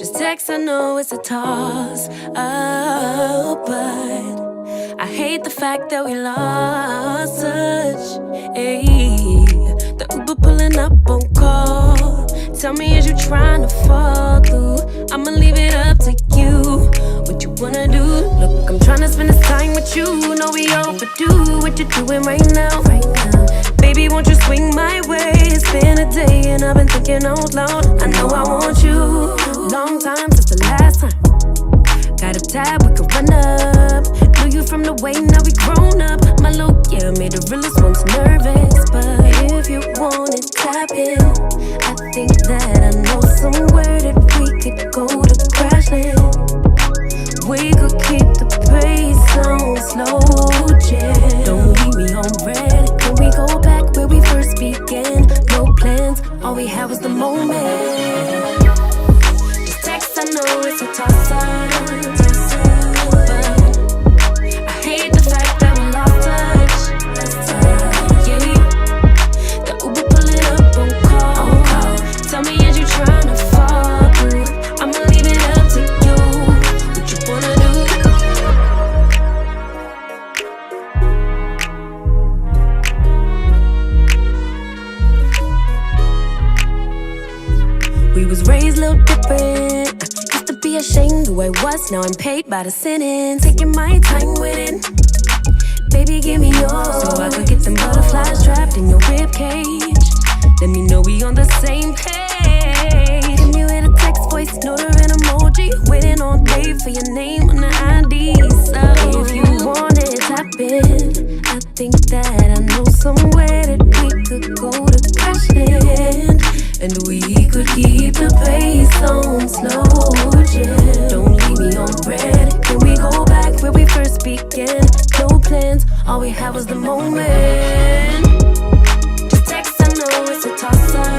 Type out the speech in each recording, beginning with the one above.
Just text, I know it's a toss up, but I hate the fact that we lost touch. Ayy, the Uber pulling up on call. Tell me, is you trying to fall through? I'ma leave it up to you. What you wanna do? Look, I'm trying to spend this time with you. Know we overdue. What you doing right now? Baby, won't you swing my way? It's been a day and I've been thinking out loud. I know I want you. Long time since the last time. Got a tab, we could run up. Knew you from the way, now we grown up. My look, yeah, made the realest ones nervous. But if you want it, tap in. I think that I know somewhere that we could go to crash land. We could keep the pace on slow jam. Don't leave me on red. Can we go back where we first began? No plans, all we had was the moment. Just text, I know it's a toss-up. We was raised a little different. I used to be ashamed who I was, now I'm paid by the sentence. Taking my time with it. Baby, give me yours, so I could get them butterflies trapped in your ribcage. Let me know we on the same page. Give me with a text, voice note or an emoji. Waiting all day for your name on the ID. So if you want it, tap in. I think that I know somewhere that we could go to crash land. And we could keep the pace on slow jam. Don't leave me on red. Can we go back where we first began? No plans, all we had was the moment. Just text, I know it's a toss-up.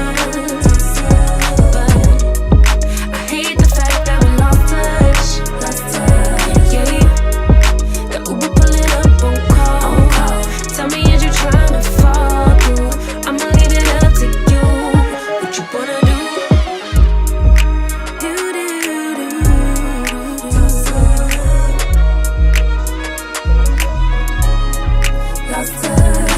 Lost touch.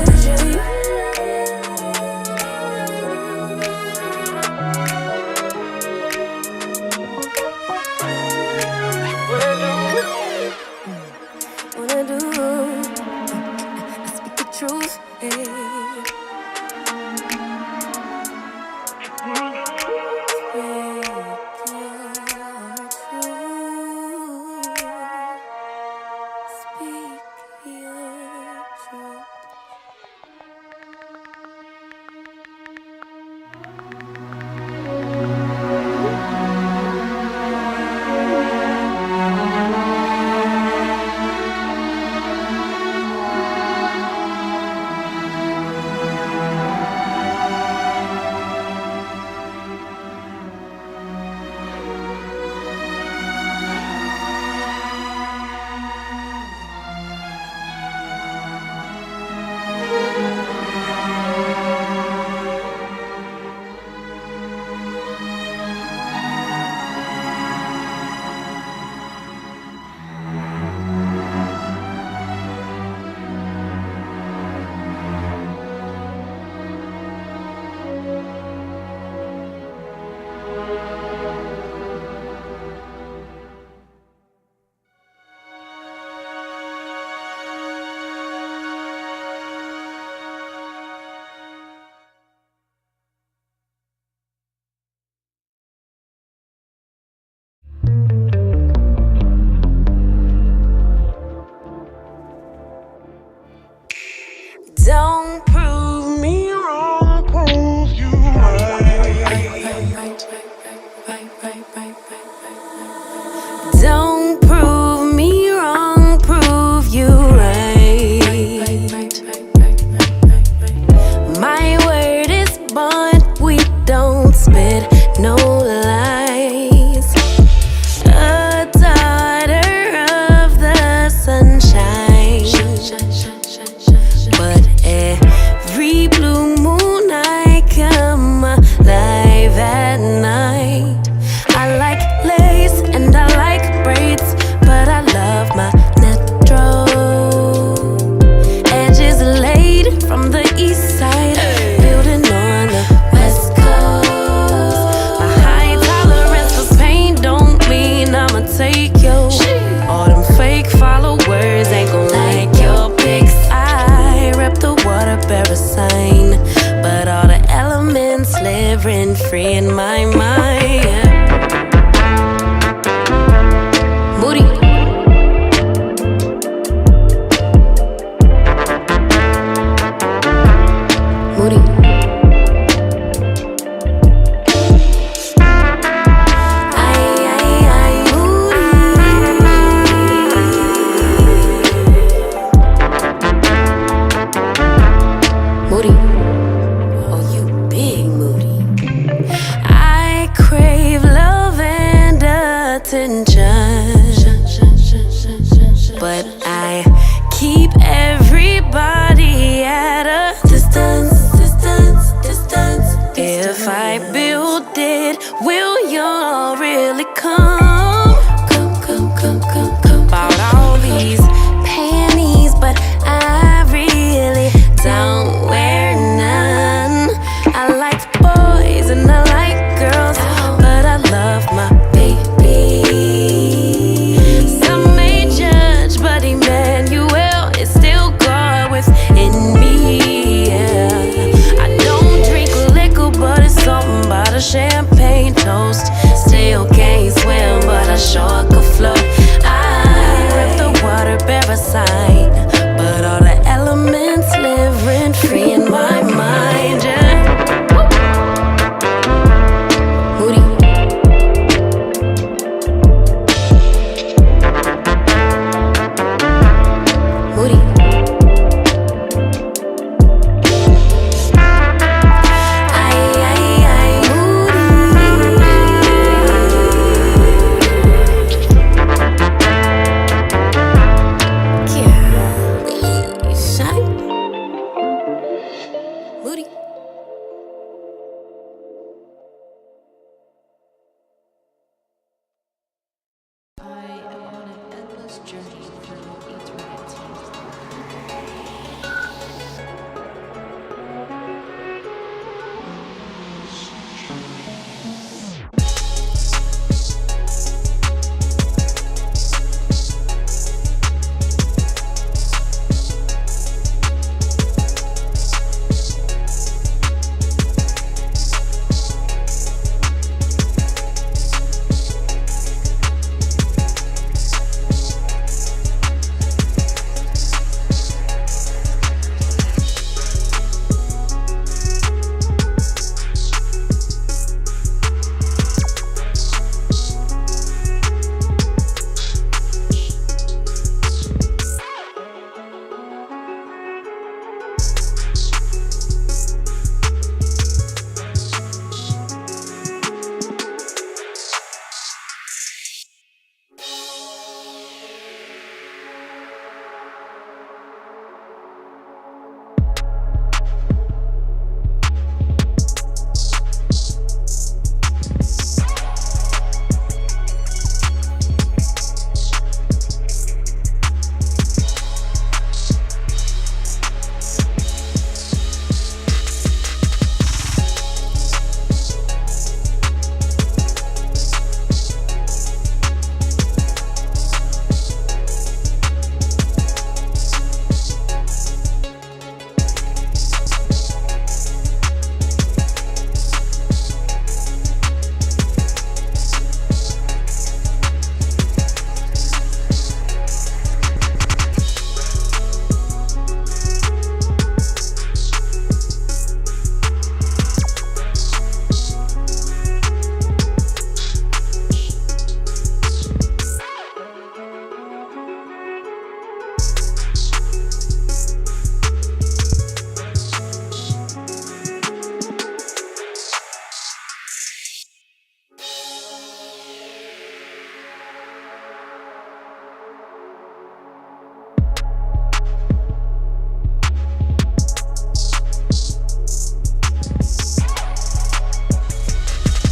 freeing my mind. Moody. Moody. Moody. Oh, you big Moody. I crave love and attention, but I keep everybody at a distance. If I build it, will y'all really come? Bought all these panties, but I really don't wear none. I like boys and I like girls, but I love my baby. Some may judge, but Emmanuel is still God within me. Yeah. I don't drink liquor, but it's something about a champagne toast. Still can't swim, but I sure could float. I rip the water parasite, but all the elements live rent free in my mind. Yeah. Moody. Moody. Moody. I am on an endless journey through eternity.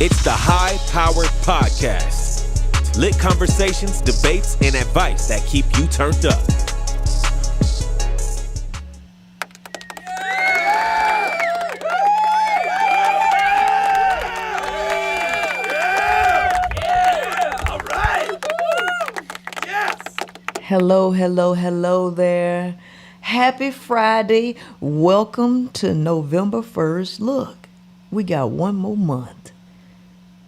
It's the High Powered Podcast. Lit conversations, debates, and advice that keep you turned up. Hello there. Happy Friday. Welcome to November 1st. Look, we got one more month.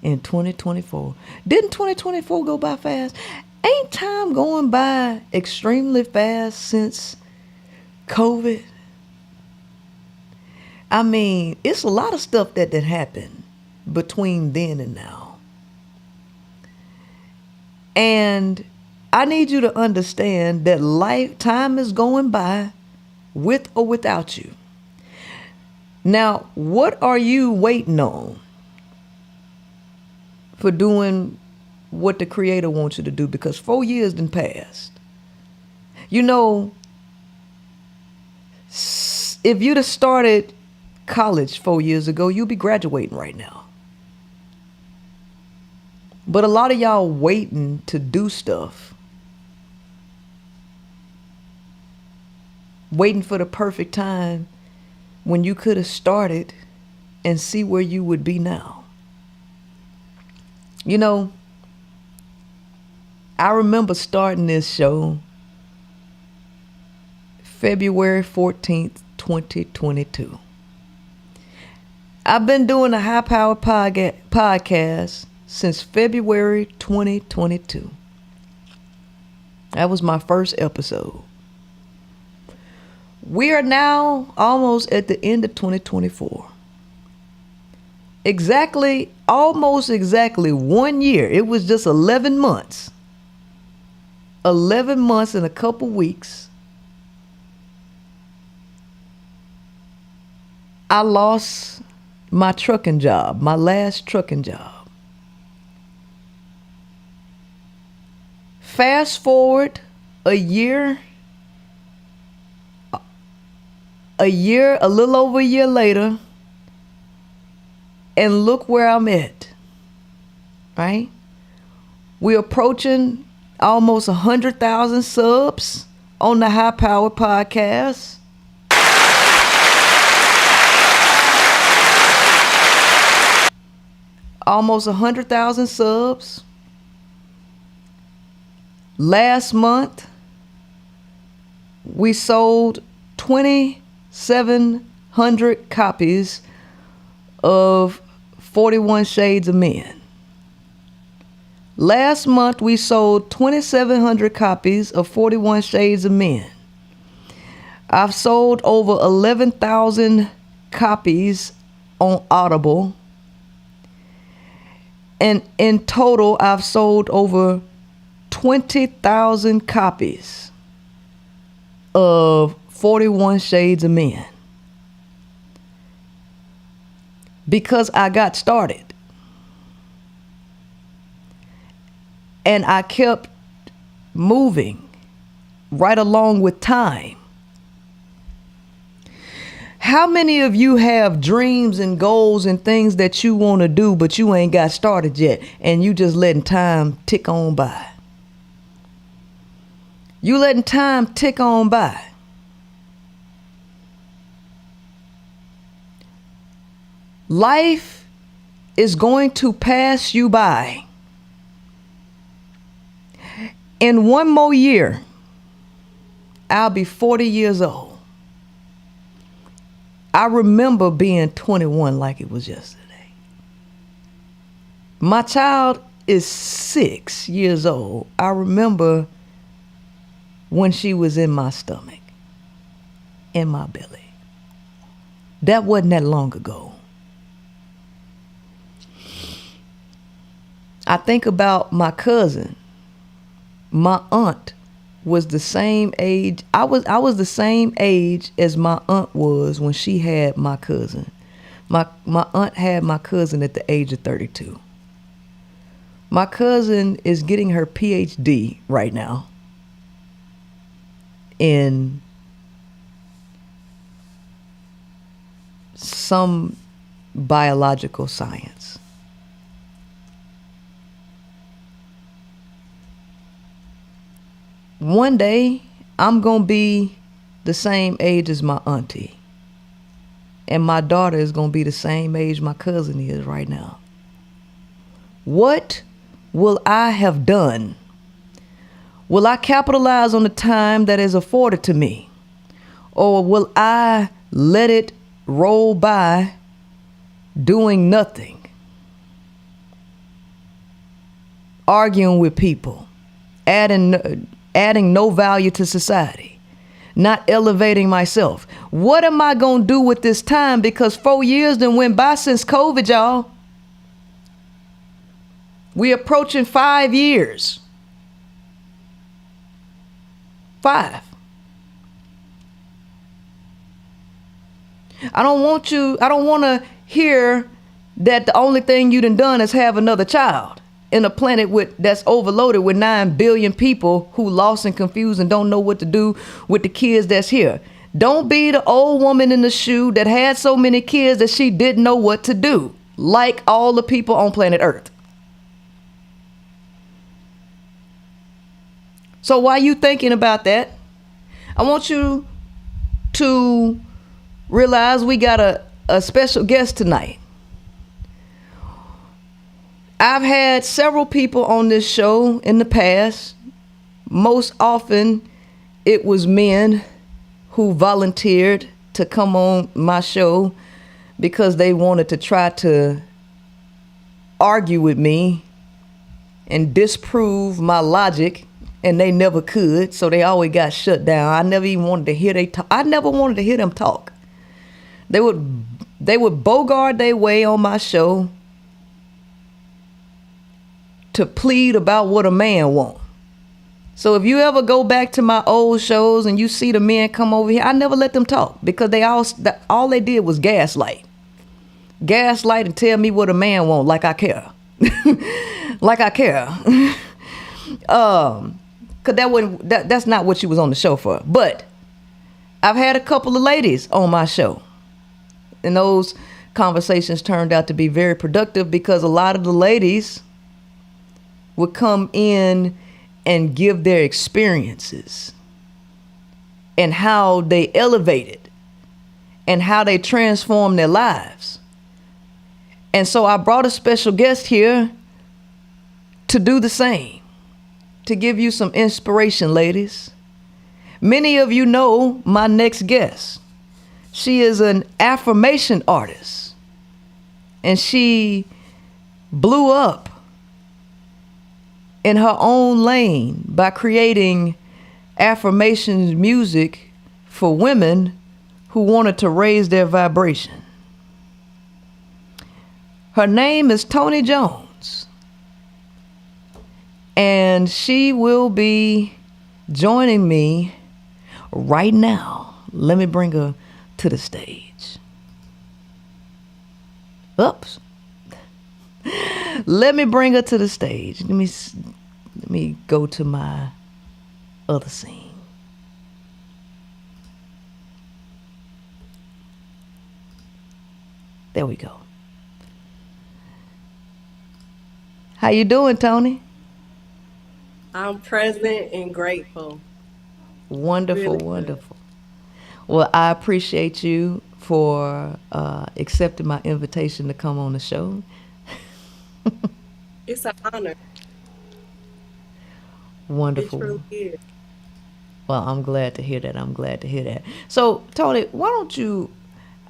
in 2024. Didn't 2024 go by fast? Ain't time going by extremely fast since COVID? I mean, it's a lot of stuff that happened between then and now. And I need you to understand that time is going by with or without you. Now, what are you waiting on for doing what the Creator wants you to do? Because 4 years done passed. You know, if you'd have started college 4 years ago, you'd be graduating right now. But a lot of y'all waiting to do stuff. Waiting for the perfect time when you could have started and see where you would be now. You know, I remember starting this show February 14th, 2022. I've been doing the High Power podcast since February 2022. That was my first episode. We are now almost at the end of 2024. Almost exactly 1 year. It was just 11 months. 11 months and a couple weeks. I lost my trucking job, my last trucking job. Fast forward a little over a year later, and look where I'm at, right? We're approaching almost 100,000 subs on the High Power podcast. Almost 100,000 subs. Last month, we sold 2,700 copies of 41 Shades of Men. Last month, we sold 2,700 copies of 41 Shades of Men. I've sold over 11,000 copies on Audible. And in total, I've sold over 20,000 copies of 41 Shades of Men. Because I got started. And I kept moving right along with time. How many of you have dreams and goals and things that you want to do, but you ain't got started yet, and you just letting time tick on by? You letting time tick on by. Life is going to pass you by. In 1 more year, I'll be 40 years old. I remember being 21 like it was yesterday. My child is 6 years old. I remember when she was in my stomach, in my belly. That wasn't that long ago. I think about my cousin. My aunt was the same age. I was the same age as my aunt was when she had my cousin. My aunt had my cousin at the age of 32. My cousin is getting her PhD right now in some biological science. One day, I'm going to be the same age as my auntie. And my daughter is going to be the same age my cousin is right now. What will I have done? Will I capitalize on the time that is afforded to me? Or will I let it roll by doing nothing? arguing with people, adding no value to society, not elevating myself. What am I going to do with this time? Because 4 years done went by since COVID, y'all. We approaching 5 years. 5. I don't want to hear that the only thing you done is have another child in a planet that's overloaded with 9 billion people who lost and confused and don't know what to do with the kids that's here. Don't be the old woman in the shoe that had so many kids that she didn't know what to do, like all the people on planet Earth. So while you thinking about that, I want you to realize we got a special guest tonight. I've had several people on this show in the past. Most often it was men who volunteered to come on my show because they wanted to try to argue with me and disprove my logic, and they never could, so they always got shut down. I never even wanted to hear I never wanted to hear them talk. They would bogart their way on my show to plead about what a man wants. So if you ever go back to my old shows and you see the men come over here, I never let them talk because all they did was gaslight and tell me what a man wants, like I care. Like I care. Cause that's not what she was on the show for. But I've had a couple of ladies on my show, and those conversations turned out to be very productive because a lot of the ladies would come in and give their experiences and how they elevated and how they transformed their lives. And so I brought a special guest here to do the same, to give you some inspiration, ladies. Many of you know my next guest. She is an affirmation artist, and she blew up in her own lane by creating affirmations music for women who wanted to raise their vibration. Her name is Toni Jones, and she will be joining me right now. Let me bring her to the stage. Oops. Let me bring her to the stage. Let me go to my other scene. There we go. How you doing, Toni? I'm present and grateful. Wonderful, Really good. wonderful. Well, I appreciate you for accepting my invitation to come on the show. It's an honor. It Wonderful. truly is. Well, I'm glad to hear that. So, Toni, why don't you,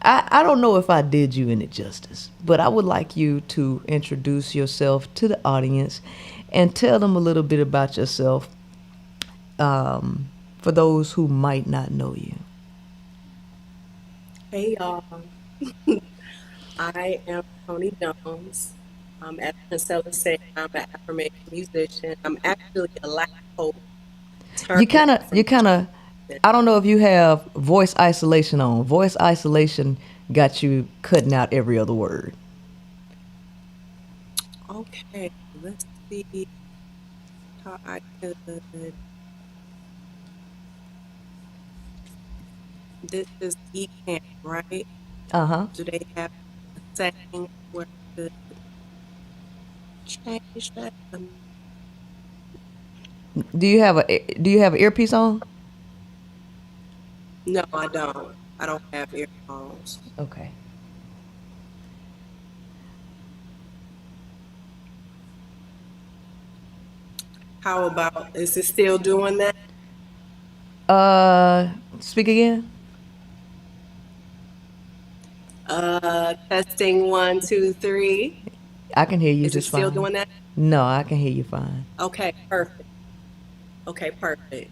I don't know if I did you any justice, but I would like you to introduce yourself to the audience and tell them a little bit about yourself for those who might not know you. Hey, y'all. I am Toni Jones. As Princella said, I'm an affirmation musician. I'm actually a life coach. You kind of, I don't know if you have voice isolation on. Voice isolation got you cutting out every other word. Okay, let's see how I could. This is eCamp, right? Uh-huh. Do they have a setting where I could change that? Do you have an earpiece on? No, I don't. I don't have earphones. Okay. How about, is it still doing that? Speak again. Testing 1, 2, 3. I can hear you Is it just still fine. doing that? No, I can hear you fine. Okay, perfect. Okay, perfect.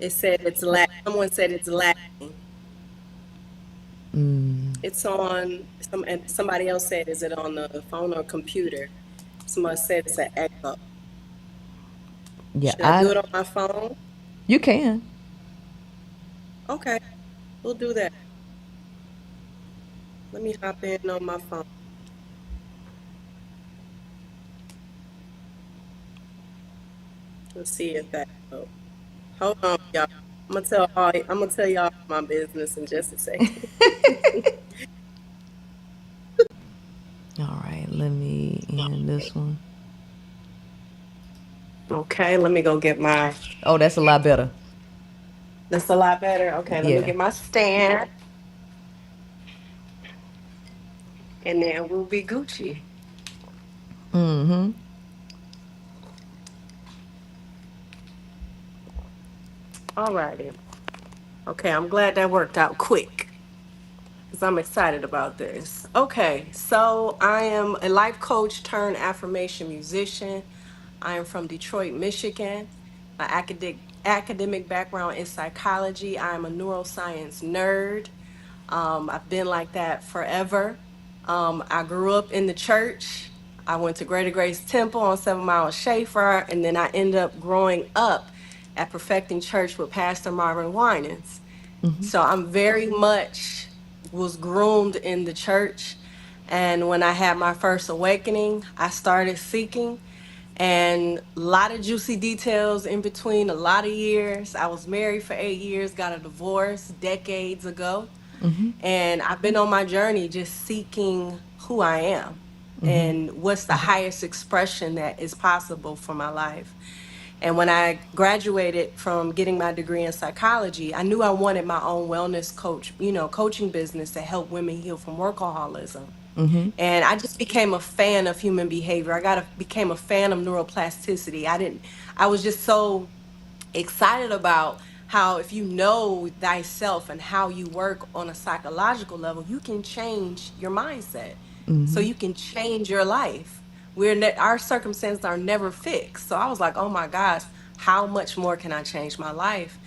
It said it's someone said it's lacking. Mm, It's on and somebody else said, is it on the phone or computer? Someone said it's an echo. yeah, Should I do it on my phone? you can. Okay, we'll do that. Let me hop in on my phone. Let's see if that helps. Hold on, y'all. I'm gonna tell y'all my business in just a second. All right, let me end this one. Okay, let me go get my. Oh, that's a lot better. That's a lot better. Okay, let me Yeah. get my stand, and then we'll be Gucci. Mm-hmm. Alrighty. Okay, I'm glad that worked out quick because I'm excited about this. Okay, so I am a life coach turned affirmation musician. I am from Detroit, Michigan. My academic background is psychology. I am a neuroscience nerd. I've been like that forever. I grew up in the church. I went to Greater Grace Temple on 7 Mile Schaefer, and then I ended up growing up at Perfecting Church with Pastor Marvin Winans. So I'm very much was groomed in the church. And when I had my first awakening, I started seeking and a lot of juicy details in between a lot of years. I was married for 8 years, got a divorce decades ago. And I've been on my journey just seeking who I am and what's the highest expression that is possible for my life. And when I graduated from getting my degree in psychology, I knew I wanted my own wellness coach, coaching business to help women heal from workaholism. And I just became a fan of human behavior. Became a fan of neuroplasticity. I was just so excited about how if you know thyself and how you work on a psychological level, you can change your mindset. So you can change your life. Our circumstances are never fixed. So I was like, oh my gosh, how much more can I change my life?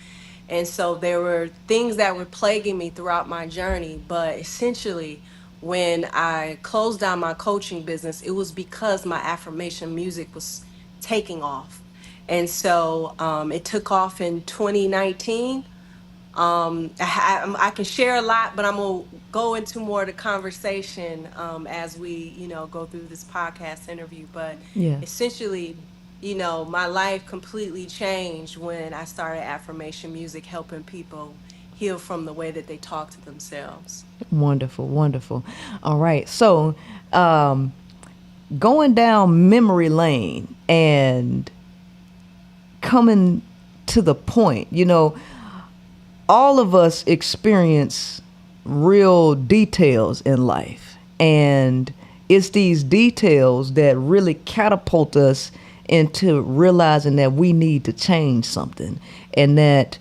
And so there were things that were plaguing me throughout my journey, but essentially when I closed down my coaching business, it was because my affirmation music was taking off. And so it took off in 2019. I can share a lot, but I'm gonna go into more of the conversation as we, go through this podcast interview. But Yeah. essentially, my life completely changed when I started affirmation music, helping people heal from the way that they talk to themselves. Wonderful, wonderful. All right. So, um, going down memory lane and coming to the point, all of us experience real details in life. And it's these details that really catapult us into realizing that we need to change something and that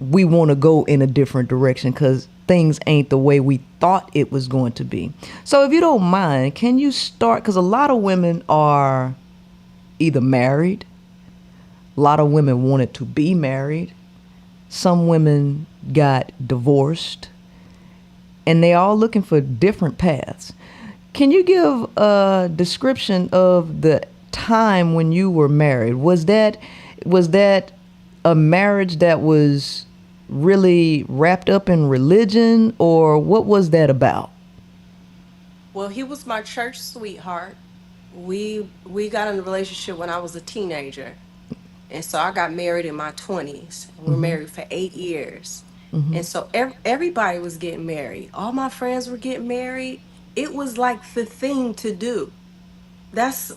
we want to go in a different direction because things ain't the way we thought it was going to be. So, if you don't mind, can you start? Because a lot of women are either married, a lot of women wanted to be married, some women got divorced, and they all looking for different paths. Can you give a description of the time when you were married? Was that a marriage that was really wrapped up in religion, or what was that about? Well, he was my church sweetheart. We got in a relationship when I was a teenager. And so I got married in my 20s. We were married for 8 years. And so everybody was getting married. All my friends were getting married. It was like the thing to do.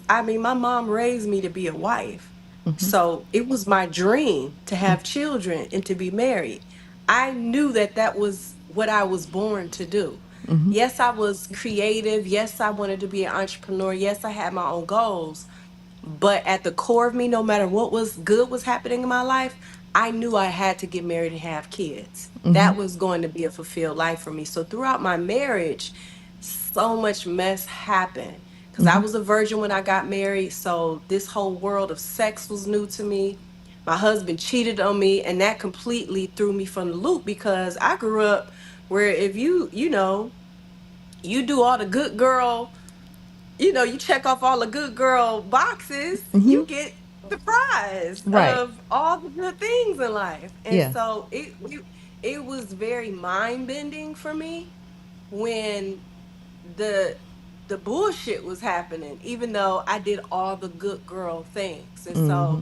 I mean, my mom raised me to be a wife. So it was my dream to have children and to be married. I knew that that was what I was born to do. Yes, I was creative. Yes, I wanted to be an entrepreneur. Yes, I had my own goals. But at the core of me, no matter what was good was happening in my life, I knew I had to get married and have kids. That was going to be a fulfilled life for me. So throughout my marriage, so much mess happen. Because I Mm-hmm. was a virgin when I got married. So this whole world of sex was new to me. My husband cheated on me, and that completely threw me from the loop because I grew up where if you do all the good girl, you check off all the good girl boxes, Mm-hmm. you get the prize Right. of all the good things in life. And Yeah. so it was very mind bending for me when the the bullshit was happening, even though I did all the good girl things. And so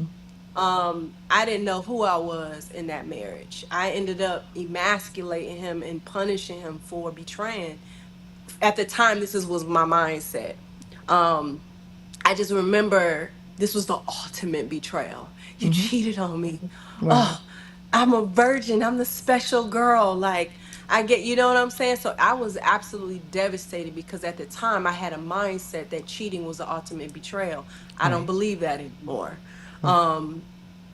Mm-hmm. I didn't know who I was in that marriage. I ended up emasculating him and punishing him for betraying. At the time, was my mindset. Um, I just remember this was the ultimate betrayal. You Mm-hmm. cheated on me. Right. Oh, I'm a virgin. I'm the special girl. Like, I get, you know what I'm saying? So I was absolutely devastated because at the time I had a mindset that cheating was the ultimate betrayal. I don't Right. believe that anymore. Right. Um,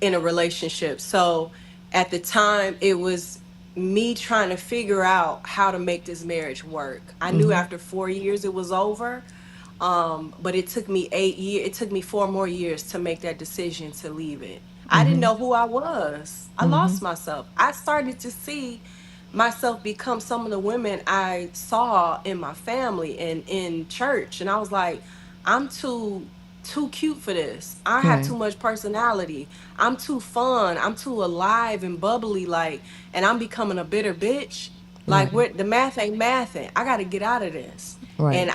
in a relationship. So at the time, it was me trying to figure out how to make this marriage work. I knew Mm-hmm. after 4 years it was over. But it took me 8 years, it took me 4 more years to make that decision to leave it. I didn't Mm-hmm. know who I was. I Mm-hmm. lost myself. I started to see myself become some of the women I saw in my family and in church. And I was like, I'm too cute for this. I have Right. too much personality. I'm too fun. I'm too alive and bubbly, like, and I'm becoming a bitter bitch. Like, Right. what, the math ain't mathing. I got to get out of this. Right. And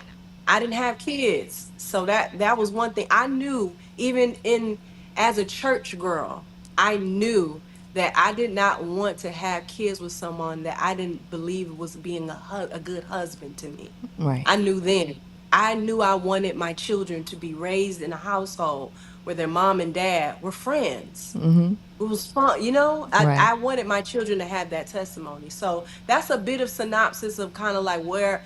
I didn't have kids. So that was one thing I knew, even in as a church girl, I knew that I did not want to have kids with someone that I didn't believe was being a good husband to me. Right. I knew then. I knew I wanted my children to be raised in a household where their mom and dad were friends. Mm-hmm. It was fun, you know. I, Right. I wanted my children to have that testimony. So that's a bit of synopsis of kind of like where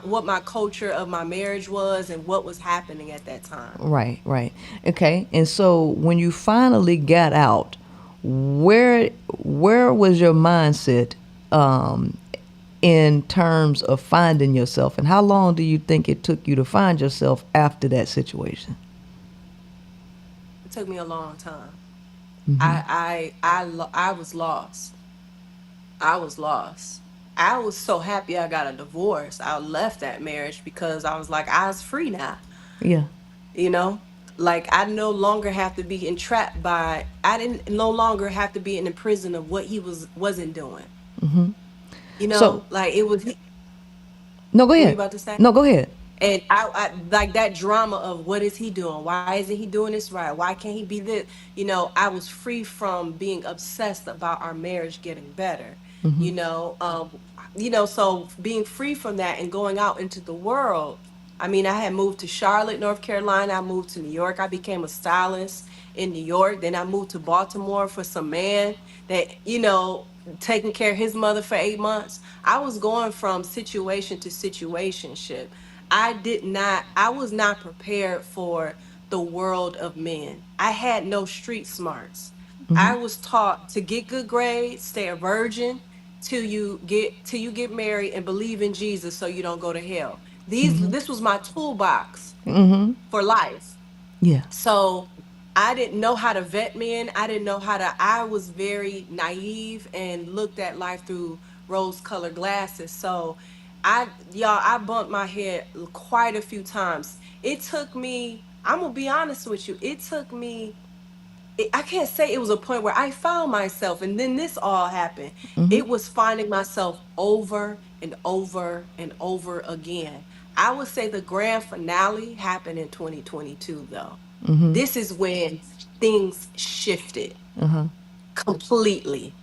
what my culture of my marriage was and what was happening at that time. Right. Right. Okay. And so when you finally got out, where was your mindset um, in terms of finding yourself, and how long do you think it took you to find yourself after that situation? It took me a long time. Mm-hmm. I was lost. I was lost. I was so happy I got a divorce. I left that marriage because I was like, I was free now. Yeah. you know like I no longer have to be entrapped by, I didn't no longer have to be in the prison of what he wasn't doing. Mm-hmm. So Like it was, no, go what were you ahead. about to say? No, go ahead. And I like that drama of what is he doing? Why isn't he doing this right? Why can't he be this? I was free from being obsessed about our marriage getting better. Mm-hmm. You know, so being free from that and going out into the world. I mean, I had moved to Charlotte, North Carolina. I moved to New York. I became a stylist in New York. Then I moved to Baltimore for some man that, taking care of his mother for 8 months. I was going from situation to situationship. I was not prepared for the world of men. I had no street smarts. Mm-hmm. I was taught to get good grades, stay a virgin till you get married and believe in Jesus so you don't go to hell. This was my toolbox Mm-hmm. for life. Yeah. So I didn't know how to vet men. I was very naive and looked at life through rose colored glasses. So I bumped my head quite a few times. It took me, I'm gonna be honest with you, it took me, I can't say it was a point where I found myself and then this all happened. Mm-hmm. It was finding myself over and over and over again. I would say the grand finale happened in 2022, though. Mm-hmm. This is when things shifted Uh-huh. completely.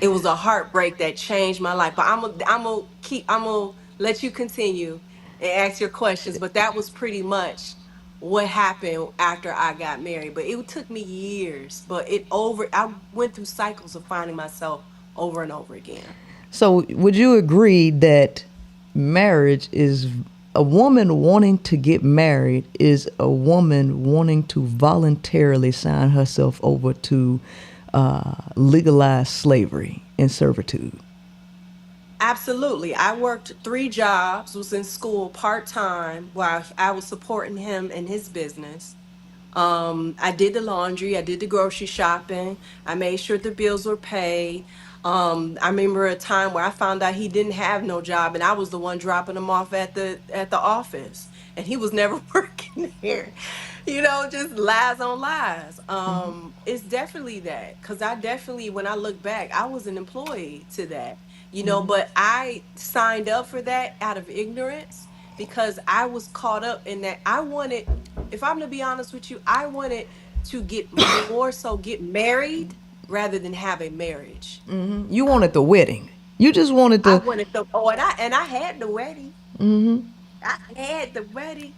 It was a heartbreak that changed my life. But I'm gonna let you continue and ask your questions. But that was pretty much what happened after I got married. But it took me years. But I went through cycles of finding myself over and over again. So would you agree that marriage is a woman wanting to get married is a woman wanting to voluntarily sign herself over to legalized slavery and servitude? Absolutely. I worked 3 jobs, was in school part-time while I was supporting him in his business. I did the laundry, I did the grocery shopping, I made sure the bills were paid. I remember a time where I found out he didn't have no job and I was the one dropping him off at the office and he was never working there. Just lies on lies. It's definitely that because I definitely, when I look back, I was an employee to that, but I signed up for that out of ignorance because I was caught up in that. I wanted, if I'm to be honest with you, I wanted to get married rather than have a marriage. You wanted the wedding. You just wanted I to. wanted the and I had the wedding. I had the wedding,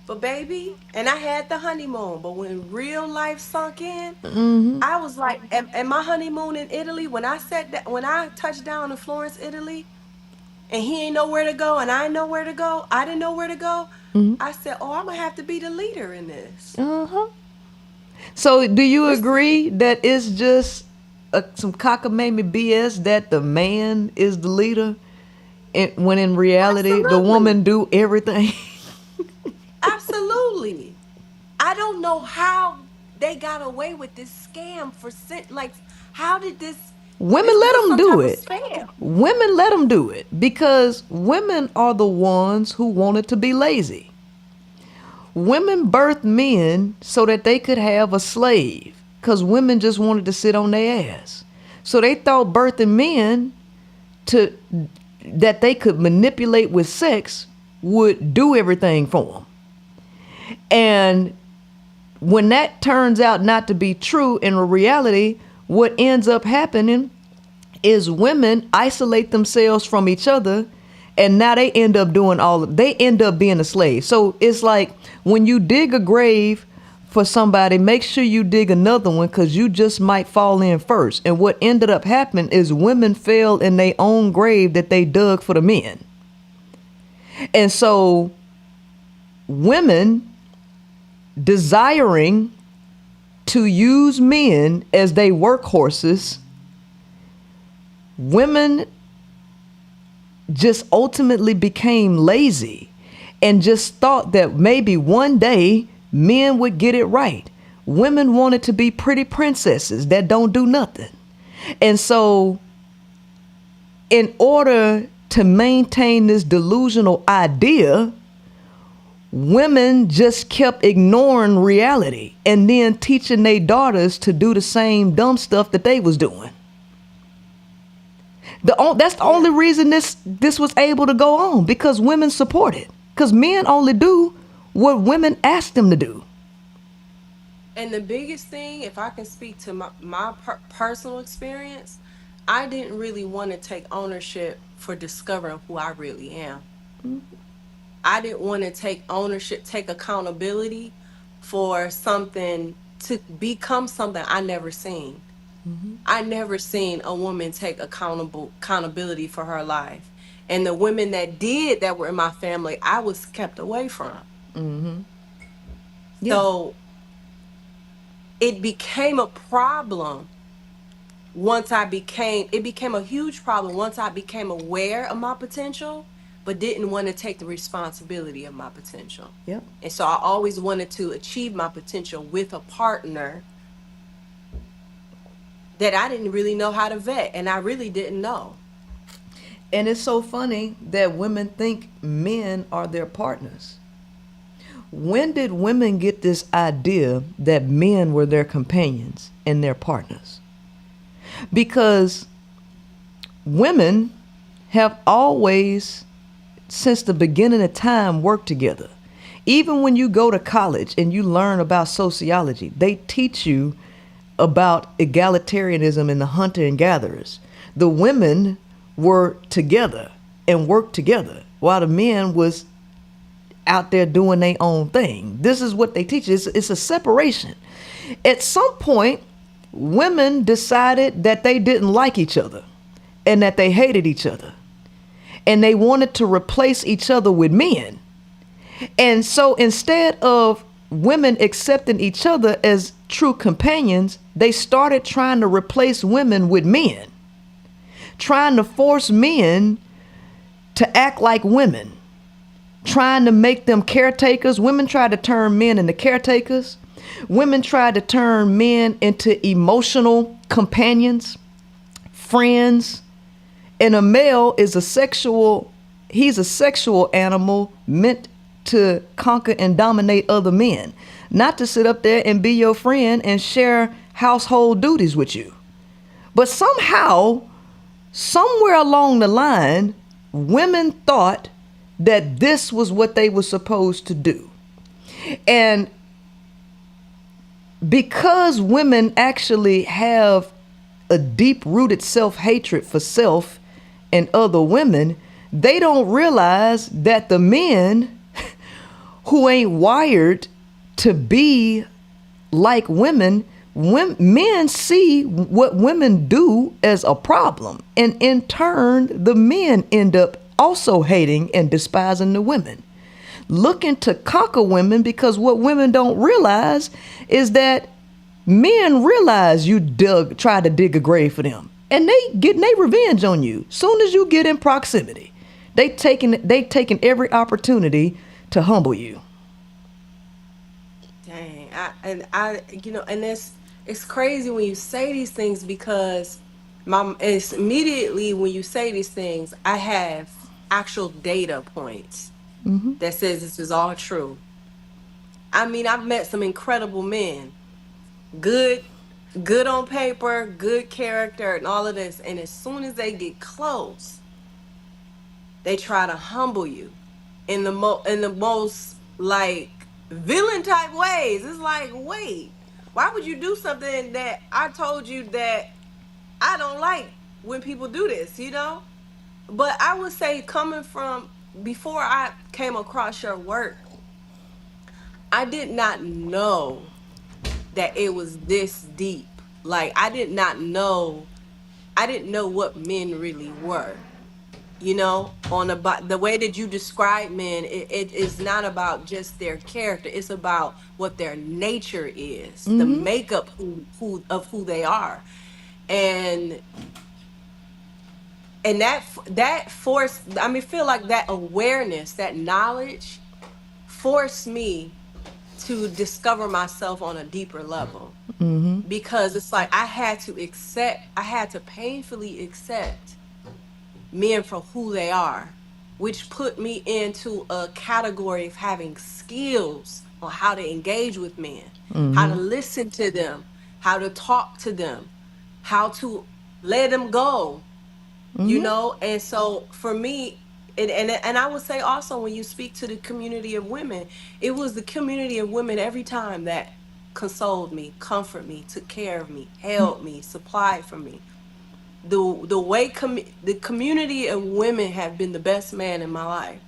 but baby, and I had the honeymoon. But when real life sunk in, I was like, and my honeymoon in Italy, when I touched down in Florence, Italy, and he ain't know where to go, and I know where to go. I didn't know where to go. I said, "Oh, I'm gonna have to be the leader in this." Uh-huh. So, do you It's agree that it's just some cockamamie BS that the man is the leader, when in reality the absolutely, woman do everything? absolutely. I don't know how they got away with this scam like, how did this? Women This let was them some do type of it. spam. Women let them do it because women are the ones who wanted to be lazy. Women birthed men so that they could have a slave because women just wanted to sit on their ass. So they thought birthing men to that they could manipulate with sex would do everything for them. And when that turns out not to be true in reality, what ends up happening is women isolate themselves from each other, and now they end up they end up being a slave. So it's like when you dig a grave for somebody, make sure you dig another one because you just might fall in first. And what ended up happening is women fell in their own grave that they dug for the men. And so women desiring to use men as they workhorses, women just ultimately became lazy and just thought that maybe one day men would get it right. Women wanted to be pretty princesses that don't do nothing. And so in order to maintain this delusional idea, women just kept ignoring reality and then teaching their daughters to do the same dumb stuff that they was doing. That's the only reason this was able to go on, because women support it. Because men only do what women ask them to do. And the biggest thing, if I can speak to my personal experience, I didn't really want to take ownership for discovering who I really am. I didn't want to take ownership, take accountability for something to become something I never seen. I never seen a woman take accountability for her life. And the women that did, that were in my family, I was kept away from. Yeah. So it became a problem it became a huge problem once I became aware of my potential, but didn't want to take the responsibility of my potential. Yep. And so I always wanted to achieve my potential with a partner that I didn't really know how to vet, and I really didn't know. And it's so funny that women think men are their partners. When did women get this idea that men were their companions and their partners? Because women have always, since the beginning of time, worked together. Even when you go to college and you learn about sociology, they teach you about egalitarianism and the hunter and gatherers. The women were together and worked together while the men was out there doing their own thing. This is what they teach. It's a separation. At some point, women decided that they didn't like each other and that they hated each other. And they wanted to replace each other with men. And so instead of women accepting each other as true companions, they started trying to replace women with men. trying to force men to act like women, trying to make them caretakers. Women try to turn men into caretakers. Women try to turn men into emotional companions, friends. And a male is he's a sexual animal meant to conquer and dominate other men, not to sit up there and be your friend and share household duties with you. But somehow, somewhere along the line, women thought that this was what they were supposed to do. And because women actually have a deep-rooted self-hatred for self and other women, they don't realize that the men who ain't wired to be like women, men see what women do as a problem. And in turn, the men end up also hating and despising the women, looking to conquer women, because what women don't realize is that men realize you try to dig a grave for them, and they getting their revenge on you. Soon as you get in proximity, they taking every opportunity to humble you. Dang, and it's crazy when you say these things, because it's immediately when you say these things, I have actual data points that says this is all true. I mean, I've met some incredible men, good on paper, good character, and all of this. And as soon as they get close, they try to humble you in the most like villain type ways. It's like, wait, why would you do something that I told you that I don't like when people do this, you know? But I would say, coming from before I came across your work, I did not know that it was this deep. Like, I didn't know what men really were. You know, on the way that you describe men, it is not about just their character. It's about what their nature is, the makeup of who they are, and that forced. I mean, feel like that awareness, that knowledge, forced me to discover myself on a deeper level. Because it's like I had to painfully accept men for who they are, which put me into a category of having skills on how to engage with men, how to listen to them, how to talk to them, how to let them go, you know? And so for me, and I would say also, when you speak to the community of women, it was the community of women every time that consoled me, comforted me, took care of me, held me, supplied for me. The way the community of women have been the best man in my life.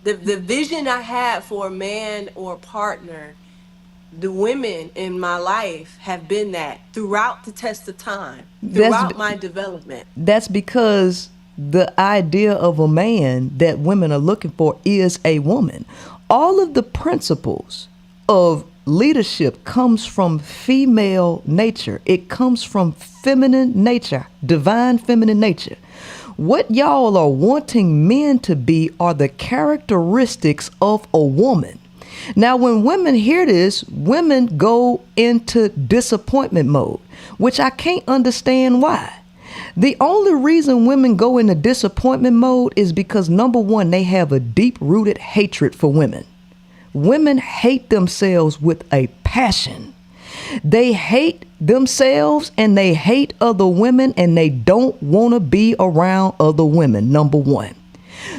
The vision I had for a man or partner, the women in my life have been that throughout the test of time, throughout my development. That's because the idea of a man that women are looking for is a woman. All of the principles of leadership comes from female nature. It comes from feminine nature, divine feminine nature. What y'all are wanting men to be are the characteristics of a woman. Now, when women hear this, women go into disappointment mode, which I can't understand why. The only reason women go into disappointment mode is because, number one, they have a deep-rooted hatred for women. Women hate themselves with a passion. They hate themselves and they hate other women, and they don't want to be around other women, number one.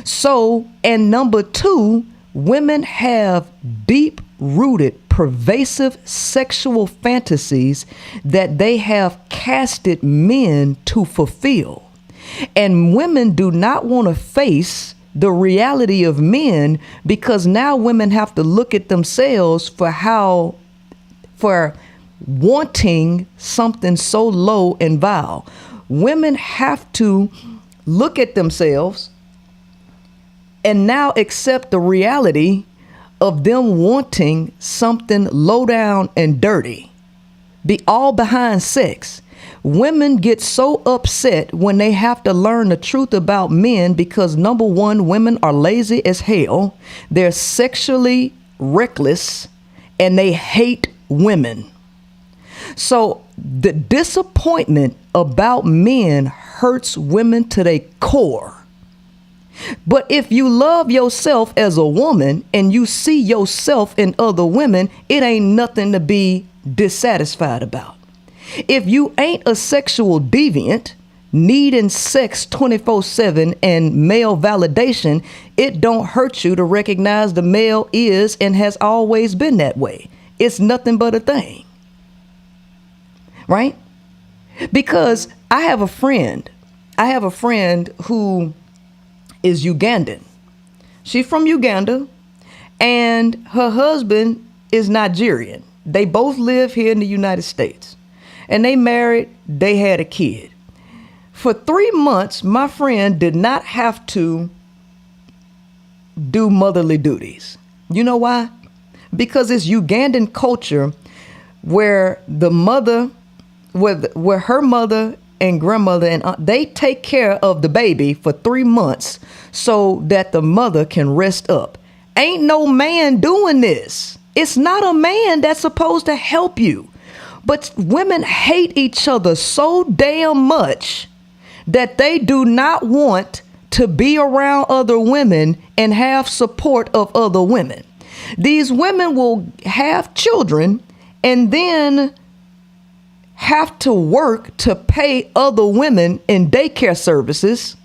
So, and number two, women have deep-rooted, pervasive sexual fantasies that they have casted men to fulfill. And women do not want to face the reality of men, because now women have to look at themselves for wanting something so low and vile. Women have to look at themselves and now accept the reality of them wanting something low down and dirty, be all behind sex. Women get so upset when they have to learn the truth about men because, number one, women are lazy as hell, they're sexually reckless, and they hate women. So the disappointment about men hurts women to their core. But if you love yourself as a woman and you see yourself in other women, it ain't nothing to be dissatisfied about. If you ain't a sexual deviant, needing sex 24/7 and male validation, it don't hurt you to recognize the male is and has always been that way. It's nothing but a thing. Right? Because I have a friend who is Ugandan. She's from Uganda and her husband is Nigerian. They both live here in the United States. And they married, they had a kid. For 3 months, my friend did not have to do motherly duties. You know why? Because it's Ugandan culture where the mother, where her mother and grandmother and aunt, they take care of the baby for 3 months so that the mother can rest up. Ain't no man doing this. It's not a man that's supposed to help you. But women hate each other so damn much that they do not want to be around other women and have support of other women. These women will have children and then have to work to pay other women in daycare services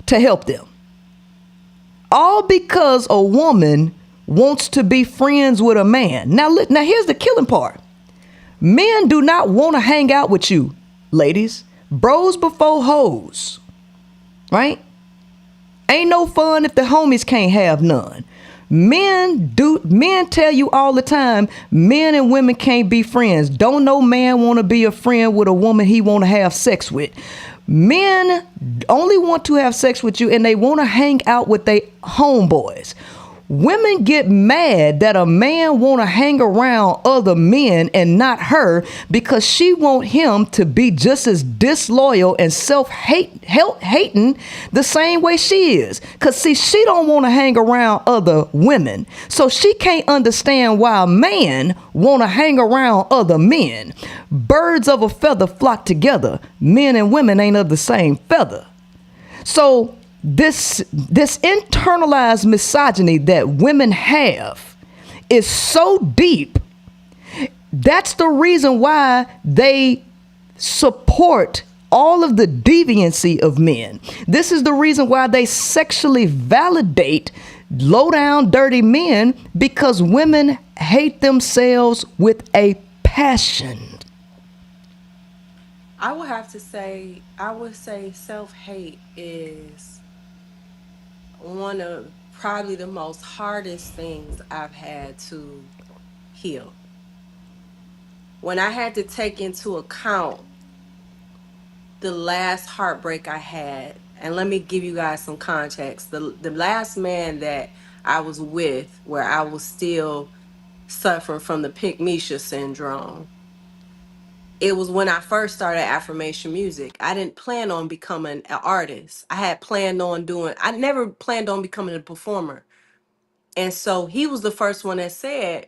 to help them. All because a woman wants to be friends with a man. Now here's the killing part. Men do not want to hang out with you, ladies. Bros before hoes, right? Ain't no fun if the homies can't have none. Men tell you all the time, men and women can't be friends. Don't no man want to be a friend with a woman he want to have sex with. Men only want to have sex with you and they want to hang out with their homeboys. Women get mad that a man want to hang around other men and not her because she want him to be just as disloyal and self-hating the same way she is. Because see, she don't want to hang around other women. So she can't understand why a man want to hang around other men. Birds of a feather flock together. Men and women ain't of the same feather. So this internalized misogyny that women have is so deep. That's the reason why they support all of the deviancy of men. This is the reason why they sexually validate low down dirty men, because women hate themselves with a passion. I would say self-hate is one of probably the most hardest things I've had to heal. When I had to take into account the last heartbreak I had, and let me give you guys some context. The last man that I was with, where I was still suffering from the Pick Misha syndrome, it was when I first started affirmation music. I didn't plan on becoming an artist. I never planned on becoming a performer. And so he was the first one that said,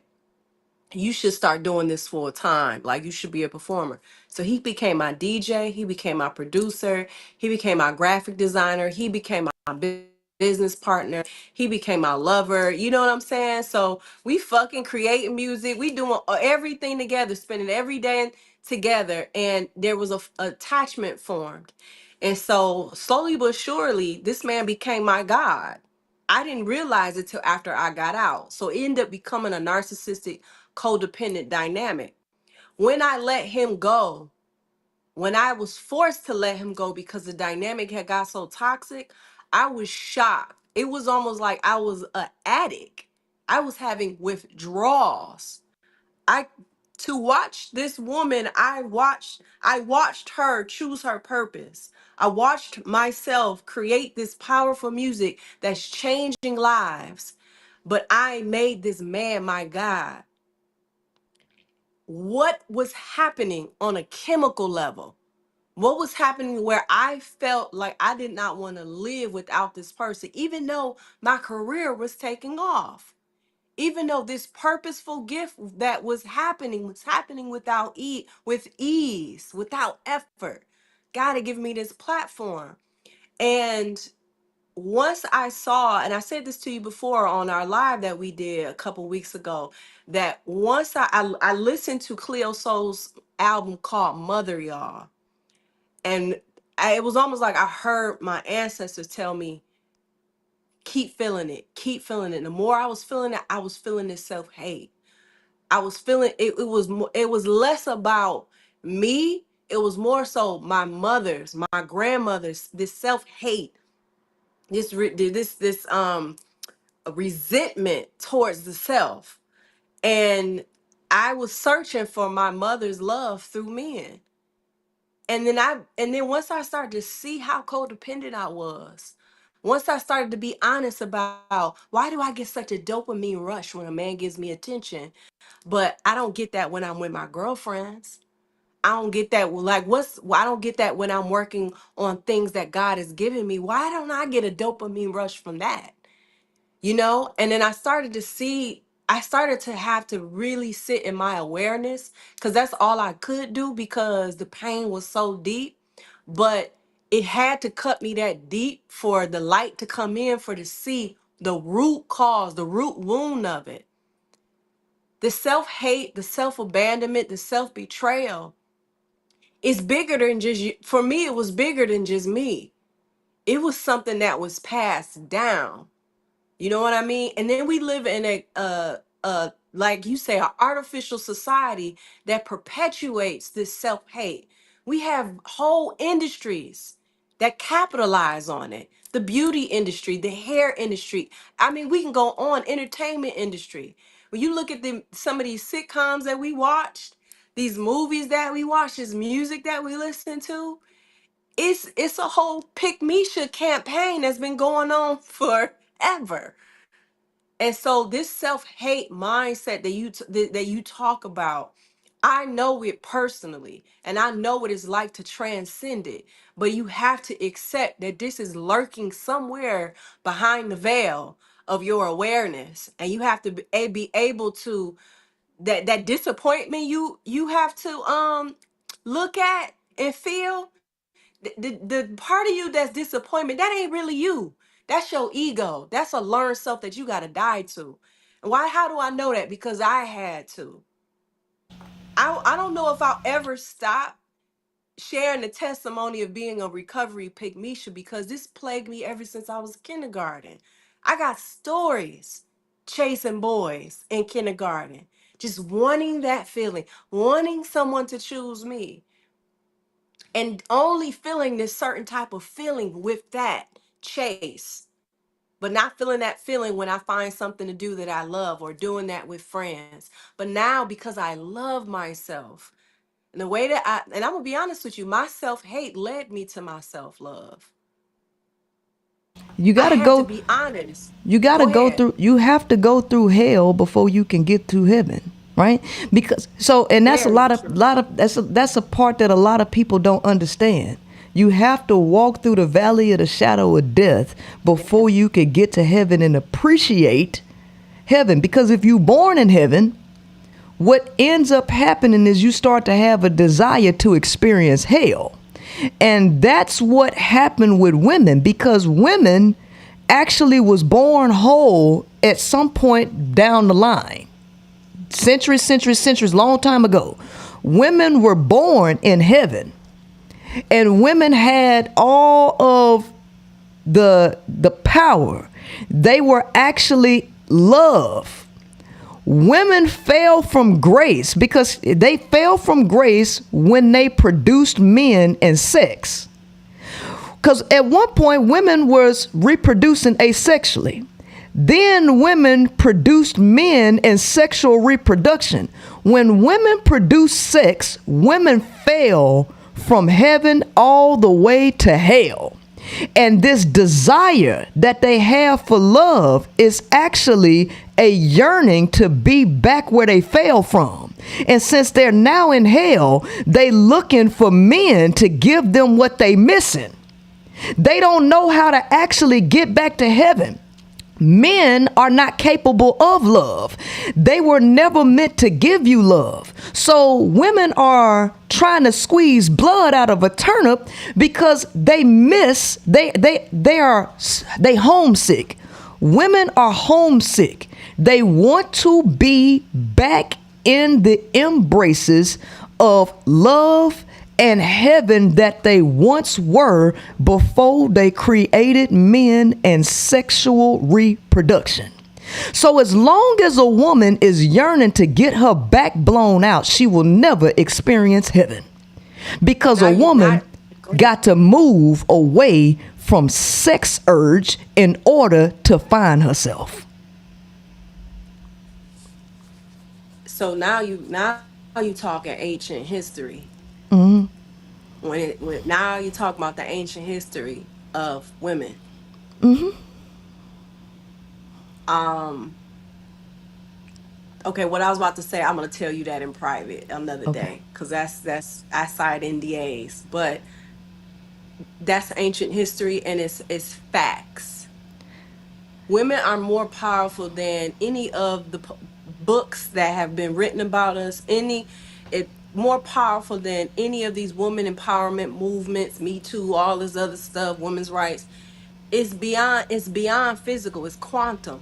you should start doing this full time. Like, you should be a performer. So he became my DJ. He became my producer. He became my graphic designer. He became my business partner. He became my lover. You know what I'm saying? So we fucking creating music. We doing everything together, spending every day together. And there was a attachment formed. And so slowly but surely, this man became my God. I didn't realize it till after I got out. So it ended up becoming a narcissistic, codependent dynamic. When I let him go, when I was forced to let him go because the dynamic had got so toxic, I was shocked. It was almost like I was an addict. I was having withdrawals. I To watch this woman, I watched her choose her purpose. I watched myself create this powerful music that's changing lives. But I made this man my God. What was happening on a chemical level? What was happening where I felt like I did not want to live without this person, even though my career was taking off, even though this purposeful gift that was happening with ease, without effort. God had given me this platform. And once I saw, and I said this to you before on our live that we did a couple weeks ago, that once I listened to Cleo Soul's album called Mother, y'all, and it was almost like I heard my ancestors tell me, keep feeling it, keep feeling it. The more I was feeling it, I was feeling this self-hate. I was feeling it. It was less about me. It was more so my mother's, my grandmother's, this self-hate, this resentment towards the self. And I was searching for my mother's love through men. And then once I started to see how codependent I was, once I started to be honest about why do I get such a dopamine rush when a man gives me attention, but I don't get that when I'm with my girlfriends. I don't get that. I don't get that when I'm working on things that God has given me. Why don't I get a dopamine rush from that? And then I started to have to really sit in my awareness, because that's all I could do, because the pain was so deep. But it had to cut me that deep for the light to come in, for to see the root cause, the root wound of it. The self-hate, the self-abandonment, the self-betrayal is bigger than just you. For me, it was bigger than just me. It was something that was passed down. You know what I mean? And then we live in like you say, an artificial society that perpetuates this self-hate. We have whole industries that capitalize on it. The beauty industry, the hair industry. I mean, we can go on, entertainment industry. When you look at some of these sitcoms that we watched, these movies that we watch, this music that we listen to, it's a whole Pick Misha campaign that's been going on forever. And so this self-hate mindset that you talk about, I know it personally, and I know what it's like to transcend it. But you have to accept that this is lurking somewhere behind the veil of your awareness, and you have to be able to, that disappointment you have to look at and feel. The part of you that's disappointment, that ain't really you. That's your ego. That's a learned self that you got to die to. And why? How do I know that? Because I had to. I don't know if I'll ever stop sharing the testimony of being a recovery pygmisha, because this plagued me ever since I was kindergarten. I got stories chasing boys in kindergarten, just wanting that feeling, wanting someone to choose me, and only feeling this certain type of feeling with that chase, but not feeling that feeling when I find something to do that I love, or doing that with friends. But now, because I love myself, and the way that and I'm gonna be honest with you, my self-hate led me to my self-love. You I gotta had to go. be honest. You got to Go go ahead. through, you have to go through hell before you can get to heaven, right? Because and that's a Very lot of true. that's a part that a lot of people don't understand. You have to walk through the valley of the shadow of death before you can get to heaven and appreciate heaven. Because if you born in heaven, what ends up happening is you start to have a desire to experience hell. And that's what happened with women, because women actually was born whole at some point down the line. Centuries, long time ago. Women were born in heaven. And women had all of the power. They were actually love. Women fell from grace because they fell from grace when they produced men and sex. Because at one point, women was reproducing asexually. Then women produced men in sexual reproduction. When women produce sex, women fell from heaven all the way to hell. And this desire that they have for love is actually a yearning to be back where they fell from. And since they're now in hell, they looking for men to give them what they missing. They don't know how to actually get back to heaven. Men are not capable of love. They were never meant to give you love. So women are trying to squeeze blood out of a turnip because they homesick. Women are homesick. They want to be back in the embraces of love and heaven that they once were before they created men and sexual reproduction. So as long as a woman is yearning to get her back blown out, she will never experience heaven, because a woman got to move away from sex urge in order to find herself. So now you talking ancient history. Mm-hmm. When now you talk about the ancient history of women. Mm-hmm. Okay, what I was about to say, I'm gonna tell you that in private another Okay. day, because that's I side NDAs, but that's ancient history and it's facts. Women are more powerful than any of the books that have been written about us. It more powerful than any of these women empowerment movements, Me Too, all this other stuff, women's rights. It's beyond physical. It's quantum.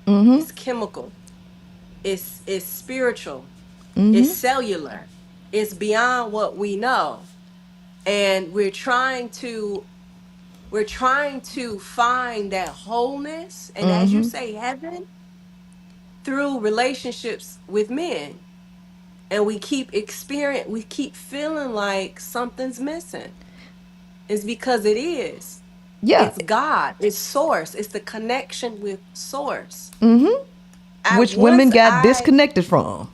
Mm-hmm. It's chemical. It's spiritual. It's Mm-hmm. cellular. It's beyond what we know, and we're trying to find that wholeness, and as you Mm-hmm. say, heaven, through relationships with men. And we keep feeling like something's missing. It's because it is. Yeah. It's God, it's source, it's the connection with source. Mm-hmm. I Which women once got I disconnected from.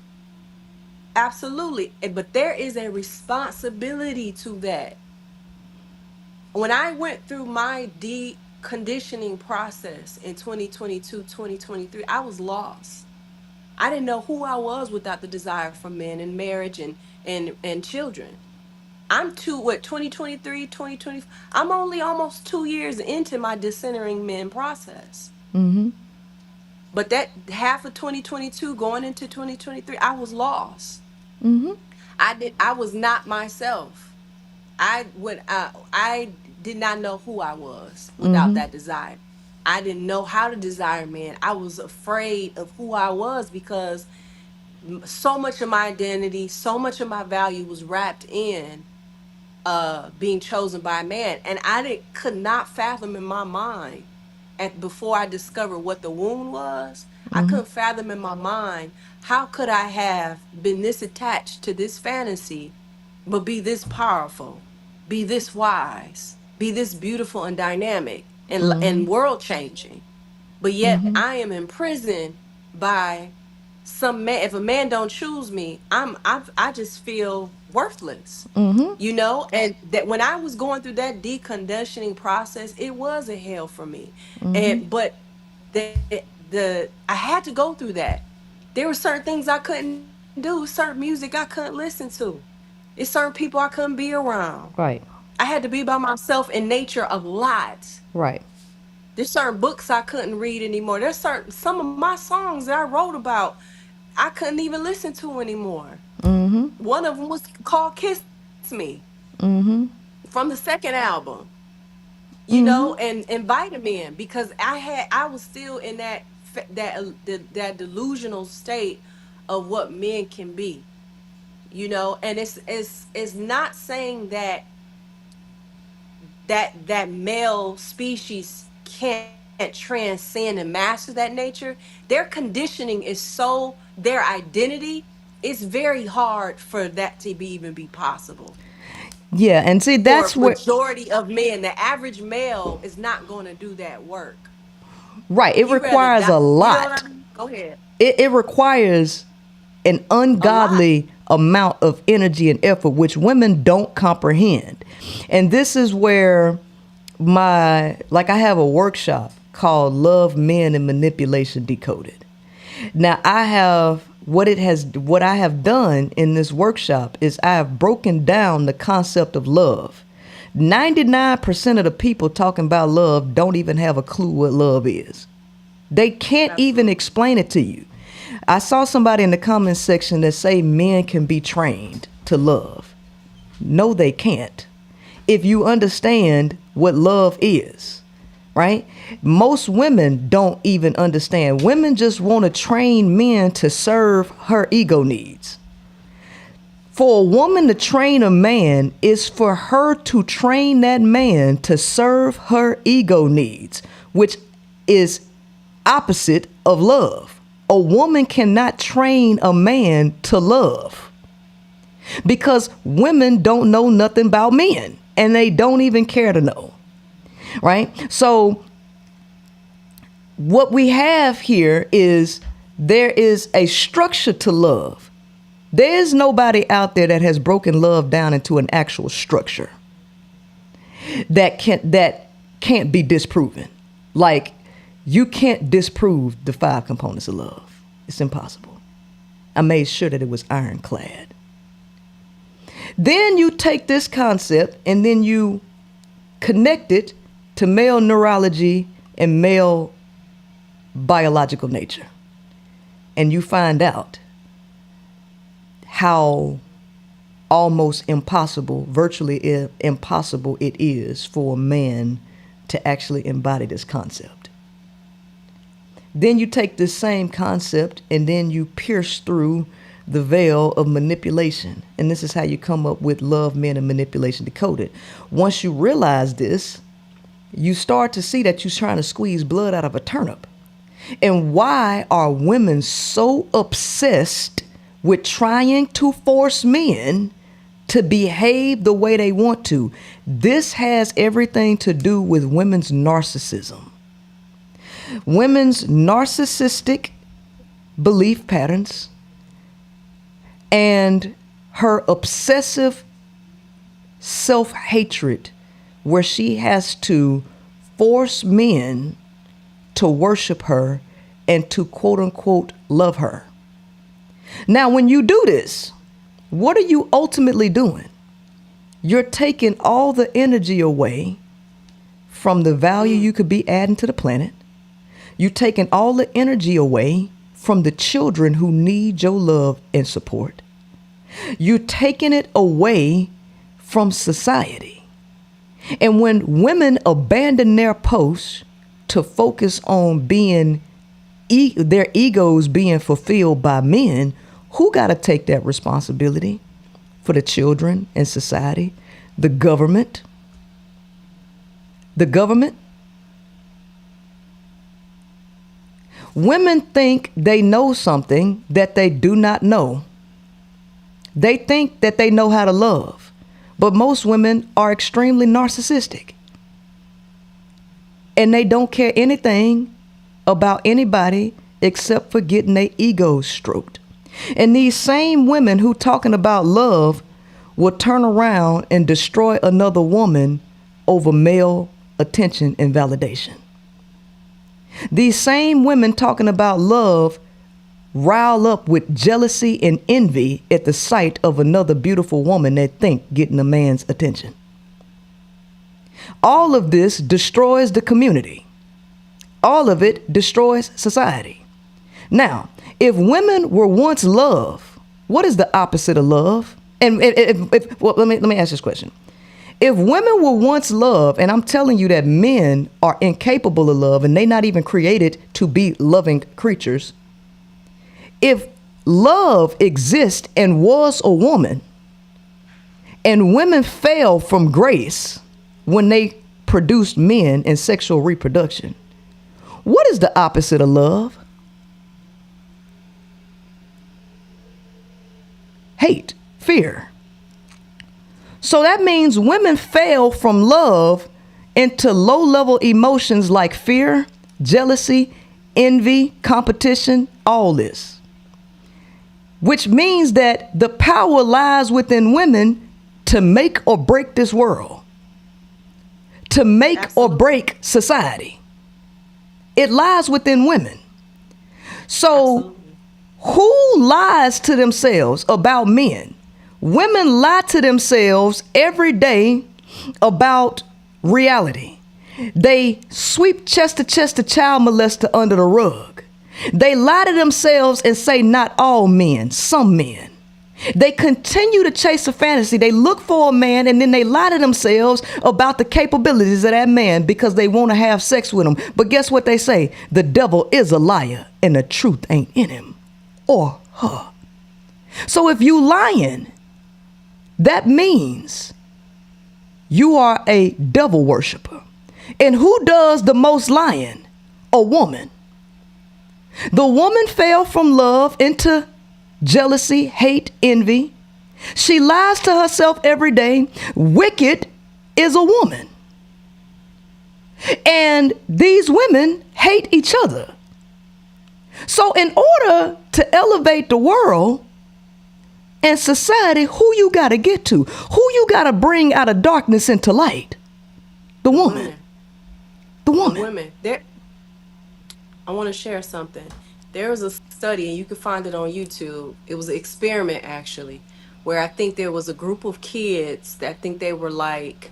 Absolutely, but there is a responsibility to that. When I went through my deconditioning process in 2022, 2023, I was lost. I didn't know who I was without the desire for men and marriage and children. I'm 2023, 2020. I'm only almost 2 years into my discentering men process. Mm-hmm. But that half of 2022 going into 2023, I was lost. Mm-hmm. I was not myself. I did not know who I was without Mm-hmm. that desire. I didn't know how to desire men. I was afraid of who I was because so much of my identity, so much of my value was wrapped in being chosen by a man, and could not fathom in my mind, before I discovered what the wound was. I Mm-hmm. couldn't fathom in my mind, how could I have been this attached to this fantasy but be this powerful, be this wise, be this beautiful and dynamic and world changing, but yet Mm-hmm. I am imprisoned by some man. If a man don't choose me, I just feel worthless. Mm-hmm. And that when I was going through that deconditioning process, it was a hell for me. Mm-hmm. But I had to go through that. There were certain things I couldn't do, certain music I couldn't listen to. It's certain people I couldn't be around. Right. I had to be by myself in nature a lot. Right. There's certain books I couldn't read anymore. There's some of my songs that I wrote about I couldn't even listen to anymore. Mm-hmm. One of them was called Kiss Me Mm-hmm. from the second album, Mm-hmm. and Vitamin, because I was still in that delusional state of what men can be, and it's not saying that male species can't transcend and master that nature. Their conditioning is so their identity. It's very hard for that to even be possible. Yeah, and see For that's where majority of men, the average male is not going to do that work. right. It He rather requires die. a You know what lot. I mean? Go ahead. It requires an A lot. ungodly amount of energy and effort, which women don't comprehend. And this is where I have a workshop called Love, Men, and Manipulation Decoded. Now, I have what I have done in this workshop is I have broken down the concept of love. 99% of the people talking about love don't even have a clue what love is. They can't even explain it to you. I saw somebody in the comments section that say men can be trained to love. No, they can't. If you understand what love is, right? Most women don't even understand. Women just want to train men to serve her ego needs. For a woman to train a man is for her to train that man to serve her ego needs, which is opposite of love. A woman cannot train a man to love because women don't know nothing about men and they don't even care to know, right? So what we have here is there is a structure to love. There's nobody out there that has broken love down into an actual structure that can't be disproven. Like, you can't disprove the 5 components of love. It's impossible. I made sure that it was ironclad. Then you take this concept and then you connect it to male neurology and male biological nature. And you find out how almost impossible, virtually impossible it is for a man to actually embody this concept. Then you take this same concept and then you pierce through the veil of manipulation. And this is how you come up with love, men, and manipulation decoded. Once you realize this, you start to see that you're trying to squeeze blood out of a turnip. And why are women so obsessed with trying to force men to behave the way they want to? This has everything to do with women's narcissism. Women's narcissistic belief patterns and her obsessive self-hatred, where she has to force men to worship her and to quote unquote love her. Now, when you do this, what are you ultimately doing? You're taking all the energy away from the value you could be adding to the planet. You're taking all the energy away from the children who need your love and support. You're taking it away from society. And when women abandon their posts to focus on being their egos being fulfilled by men, who got to take that responsibility for the children and society? The government. The government. Women think they know something that they do not know. They think that they know how to love, but most women are extremely narcissistic. And they don't care anything about anybody except for getting their egos stroked. And these same women who talking about love will turn around and destroy another woman over male attention and validation. These same women talking about love rile up with jealousy and envy at the sight of another beautiful woman they think getting a man's attention. All of this destroys the community. All of it destroys society. Now, if women were once love, what is the opposite of love? And let me ask this question. If women were once love, and I'm telling you that men are incapable of love and they not even created to be loving creatures. If love exists and was a woman, and women fell from grace when they produced men in sexual reproduction, what is the opposite of love? Hate, fear. So that means women fell from love into low-level emotions like fear, jealousy, envy, competition, all this. Which means that the power lies within women to make or break this world, to make or break society. It lies within women. So Who lies to themselves about men? Women lie to themselves every day about reality. They sweep chest to chest a child molester under the rug. They lie to themselves and say not all men, some men. They continue to chase a fantasy. They look for a man and then they lie to themselves about the capabilities of that man because they want to have sex with him. But guess what they say? The devil is a liar and the truth ain't in him or her. So if you lying, that means you are a devil worshiper. And who does the most lying? A woman. The woman fell from love into jealousy, hate, envy. She lies to herself every day. Wicked is a woman. And these women hate each other. So in order to elevate the world and society, who you got to get to? Who you got to bring out of darkness into light? The woman. The woman. Women. I want to share something. There was a study, and you can find it on YouTube. It was an experiment, actually, where I think there was a group of kids that I think they were like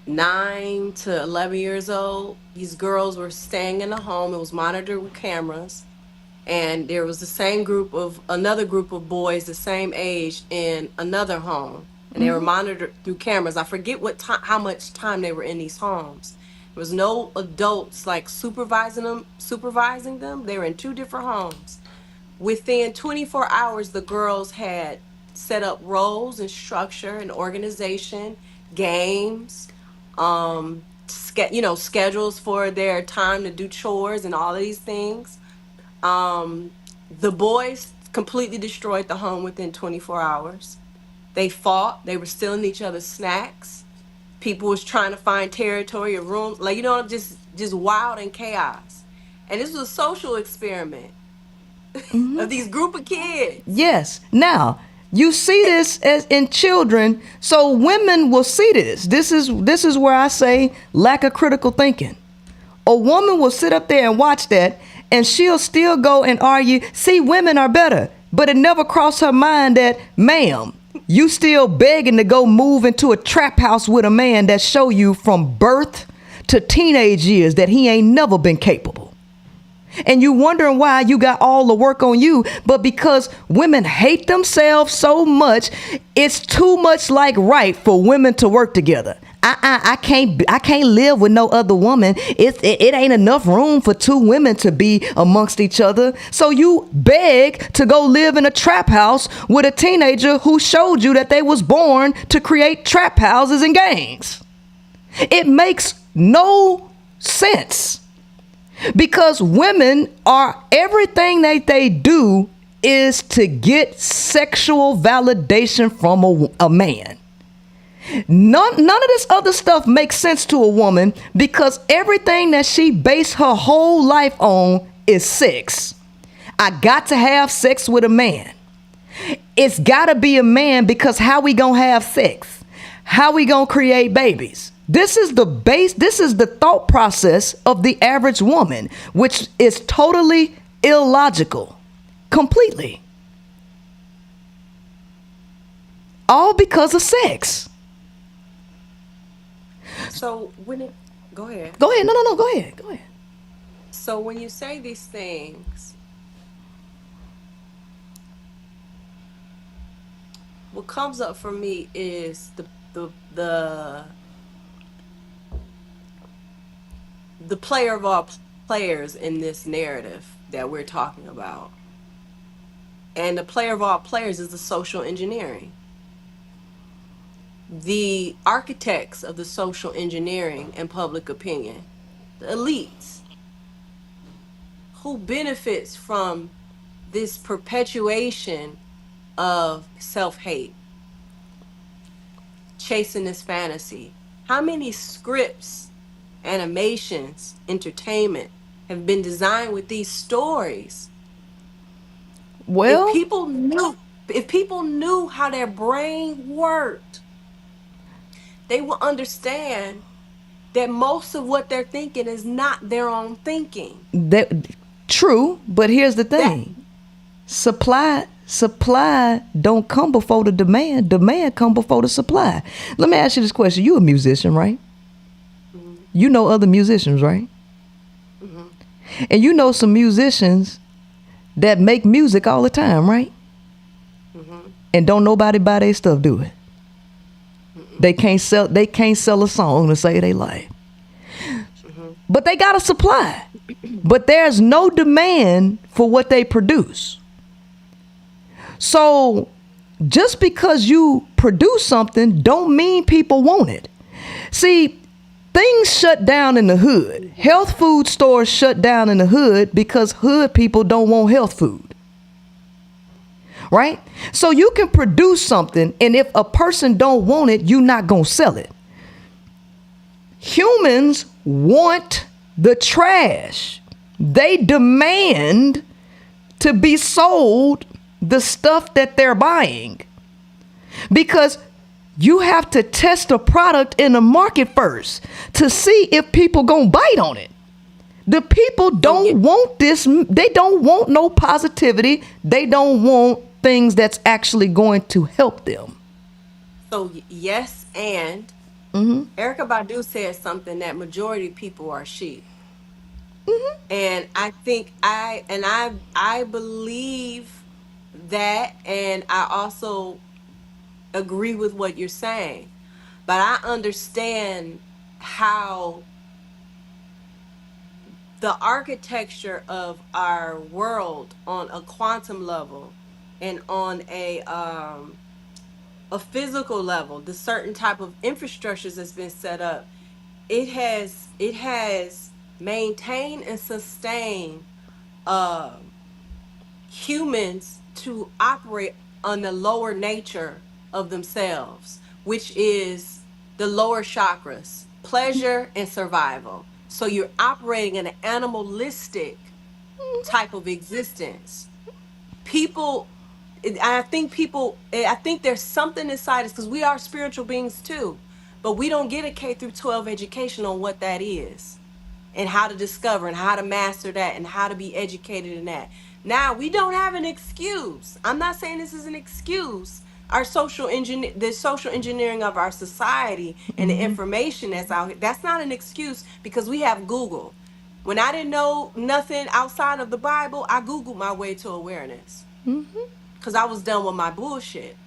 9 to 11 years old. These girls were staying in a home. It was monitored with cameras. And there was another group of boys the same age in another home. And they were monitored through cameras. I forget how much time they were in these homes. There was no adults like supervising them. They were in 2 different homes. Within 24 hours, the girls had set up roles and structure and organization, games, schedules for their time to do chores and all of these things. The boys completely destroyed the home within 24 hours. They fought. They were stealing each other's snacks. People was trying to find territory or room, just wild and chaos. And this was a social experiment of these group of kids. Yes. Now, you see this as in children, so women will see this. This is where I say lack of critical thinking. A woman will sit up there and watch that, and she'll still go and argue, see, women are better. But it never crossed her mind that, ma'am, you still begging to go move into a trap house with a man that show you from birth to teenage years that he ain't never been capable. And you wondering why you got all the work on you, but because women hate themselves so much, it's too much like right for women to work together. I can't live with no other woman. It ain't enough room for 2 women to be amongst each other. So you beg to go live in a trap house with a teenager who showed you that they was born to create trap houses and gangs. It makes no sense because women are everything that they do is to get sexual validation from a man. None of this other stuff makes sense to a woman because everything that she based her whole life on is sex. I got to have sex with a man. It's got to be a man because how we gonna have sex? How we gonna create babies? This is the base. This is the thought process of the average woman, which is totally illogical, completely. All because of sex. So go ahead. Go ahead. No. Go ahead. So when you say these things, what comes up for me is the player of all players in this narrative that we're talking about. And the player of all players is the social engineering. The architects of the social engineering and public opinion, the elites, who benefits from this perpetuation of self-hate, chasing this fantasy. How many scripts, animations, entertainment have been designed with these stories? Well, if people knew how their brain worked, they will understand that most of what they're thinking is not their own thinking. true, but here's the thing. Supply don't come before the demand. Demand come before the supply. Let me ask you this question. You a musician, right? Mm-hmm. You know other musicians, right? Mm-hmm. And you know some musicians that make music all the time, right? Mm-hmm. And don't nobody buy their stuff, do it? They can't sell a song to save their life. Mm-hmm. But they got a supply. But there's no demand for what they produce. So just because you produce something don't mean people want it. See, things shut down in the hood. Health food stores shut down in the hood because hood people don't want health food. Right? So you can produce something, and if a person don't want it, you're not going to sell it. Humans want the trash. They demand to be sold the stuff that they're buying, because you have to test a product in the market first to see if people gonna bite on it. The people don't want this. They don't want no positivity. They don't want things that's actually going to help them. So yes, and Erykah Badu said something that majority of people are sheep. And I think I believe that, and I also agree with what you're saying. But I understand how the architecture of our world on a quantum level and on a physical level, the certain type of infrastructures that's been set up, it has maintained and sustained humans to operate on the lower nature of themselves, which is the lower chakras, pleasure and survival. So you're operating in an animalistic type of existence. I think there's something inside us, because we are spiritual beings too, but we don't get a K through 12 education on what that is and how to discover and how to master that and how to be educated in that. Now, we don't have an excuse. I'm not saying this is an excuse. The social engineering of our society and the information that's out here, that's not an excuse, because we have Google. When I didn't know nothing outside of the Bible, I Googled my way to awareness because I was done with my bullshit.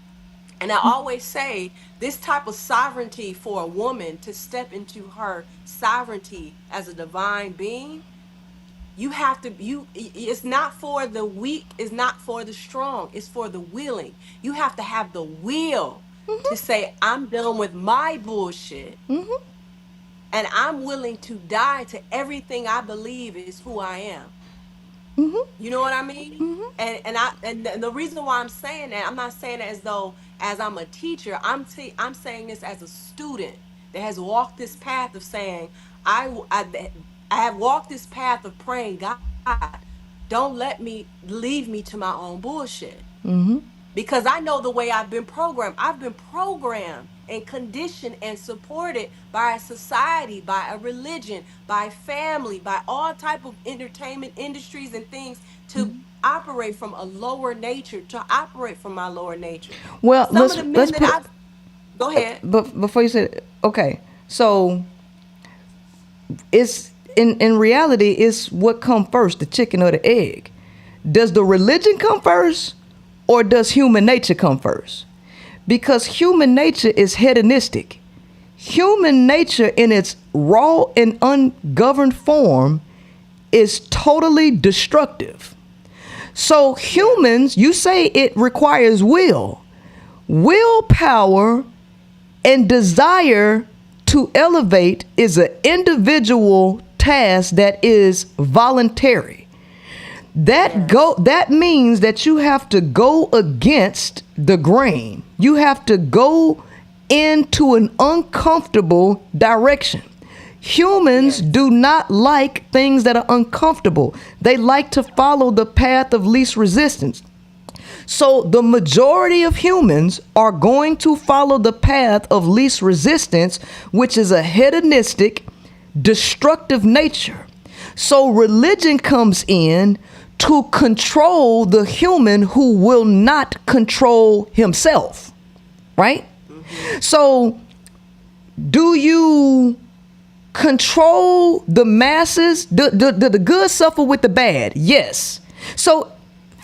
And I always say this type of sovereignty for a woman to step into her sovereignty as a divine being, it's not for the weak, it's not for the strong, it's for the willing. You have to have the will to say, I'm done with my bullshit. And I'm willing to die to everything I believe is who I am. You know what I mean? And the reason why I'm saying that, I'm not saying it as though as I'm a teacher. I'm saying this as a student that has walked this path of saying, I have walked this path of praying, God, don't let me leave me to my own bullshit. Because I know the way I've been programmed. I've been programmed and conditioned and supported by a society, by a religion, by family, by all type of entertainment industries and things to operate from a lower nature, to operate from my lower nature. Well, Some of the men let's that put. I've Go ahead. But before you said, okay, so it's in reality, it's what come first, the chicken or the egg? Does the religion come first, or does human nature come first? Because human nature is hedonistic. Human nature in its raw and ungoverned form is totally destructive. So humans, you say it requires willpower and desire to elevate is an individual task that is voluntary. That means that you have to go against the grain. You have to go into an uncomfortable direction. Humans do not like things that are uncomfortable. They like to follow the path of least resistance. So the majority of humans are going to follow the path of least resistance, which is a hedonistic, destructive nature. So religion comes in to control the human who will not control himself, right? So do you control the masses? Do the good suffer with the bad? Yes. So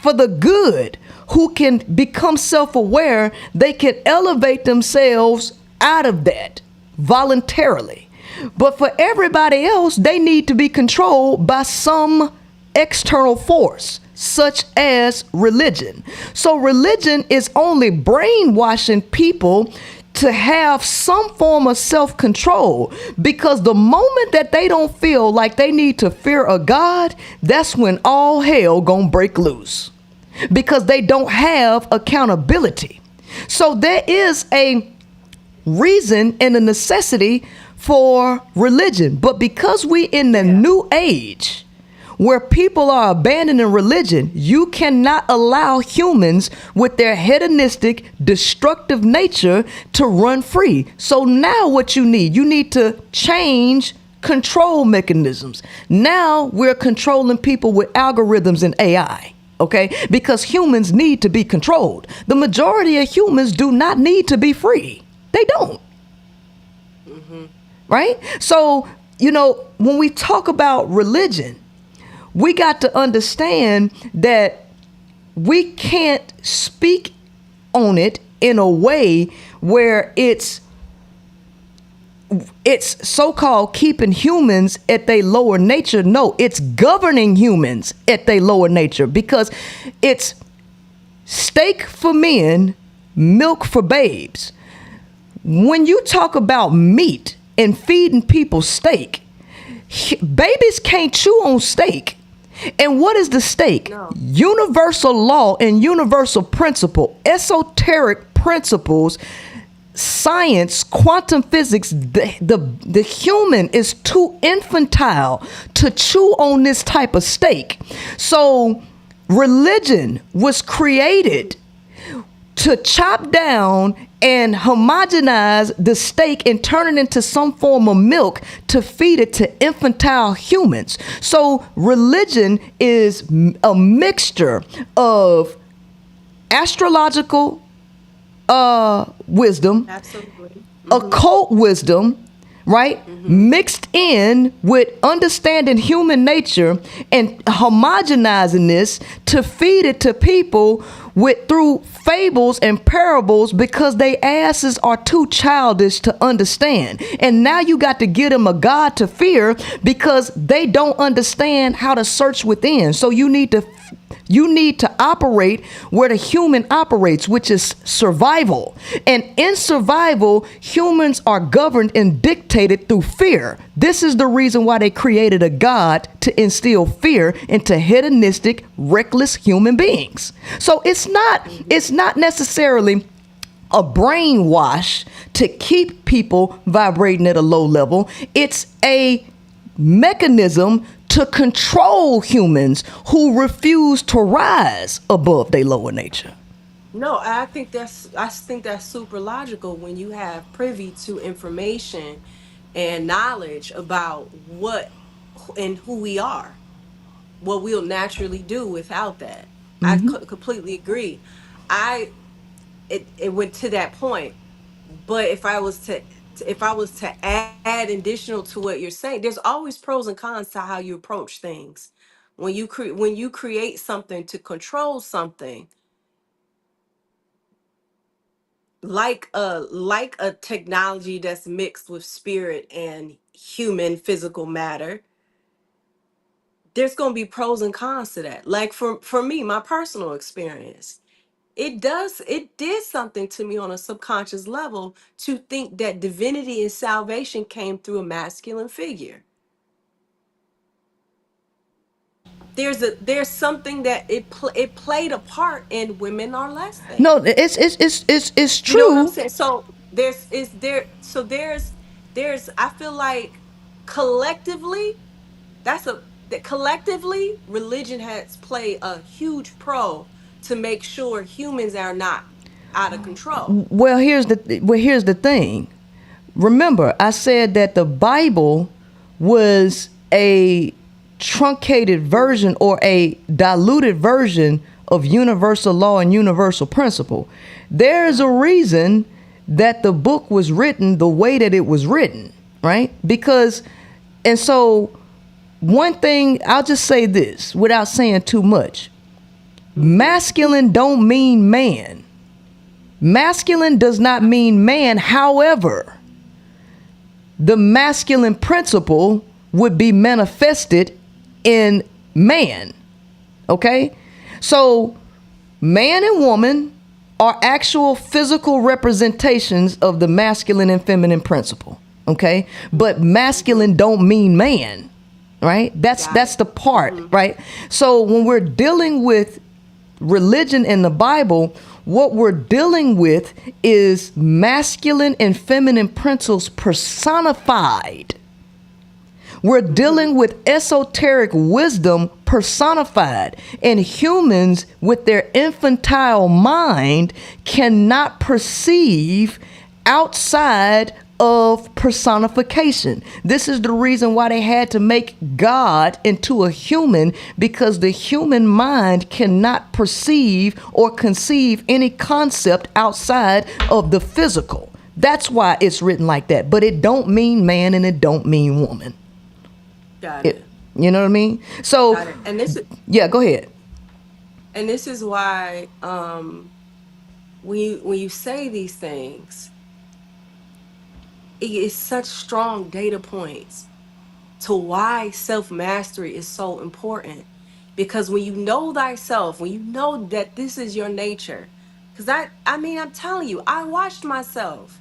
for the good who can become self-aware, they can elevate themselves out of that voluntarily. But for everybody else, they need to be controlled by some external force, such as religion. So religion is only brainwashing people to have some form of self-control, because the moment that they don't feel like they need to fear a God, that's when all hell gonna break loose, because they don't have accountability. So there is a reason and a necessity for religion. But because we in the new age where people are abandoning religion, you cannot allow humans with their hedonistic, destructive nature to run free. So now what you need to change control mechanisms. Now we're controlling people with algorithms and AI. Okay, because humans need to be controlled. The majority of humans do not need to be free. They don't. Right? So, when we talk about religion, we got to understand that we can't speak on it in a way where it's so-called keeping humans at their lower nature. No, it's governing humans at their lower nature, because it's steak for men, milk for babes. When you talk about meat and feeding people steak, babies can't chew on steak. And what is the steak? No. Universal law and universal principle, esoteric principles, science, quantum physics. The human is too infantile to chew on this type of steak. So religion was created to chop down and homogenize the steak and turn it into some form of milk to feed it to infantile humans. So religion is a mixture of astrological wisdom, Absolutely. occult wisdom, right? Mixed in with understanding human nature and homogenizing this to feed it to people through fables and parables, because they asses are too childish to understand. And now you got to give them a God to fear, because they don't understand how to search within. So you need to operate where the human operates, which is survival. And in survival, humans are governed and dictated through fear. This is the reason why they created a God, to instill fear into hedonistic, reckless human beings. So it's not necessarily a brainwash to keep people vibrating at a low level. It's a mechanism to control humans who refuse to rise above their lower nature. No, I think that's super logical when you have privy to information and knowledge about what and who we are, what we'll naturally do without that. Completely agree. I it went to that point, but if I was to add additional to what you're saying, there's always pros and cons to how you approach things. When you create something to control something, like a technology that's mixed with spirit and human physical matter, there's going to be pros and cons to that. Like for me, my personal experience, it did something to me on a subconscious level to think that divinity and salvation came through a masculine figure. There's something that it played a part in women are less than. No, it's You know what I'm true. saying? So there's I feel like collectively that's a that collectively religion has played a huge pro to make sure humans are not out of control. Here's the thing. Remember, I said that the Bible was a truncated version or a diluted version of universal law and universal principle. There's a reason that the book was written the way that it was written, right? Because, and so one thing, I'll just say this without saying too much. Masculine don't mean man. Masculine does not mean man. However, the masculine principle would be manifested in man. Okay? So man and woman are actual physical representations of the masculine and feminine principle. Okay? But masculine don't mean man. Right? That's the part, right? So when we're dealing with religion in the Bible, what we're dealing with is masculine and feminine principles personified. We're dealing with esoteric wisdom personified, and humans with their infantile mind cannot perceive outside of personification. This is the reason why they had to make God into a human, because the human mind cannot perceive or conceive any concept outside of the physical. That's why it's written like that. But it don't mean man and it don't mean woman. Got it. You know what I mean? So, Got it. And this, yeah, go ahead. and this is why when you say these things, it is such strong data points to why self-mastery is so important. Because when you know thyself, when you know that this is your nature, because I mean, I'm telling you, I watched myself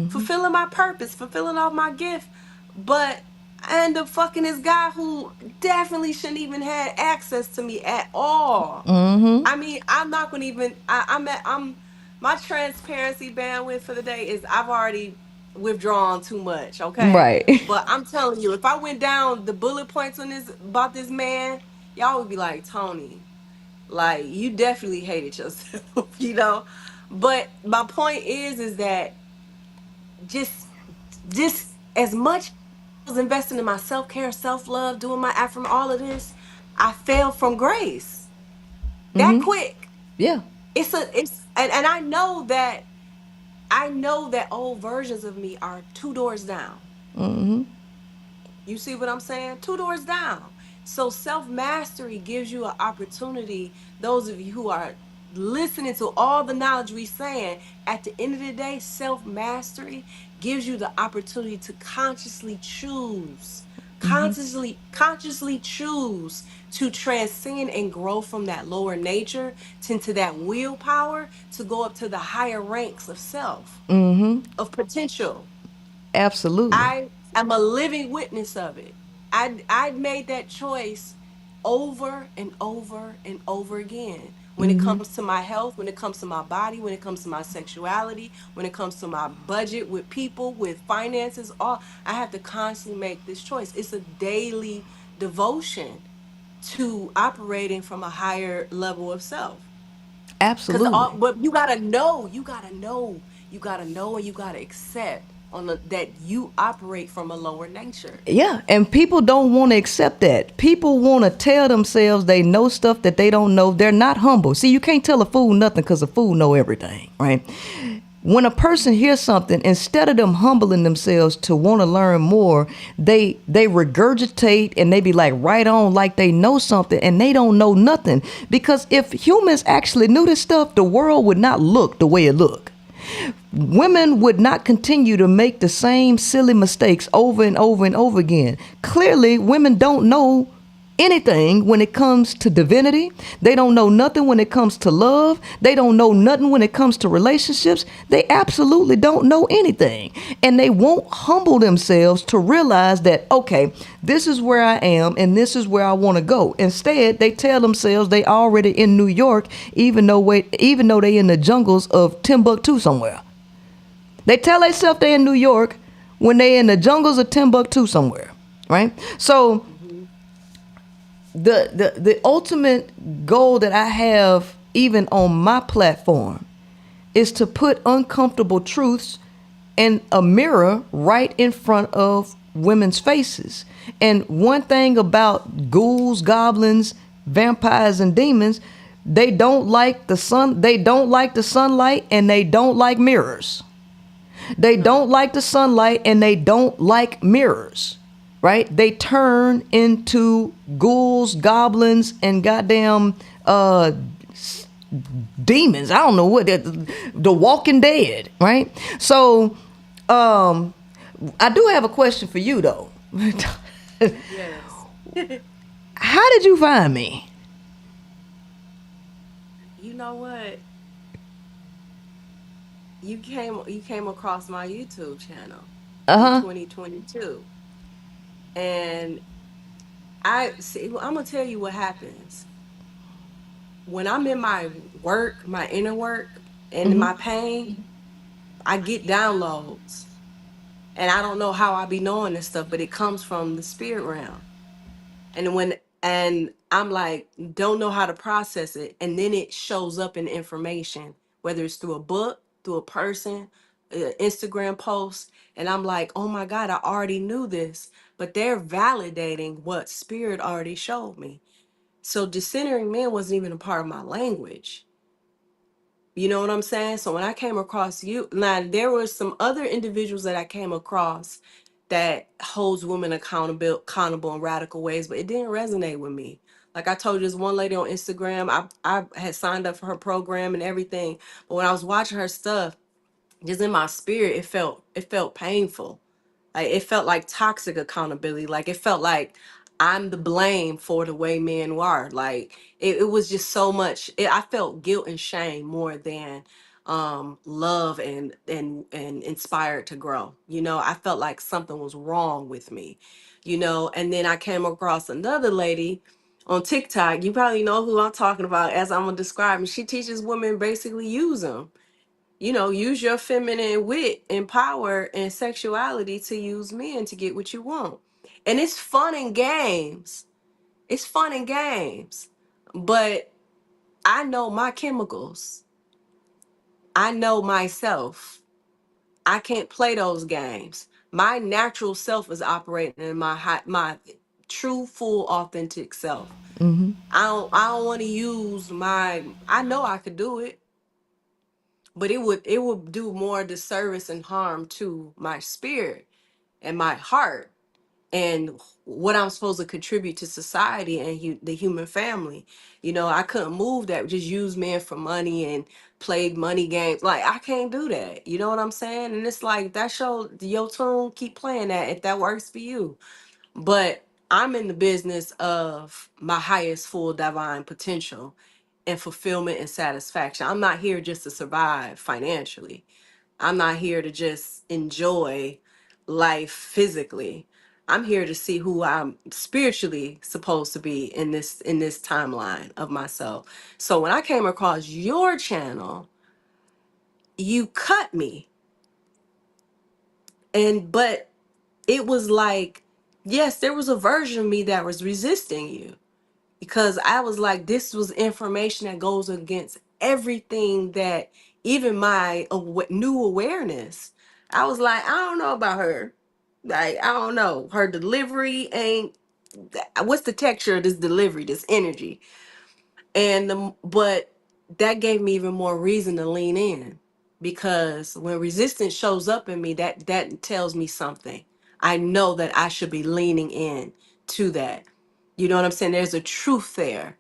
fulfilling my purpose, fulfilling all my gift, but I end up fucking this guy who definitely shouldn't even had access to me at all. I mean, I'm not gonna even. I'm my transparency bandwidth for the day is I've already withdrawn too much. Okay, Right. but I'm telling you, if I went down the bullet points on this about this man, y'all would be like, Toni, like you definitely hated yourself, you know. But my point is that just as much as investing in my self-care, self-love, doing my affirm, all of this, I fell from grace that quick. Yeah. And I know that old versions of me are two doors down. You see what I'm saying? Two doors down. So self-mastery gives you an opportunity, those of you who are listening to all the knowledge we saying, at the end of the day, self-mastery gives you the opportunity to consciously choose, consciously choose to transcend and grow from that lower nature into that willpower to go up to the higher ranks of self, of potential. Absolutely. I am a living witness of it. I made that choice over and over and over again. When it comes to my health, when it comes to my body, when it comes to my sexuality, when it comes to my budget with people, with finances, all I have to constantly make this choice. It's a daily devotion to operating from a higher level of self. Because Absolutely. but you gotta know, and you gotta accept that you operate from a lower nature. Yeah, and people don't want to accept that. People want to tell themselves they know stuff that they don't know. They're not humble. See, you can't tell a fool nothing because a fool know everything, right? When a person hears something, instead of them humbling themselves to want to learn more, they regurgitate and they be like right on like they know something, and they don't know nothing. Because if humans actually knew this stuff, the world would not look the way it look. Women would not continue to make the same silly mistakes over and over and over again. Clearly, women don't know anything when it comes to divinity. They don't know nothing when it comes to love. They don't know nothing when it comes to relationships. They absolutely don't know anything. And they won't humble themselves to realize that, okay, this is where I am and this is where I want to go. Instead, they tell themselves they already in New York, even though they in the jungles of Timbuktu somewhere. They tell themselves they in New York when they in the jungles of Timbuktu somewhere, right? So the ultimate goal that I have even on my platform is to put uncomfortable truths in a mirror right in front of women's faces. And one thing about ghouls, goblins, vampires, and demons, they don't like the sun. They don't like the sunlight, and they don't like mirrors. They don't like the sunlight, and they don't like mirrors. Right? They turn into ghouls, goblins, and goddamn demons. I don't know what the Walking Dead. Right? So, I do have a question for you though. Yes. How did you find me? You know what? You came across my YouTube channel in Uh huh. 2022. And I see, I'm gonna tell you what happens. When I'm in my work, my inner work, and my pain, I get downloads. And I don't know how I be knowing this stuff, but it comes from the spirit realm. And I'm like, don't know how to process it. And then it shows up in information, whether it's through a book, through a person, Instagram post. And I'm like, oh my God, I already knew this. But they're validating what spirit already showed me. So discentering men wasn't even a part of my language. You know what I'm saying? So when I came across you, now there were some other individuals that I came across that holds women accountable in radical ways, but it didn't resonate with me. Like I told you, this one lady on Instagram, I had signed up for her program and everything, but when I was watching her stuff, just in my spirit, it felt painful. Like it felt like toxic accountability. Like it felt like I'm the blame for the way men were. Like it was just so much. I felt guilt and shame more than love and inspired to grow. I felt like something was wrong with me. And then I came across another lady on TikTok. You probably know who I'm talking about as I'm gonna describe. And she teaches women basically use them. Use your feminine wit and power and sexuality to use men to get what you want. And it's fun and games. It's fun and games. But I know my chemicals. I know myself. I can't play those games. My natural self is operating in my true, full, authentic self. I don't want to use I know I could do it, but it would do more disservice and harm to my spirit and my heart and what I'm supposed to contribute to society and the human family. I couldn't move that, just use men for money and play money games. Like I can't do that. You know what I'm saying? And it's like that's your tune, keep playing that if that works for you. But I'm in the business of my highest full divine potential and fulfillment and satisfaction. I'm not here just to survive financially. I'm not here to just enjoy life physically. I'm here to see who I'm spiritually supposed to be in this timeline of myself. So when I came across your channel, you cut me. But it was like, yes, there was a version of me that was resisting you because I was like, this was information that goes against everything that even my new awareness. I was like, I don't know about her. Like, I don't know. Her delivery ain't, what's the texture of this delivery, this energy? But that gave me even more reason to lean in because when resistance shows up in me, that tells me something. I know that I should be leaning in to that. You know what I'm saying? There's a truth there.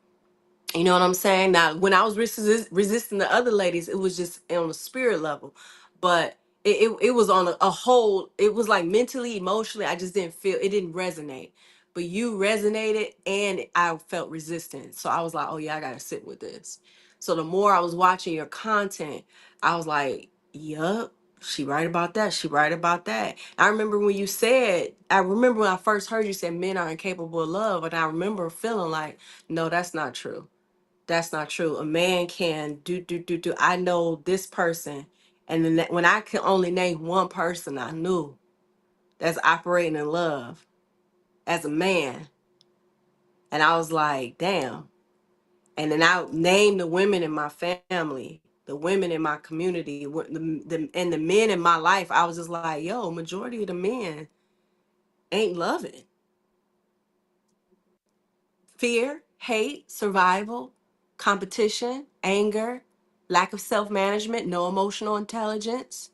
You know what I'm saying? Now, when I was resisting the other ladies, it was just on a spirit level, but it was on a whole. It was like mentally, emotionally, I just didn't feel it didn't resonate. But you resonated, and I felt resistance. So I was like, oh yeah, I gotta sit with this. So the more I was watching your content, I was like, yup. She right about that. She right about that. I remember when you said, I remember when I first heard you say men are incapable of love, and I remember feeling like, no, that's not true. That's not true. A man can do. I know this person, and then when I can only name one person I knew that's operating in love as a man, and I was like, damn. And then I named the women in my family, the women in my community, and the men in my life. I was just like, yo, majority of the men ain't loving. Fear, hate, survival, competition, anger, lack of self management, no emotional intelligence,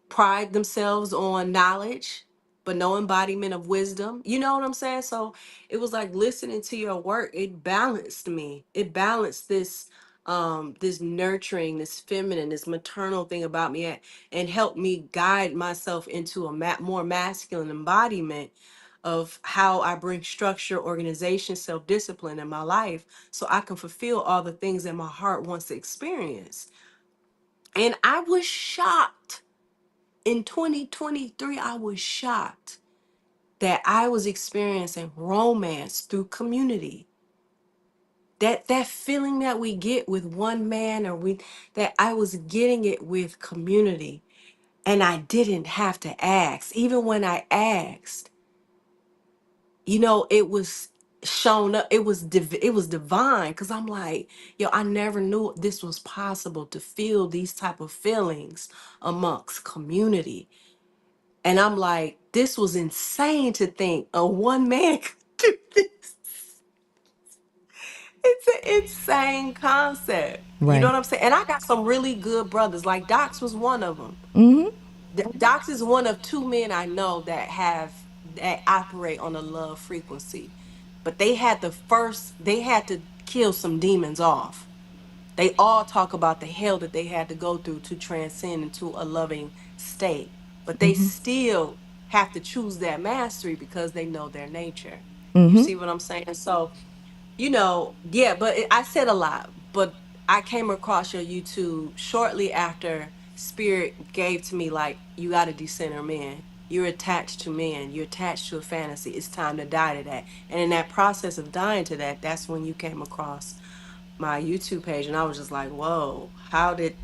pride themselves on knowledge, but no embodiment of wisdom. You know what I'm saying? So it was like listening to your work, it balanced me. It balanced this nurturing, this feminine, this maternal thing about me, and helped me guide myself into a more masculine embodiment of how I bring structure, organization, self-discipline in my life so I can fulfill all the things that my heart wants to experience. And I was shocked in 2023, I was shocked that I was experiencing romance through community. That feeling that we get with one man, or we that I was getting it with community, and I didn't have to ask. Even when I asked, it was shown up. It was divine, because I'm like, yo, I never knew this was possible to feel these type of feelings amongst community. And I'm like, this was insane to think a one man could do this. It's an insane concept. You know Right. what I'm saying? And I got some really good brothers. Like Docs was one of them. Mm-hmm. Docs is one of two men I know that operate on a love frequency. But they had to kill some demons off. They all talk about the hell that they had to go through to transcend into a loving state, but they still have to choose that mastery because they know their nature. You Mm-hmm. see what I'm saying? So, yeah, but I said a lot, but I came across your YouTube shortly after Spirit gave to me, like, you got to decenter men. You're attached to men. You're attached to a fantasy. It's time to die to that. And in that process of dying to that, that's when you came across my YouTube page, and I was just like, whoa, how did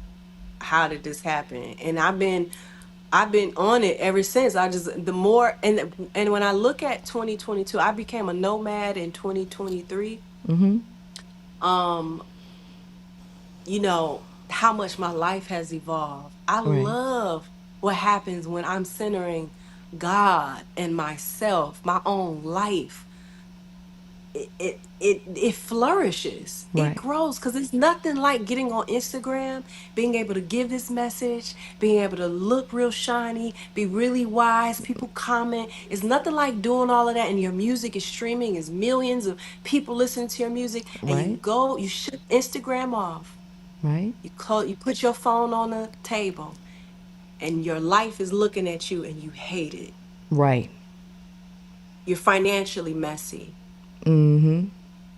this happen? And I've been on it ever since. I just the more and when I look at 2022, I became a nomad in 2023. Mm-hmm. Um, how much my life has evolved. I Right. love what happens when I'm centering God and myself, my own life. It flourishes, it Right. grows, because it's nothing like getting on Instagram, being able to give this message, being able to look real shiny, be really wise, people comment. It's nothing like doing all of that, and your music is streaming, is millions of people listening to your music, and Right. you shut Instagram off, Right. you put your phone on the table, and your life is looking at you, and you hate it. Right. You're financially messy. Mm-hmm.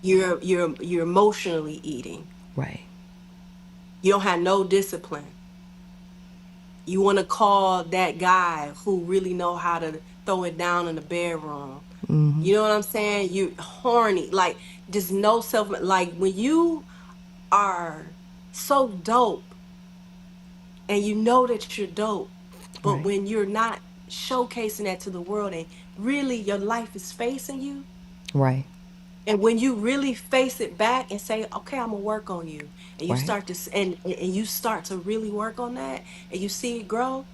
You're emotionally eating. Right. You don't have no discipline. You want to call that guy who really know how to throw it down in the bedroom. Mm-hmm. You know what I'm saying? You horny, like, just no self. Like, when you are so dope and you know that you're dope, but Right. when you're not showcasing that to the world, and really your life is facing you, Right. and when you really face it back and say, okay, I'm gonna work on you, and you Right. start to and you start to really work on that, and you see it grow,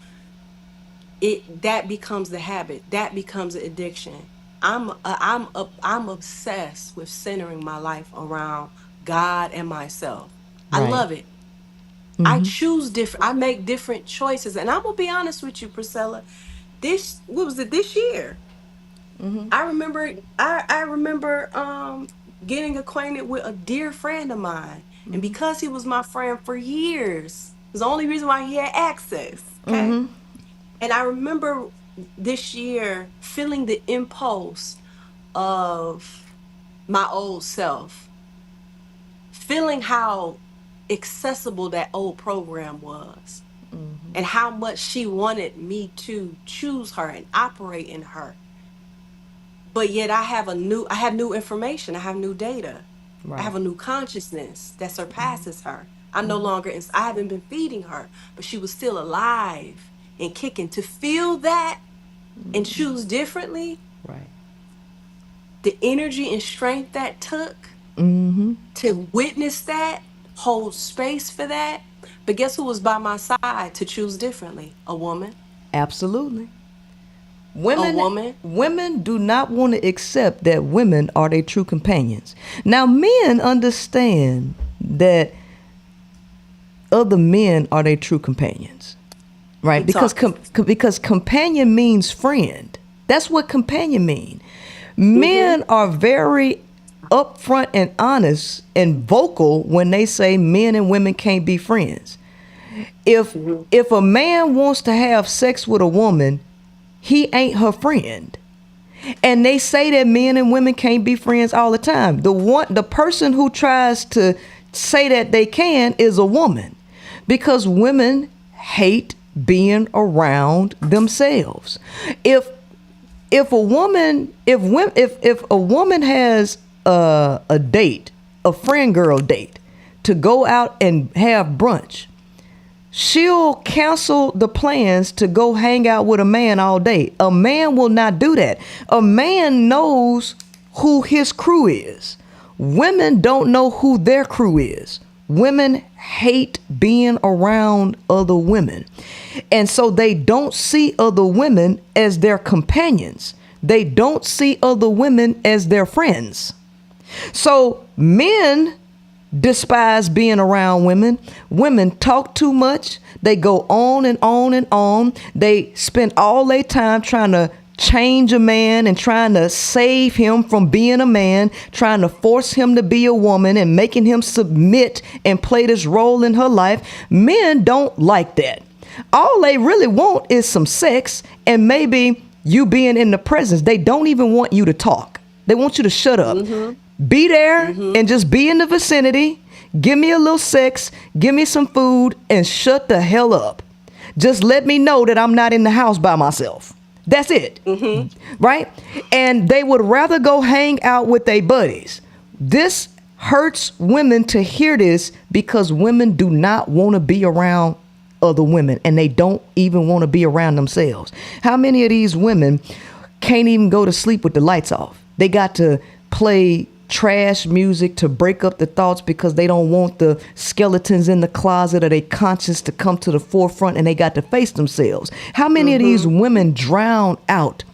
that becomes the habit, that becomes an addiction. I'm obsessed with centering my life around God and myself. I Right. love it. I Mm-hmm. choose different, I make different choices, and I'm gonna be honest with you, Priscilla. What was it, this year? Mm-hmm. I remember getting acquainted with a dear friend of mine. And because he was my friend for years, it's the only reason why he had access. Okay. Mm-hmm. And I remember this year feeling the impulse of my old self, feeling how accessible that old program was, and how much she wanted me to choose her and operate in her. But yet I have new information, I have new data, I Right. have a new consciousness that surpasses her. I'm no longer I haven't been feeding her, but she was still alive and kicking. To feel that and choose differently, Right. the energy and strength that took Mm-hmm. to witness that, hold space for that. But guess who was by my side to choose differently? A woman. Absolutely. Women do not want to accept that women are their true companions. Now, men understand that other men are their true companions, right? Because companion means friend. That's what companion mean. Men are very upfront and honest and vocal when they say men and women can't be friends. If a man wants to have sex with a woman, he ain't her friend. And they say that men and women can't be friends all the time. The person who tries to say that they can is a woman, because women hate being around themselves. If a woman has a date, a friend girl date, to go out and have brunch, she'll cancel the plans to go hang out with a man all day. A man will not do that. A man knows who his crew is. Women don't know who their crew is. Women hate being around other women. And so they don't see other women as their companions. They don't see other women as their friends. So men despise being around women. Women talk too much. They go on and on and on. They spend all their time trying to change a man and trying to save him from being a man, trying to force him to be a woman and making him submit and play this role in her life. Men don't like that. All they really want is some sex and maybe you being in the presence. They don't even want you to talk. They want you to shut up. Be there and just be in the vicinity. Give me a little sex, give me some food, and shut the hell up. Just let me know that I'm not in the house by myself. That's it. Right? And they would rather go hang out with their buddies. This hurts women to hear this, because women do not want to be around other women, and they don't even want to be around themselves. How many of these women can't even go to sleep with the lights off? They got to play trash music to break up the thoughts because they don't want the skeletons in the closet of their conscience to come to the forefront, and they got to face themselves. How many of these women drown out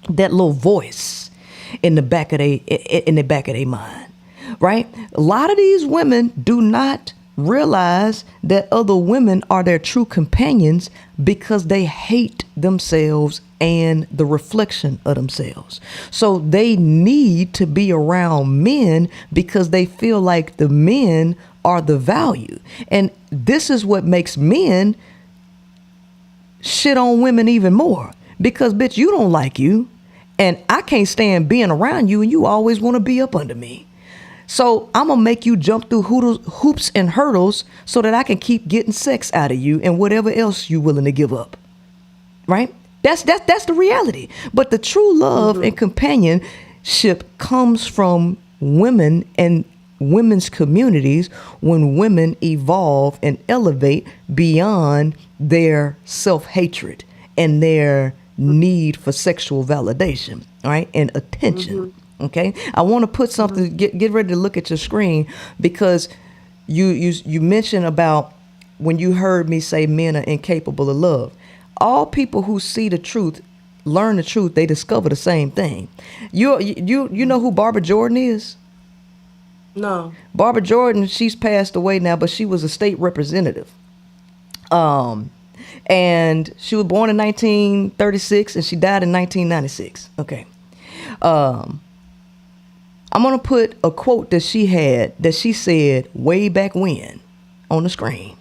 that little voice in the back of their mind, right? A lot of these women do not realize that other women are their true companions because they hate themselves and the reflection of themselves. So they need to be around men because they feel like the men are the value. And this is what makes men shit on women even more, because bitch, you don't like you and I can't stand being around you, and you always want to be up under me. So I'm going to make you jump through hoops and hurdles so that I can keep getting sex out of you and whatever else you're willing to give up. Right? That's the reality. But the true love and companionship comes from women and women's communities when women evolve and elevate beyond their self-hatred and their need for sexual validation, right? And attention. Okay, I want to put something. Get ready to look at your screen, because you mentioned about when you heard me say men are incapable of love. All people who see the truth, learn the truth, they discover the same thing. You know who Barbara Jordan is? No. Barbara Jordan, she's passed away now, but she was a state representative. And she was born in 1936 and she died in 1996. Okay. I'm going to put a quote that she said way back when on the screen.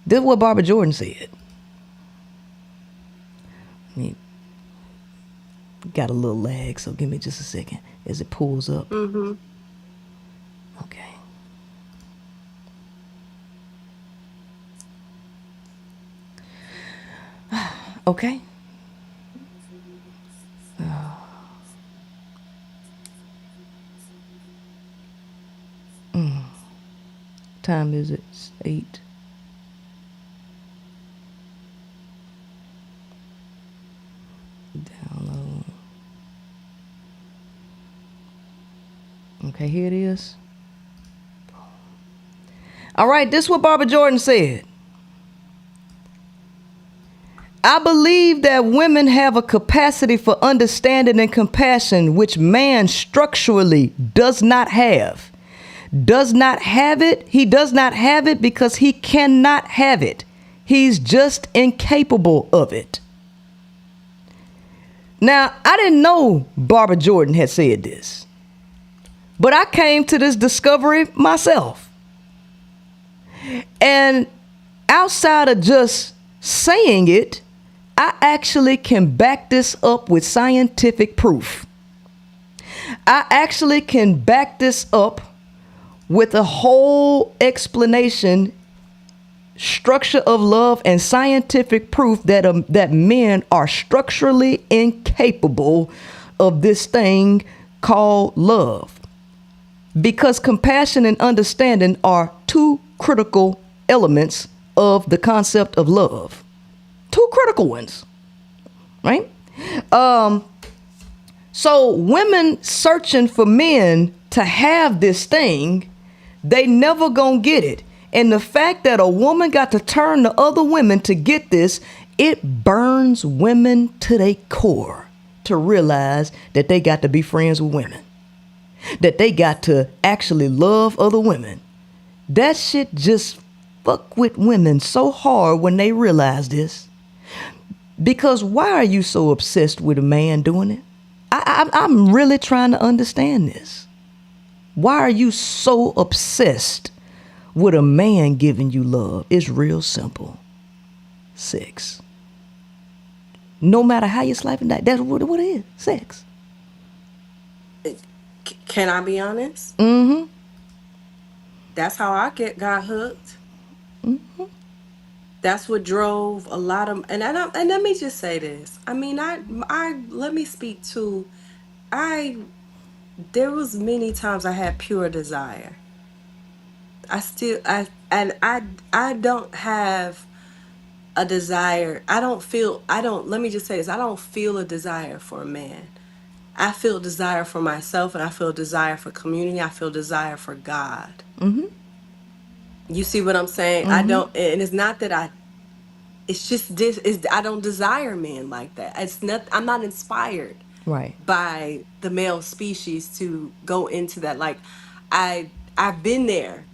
This is what Barbara Jordan said. Got a little lag, so give me just a second as it pulls up. Okay. Okay. Time is it? It's 8. Download. Okay, here it is. All right, this is what Barbara Jordan said. I believe that women have a capacity for understanding and compassion, which man structurally does not have. Does not have it. He does not have it because he cannot have it. He's just incapable of it. Now, I didn't know Barbara Jordan had said this, but I came to this discovery myself. And outside of just saying it, I actually can back this up with scientific proof. I actually can back this up with a whole explanation, structure of love, and scientific proof that men are structurally incapable of this thing called love. Because compassion and understanding are two critical elements of the concept of love. Two critical ones, right? So women searching for men to have this thing, they never gonna get it. And the fact that a woman got to turn to other women to get this, it burns women to their core to realize that they got to be friends with women, that they got to actually love other women. That shit just fuck with women so hard when they realize this. Because why are you so obsessed with a man doing it? I'm really trying to understand this. Why are you so obsessed with a man giving you love? It's real simple. Sex. No matter how you slice and dice, that's what it is. Sex. Can I be honest? Mm-hmm. That's how I got hooked. That's what drove a lot of, and let me just say this. I mean, I let me speak to, I there was many times I had pure desire. I still I don't have a desire. I don't let me just say this. I don't feel a desire for a man. I feel desire for myself, and I feel desire for community. I feel desire for God. Mm-hmm. You see what I'm saying? I Mm-hmm. don't, and it's not that it's just this is I don't desire men like that. It's not, I'm not inspired Right. by the male species to go into that. Like I've been there.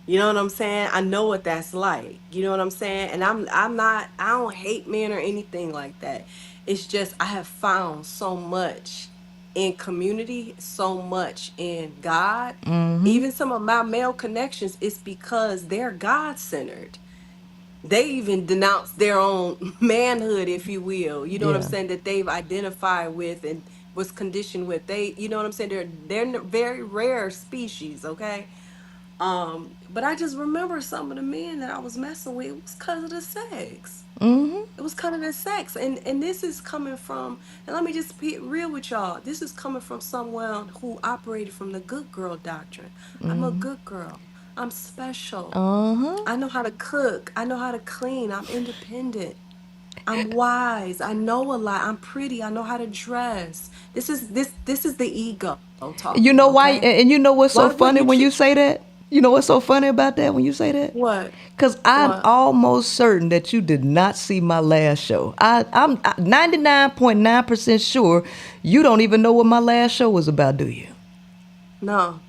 You know what I'm saying? I know what that's like. You know what I'm saying? And I'm not, I don't hate men or anything like that. It's just I have found so much in community, so much in God. Mm-hmm. Even some of my male connections, it's because they're God-centered. They even denounce their own manhood, if you will. You know what I'm Yeah. saying? That they've identified with and was conditioned with. They, you know what I'm saying? They're very rare species, okay? But I just remember some of the men that I was messing with, it was because of the sex. Mm-hmm. It was kind of the sex. And this is coming from, and let me just be real with y'all. This is coming from someone who operated from the good girl doctrine. I'm a good girl. I'm special. Uh-huh. I know how to cook. I know how to clean. I'm independent. I'm wise. I know a lot. I'm pretty. I know how to dress. This is the ego You talking, know why? okay? And you know what's so Why wouldn't funny you when you say that? You know what's so funny about that when you say that? what? Because I'm What? almost certain that you did not see my last show. I'm 99.9% sure you don't even know what my last show was about, do you? No.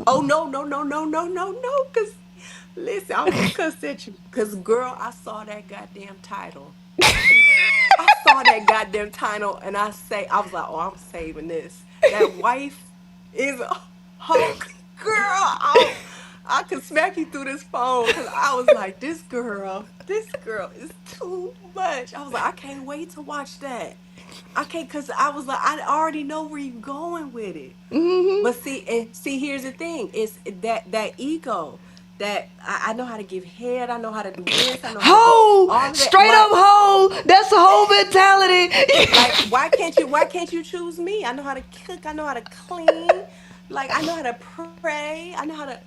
Oh no, no, no, no, no, no, no. Cause listen, I'm gonna cuss at you. Cause girl, I saw that goddamn title. I saw that goddamn title and I was like, oh, I'm saving this. That wife is a Hulk girl. I could smack you through this phone because I was like, this girl is too much. I was like, I can't wait to watch that. I can't, because I was like, I already know where you're going with it. But see, here's the thing: it's that ego that I know how to give head, I know how to do this, I know how to do Ho! all of that. Straight up ho! That's the whole Like, mentality. why can't you choose me? I know how to cook, I know how to clean, like I know how to pray, I know how to.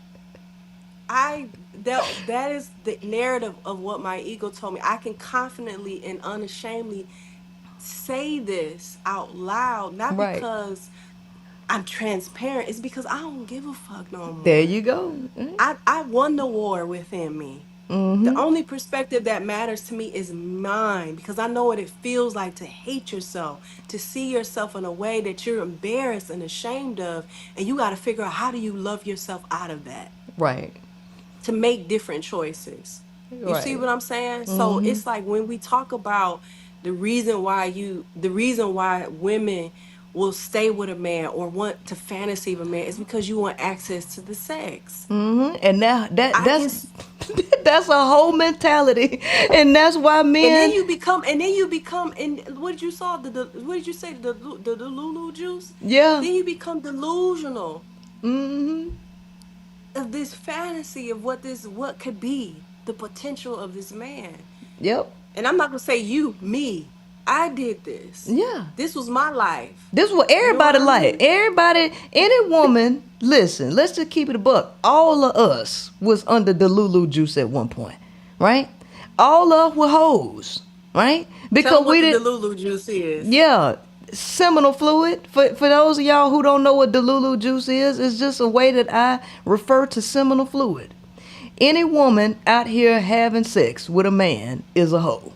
That is the narrative of what my ego told me. I can confidently and unashamedly say this out loud, not Right. because I'm transparent. It's because I don't give a fuck no There more. you go. I won the war within me. The only perspective that matters to me is mine, because I know what it feels like to hate yourself, to see yourself in a way that you're embarrassed and ashamed of. And you got to figure out, how do you love yourself out of that Right. to make different choices? You see Right. what I'm saying? So it's like, when we talk about the reason why women will stay with a man or want to fantasy of a man is because you want access to the sex. And now that I that's can that's a whole mentality, and that's why And then men. and what did you saw what did you say, the Lulu juice? Yeah. Then you become delusional of this fantasy of what could be the potential of this man. Yep. And I'm not gonna say you, me. I did this. Yeah. This was my life. This is what You know what everybody I like. mean? Everybody, any woman, listen, let's just keep it a buck. All of us was under the Lulu juice at one point, right? All of us were hoes, right? Tell Because them what we the did, Lulu juice is. yeah, seminal fluid. For those of y'all who don't know what the Lulu juice is, it's just a way that I refer to seminal fluid. Any woman out here having sex with a man is a hoe.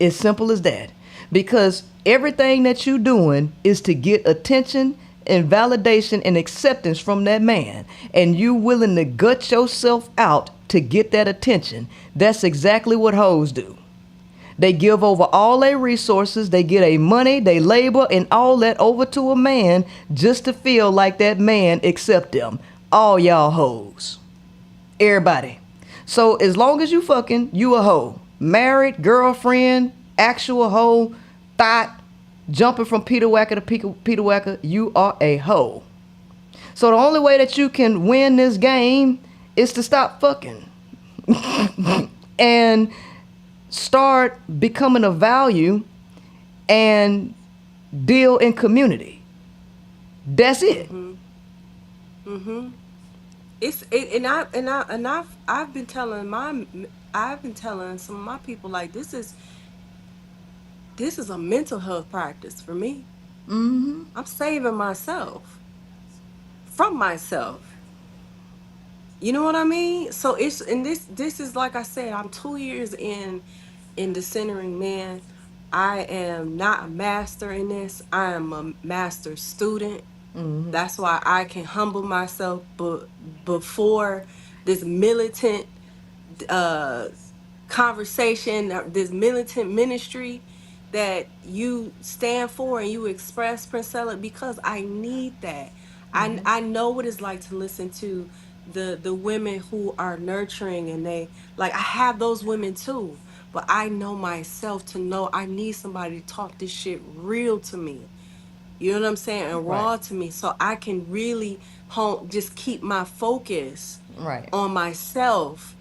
As simple as that. Because everything that you're doing is to get attention and validation and acceptance from that man. And you willing to gut yourself out to get that attention. That's exactly what hoes do. They give over all their resources, they get a money, they labor, and all that over to a man just to feel like that man accept them. All y'all hoes. Everybody. So as long as you fucking, you a hoe. Married, girlfriend, actual hoe, thought, jumping from Peter Wacker to Peter Wacker, you are a hoe. So the only way that you can win this game is to stop fucking and start becoming a value and deal in community. That's it. I've been telling some of my people, like, this is a mental health practice for me. I'm saving myself from myself. You know what I mean? So it's and this is, like I said, I'm 2 years in the centering man. I am not a master in this. I am a master student. That's why I can humble myself, but before this militant uh conversation, this militant ministry that you stand for and you express, Princella, because I need that. I know what it's like to listen to the women who are nurturing, and they, like, I have those women too, but I know myself to know I need somebody to talk this shit real to me. You know what I'm saying? And Right. raw to me, so I can really home just keep my focus Right. on myself.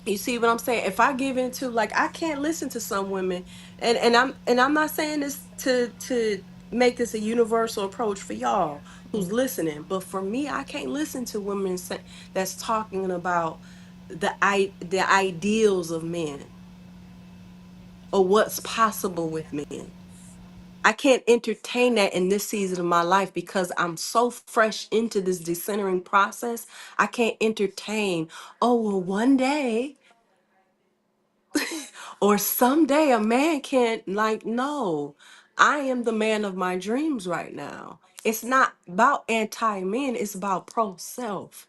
You see what I'm saying? If I give into, like, I can't listen to some women, and I'm not saying this to make this a universal approach for y'all who's listening, but for me, I can't listen to women that's talking about the ideals of men or what's possible with men. I can't entertain that in this season of my life because I'm so fresh into this decentering process. I can't entertain, oh, well, one day or someday a man can't, like, no. I am the man of my dreams right now. It's not about anti-men, it's about pro-self,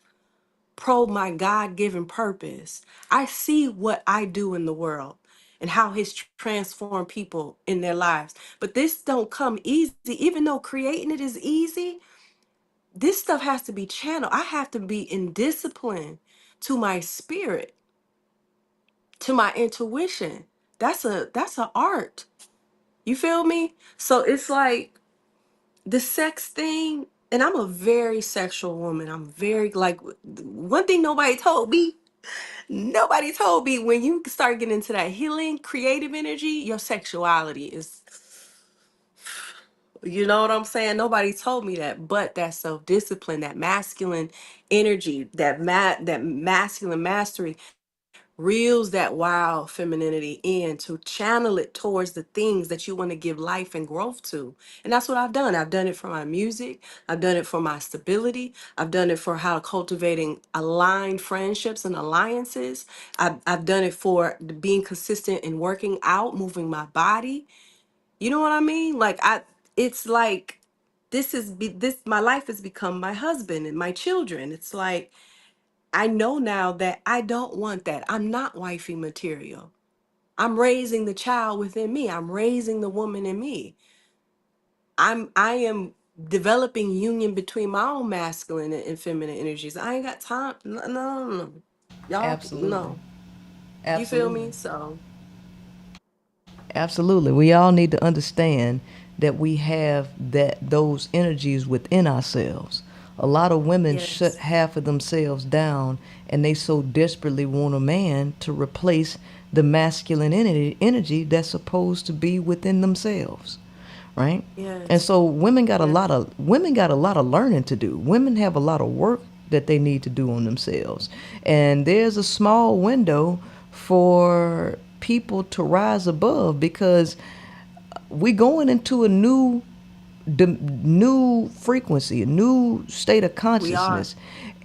pro my God-given purpose. I see what I do in the world and how he's transformed people in their lives. But this don't come easy. Even though creating it is easy, this stuff has to be channeled. I have to be in discipline to my spirit, to my intuition. That's a art. You feel me? So it's like the sex thing, and I'm a very sexual woman. I'm very, like, one thing nobody told me, when you start getting into that healing, creative energy, your sexuality is, you know what I'm saying? Nobody told me that, but that self-discipline, that masculine energy, that masculine mastery reels that wild femininity in to channel it towards the things that you want to give life and growth to. And that's what I've done. I've done it for my music. I've done it for my stability. I've done it for how cultivating aligned friendships and alliances. I've done it for being consistent in working out, moving my body. You know what I mean? It's like, this, my life has become my husband and my children. It's like, I know now that I don't want that. I'm not wifey material. I'm raising the child within me. I'm raising the woman in me. I am developing union between my own masculine and feminine energies. I ain't got time. No, no, no, no. Y'all, Absolutely. no. You feel Absolutely. me? So, Absolutely. We all need to understand that we have those energies within ourselves. A lot of women shut yes. half of themselves down and they so desperately want a man to replace the masculine energy that's supposed to be within themselves. Right? And Yes. so Yeah. women got a lot of learning to do. Women have a lot of work that they need to do on themselves. And there's a small window for people to rise above because we going into a new frequency, a new state of We are. consciousness.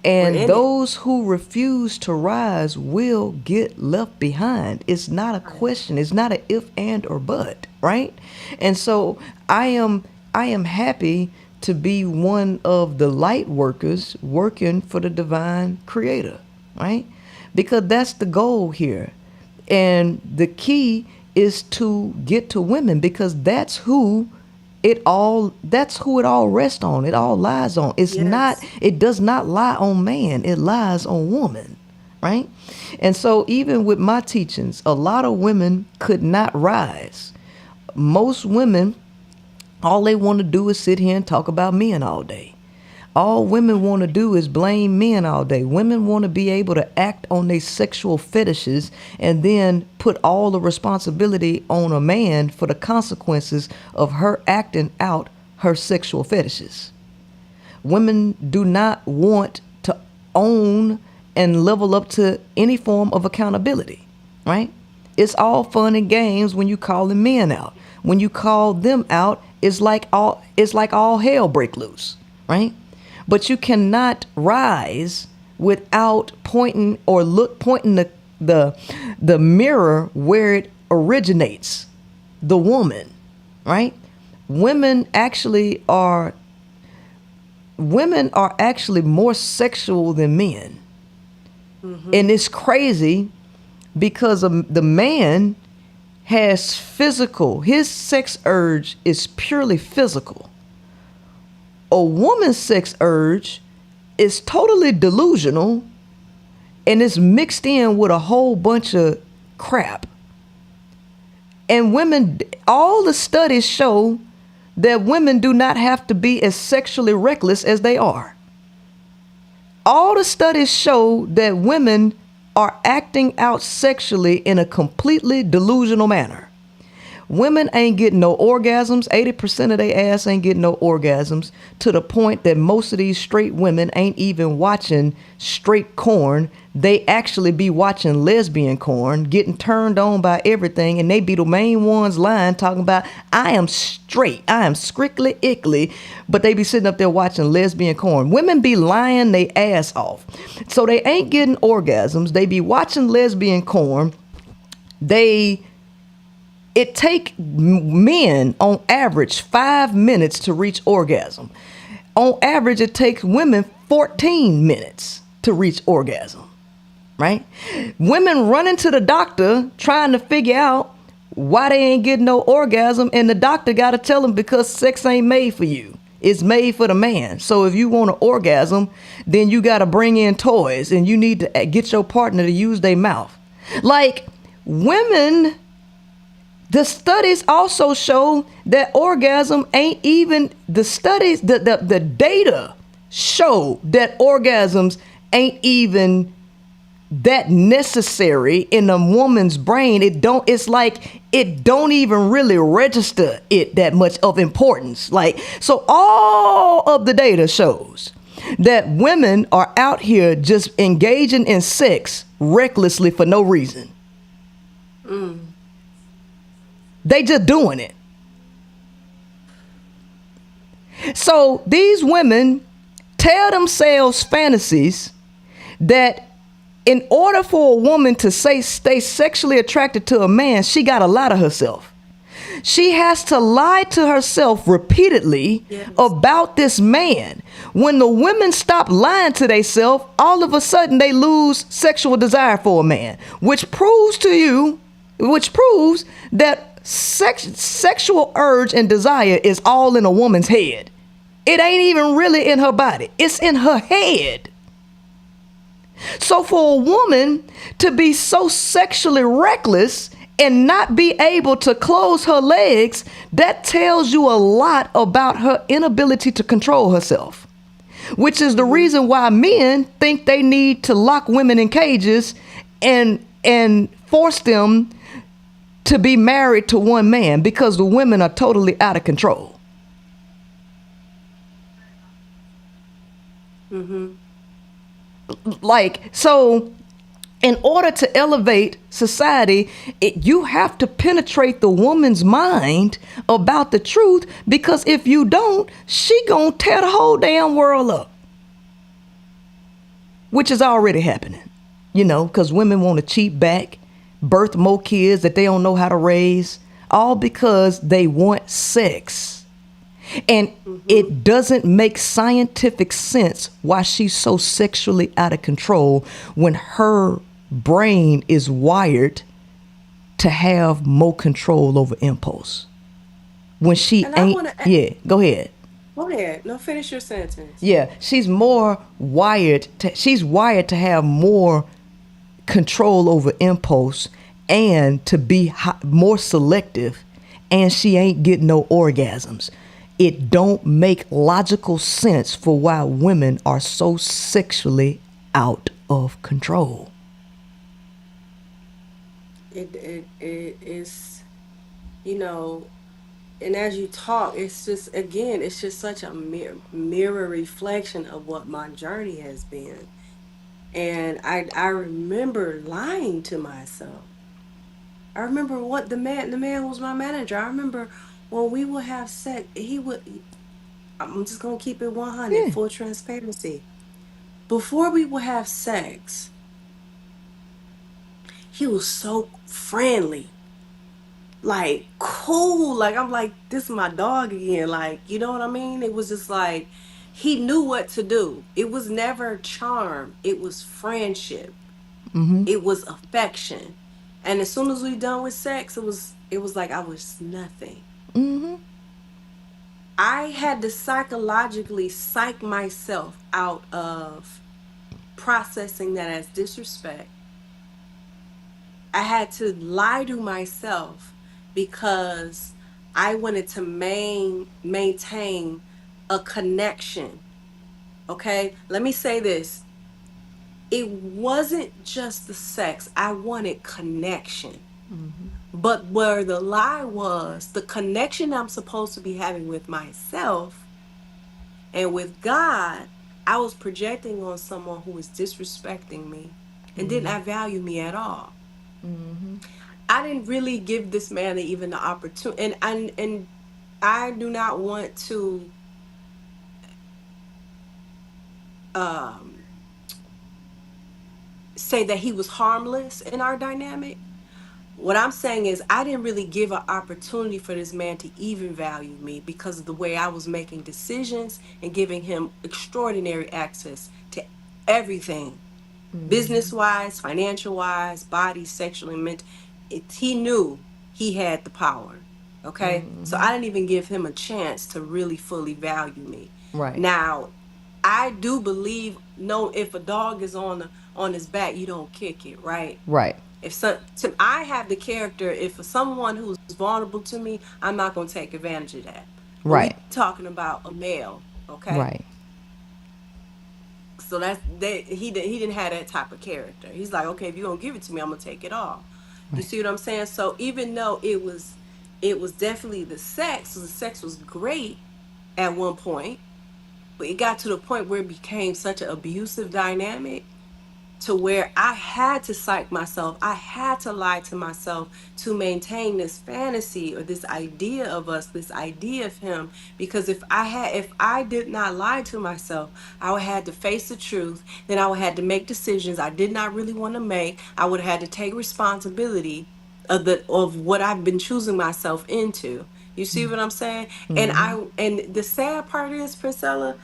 We're And in it. those who refuse to rise will get left behind. It's not a Right. question. It's not a if and or but, right? And so I am happy to be one of the light workers working for the divine creator, right? Because that's the goal here. And the key is to get to women because that's who it all rests on. It all lies on. Yes. It does not lie on man. It lies on woman, right? And so even with my teachings, a lot of women could not rise. Most women, all they want to do is sit here and talk about men all day. All women want to do is blame men all day. Women want to be able to act on their sexual fetishes and then put all the responsibility on a man for the consequences of her acting out her sexual fetishes. Women do not want to own and level up to any form of accountability, right? It's all fun and games when you call the men out. When you call them out, it's like all hell break loose, right? But you cannot rise without pointing the mirror where it originates, the woman, right? Women are actually more sexual than men. Mm-hmm. And it's crazy because the man has his sex urge is purely physical. A woman's sex urge is totally delusional and it's mixed in with a whole bunch of crap. And all the studies show that women do not have to be as sexually reckless as they are. All the studies show that women are acting out sexually in a completely delusional manner. Women ain't getting no orgasms. 80% of their ass ain't getting no orgasms, to the point that most of these straight women ain't even watching straight corn. They actually be watching lesbian corn, getting turned on by everything, and they be the main ones lying, talking about, I am straight, I am strictly ickly, but they be sitting up there watching lesbian corn. Women be lying they ass off. So they ain't getting orgasms. They be watching lesbian corn. It take men on average 5 minutes to reach orgasm. On average, it takes women 14 minutes to reach orgasm, right? Women running to the doctor trying to figure out why they ain't getting no orgasm, and the doctor got to tell them because sex ain't made for you. It's made for the man. So if you want an orgasm, then you got to bring in toys and you need to get your partner to use their mouth. Like, women... The studies also show that orgasm ain't even, the data show that orgasms ain't even that necessary in a woman's brain. It don't even really register it that much of importance. Like, so all of the data shows that women are out here just engaging in sex recklessly for no reason. They just doing it. So these women tell themselves fantasies that in order for a woman to stay sexually attracted to a man, she got to lie to herself. She has to lie to herself repeatedly about this man. When the women stop lying to themselves, all of a sudden they lose sexual desire for a man, which proves that sexual urge and desire is all in a woman's head. It ain't even really in her body. It's in her head. So for a woman to be so sexually reckless and not be able to close her legs, that tells you a lot about her inability to control herself, which is the reason why men think they need to lock women in cages and force them to be married to one man, because the women are totally out of control. Like, so in order to elevate society, you have to penetrate the woman's mind about the truth, because if you don't, she gonna tear the whole damn world up, which is already happening, because women want to cheat back, birth more kids that they don't know how to raise, all because they want sex. And it doesn't make scientific sense why she's so sexually out of control when her brain is wired to have more control over impulse. When she go ahead. Go ahead. No, finish your sentence. Yeah, she's wired to have more control over impulse and to be more selective, and she ain't getting no orgasms. It don't make logical sense for why women are so sexually out of control. It is, and as you talk, it's just such a mirror reflection of what my journey has been. And I remember lying to myself. I remember what the man who was my manager. I remember when we would have sex, I'm just gonna keep it 100, full transparency. Before we would have sex, he was so friendly, like cool. Like, I'm like, this is my dog again. Like, you know what I mean? It was just like he knew what to do. It was never charm. It was friendship. It was affection. And as soon as we done with sex, it was like I was nothing. I had to psychologically psych myself out of processing that as disrespect. I had to lie to myself because I wanted to maintain a connection. Okay? Let me say this. It wasn't just the sex. I wanted connection. But where the lie was, the connection I'm supposed to be having with myself and with God, I was projecting on someone who was disrespecting me and did not value me at all. I didn't really give this man even the opportunity, and I do not want to say that he was harmless in our dynamic. What I'm saying is I didn't really give an opportunity for this man to even value me because of the way I was making decisions and giving him extraordinary access to everything, business wise, financial wise, body, sexually, mental. He knew he had the power. Okay. So I didn't even give him a chance to really fully value me. Right. Now, I do believe, no, if a dog is on his back, you don't kick it, right? Right. I have the character, if for someone who's vulnerable to me, I'm not going to take advantage of that. But we Right. talking about a male, okay? Right. So he didn't have that type of character. He's like, okay, if you're gonna give it to me, I'm gonna take it all. You see what I'm saying? So even though it was definitely the sex was great at one point, but it got to the point where it became such an abusive dynamic to where I had to psych myself. I had to lie to myself to maintain this fantasy or this idea of us, this idea of him. Because if I did not lie to myself, I would have had to face the truth. Then I would have had to make decisions I did not really want to make. I would have had to take responsibility of what I've been choosing myself into. You see what I'm saying? And the sad part is, Priscilla,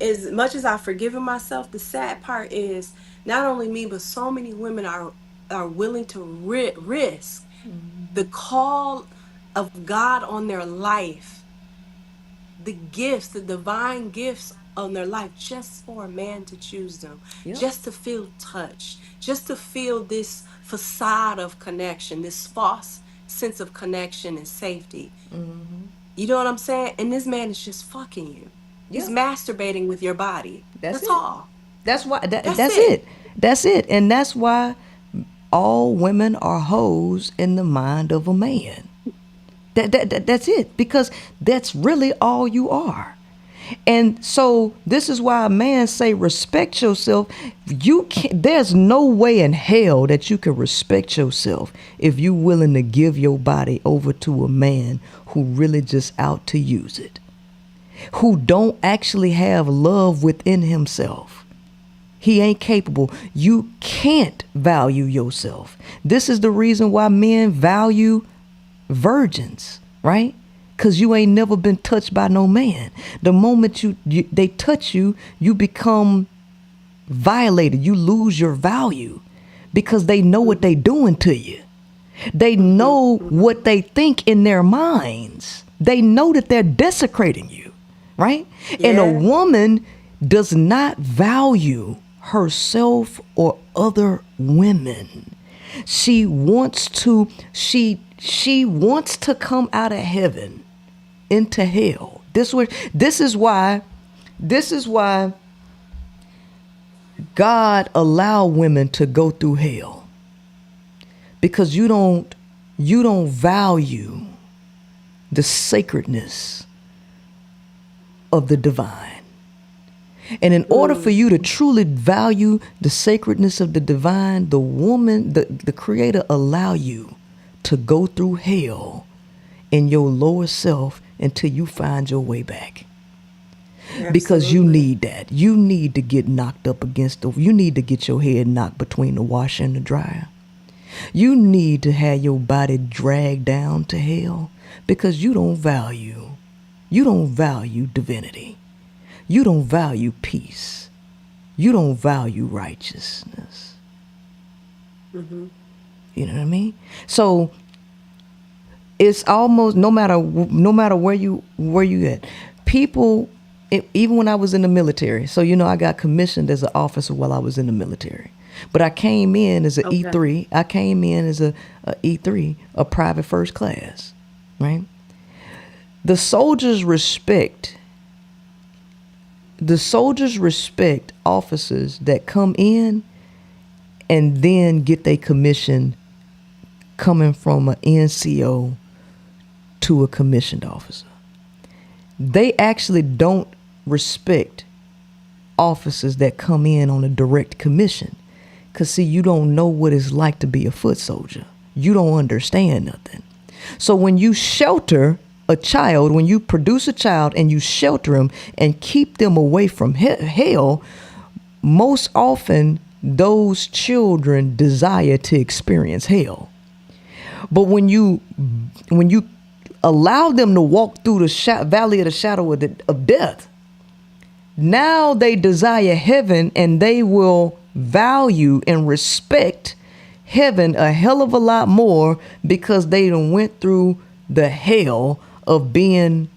as much as I've forgiven myself, the sad part is not only me, but so many women are willing to risk the call of God on their life, the gifts, the divine gifts on their life, just for a man to choose them, Yep. just to feel touched, just to feel this facade of connection, this false sense of connection and safety. You know what I'm saying? And this man is just fucking you. He's Yep. masturbating with your body. That's That's it. all. That's why. That's That's it. it. That's it. And that's why all women are hoes in the mind of a man. That's it. Because that's really all you are. And so this is why a man say respect yourself. You can't, there's no way in hell that you can respect yourself if you willing to give your body over to a man who really just out to use it, who don't actually have love within himself. He ain't capable. You can't value yourself. This is the reason why men value virgins, right? Because you ain't never been touched by no man. The moment they touch you, you become violated. You lose your value because they know what they doing to you. They know what they think in their minds. They know that they're desecrating you, right? Yeah. And a woman does not value herself or other women. She wants to come out of heaven into hell. This is why God allow women to go through hell, because you don't value the sacredness of the divine. And in order for you to truly value the sacredness of the divine, the woman, the Creator allow you to go through hell in your lower self until you find your way back. Absolutely. Because you need that. You need to get knocked up you need to get your head knocked between the washer and the dryer. You need to have your body dragged down to hell because you don't value divinity. You don't value peace. You don't value righteousness. Mm-hmm. You know what I mean? So it's almost no matter where you at. People, even when I was in the military. So I got commissioned as an officer while I was in the military. But I came in as an E3. I came in as a E3, a private first class, right? The soldiers respect officers that come in and then get their commission coming from an NCO to a commissioned officer. They actually don't respect officers that come in on a direct commission. Because, see, you don't know what it's like to be a foot soldier. You don't understand nothing. So when you shelter a child, when you produce a child and you shelter them and keep them away from hell, most often those children desire to experience hell. But when you allow them to walk through the valley of the shadow of death, now they desire heaven, and they will value and respect heaven a hell of a lot more because they done went through the hell of being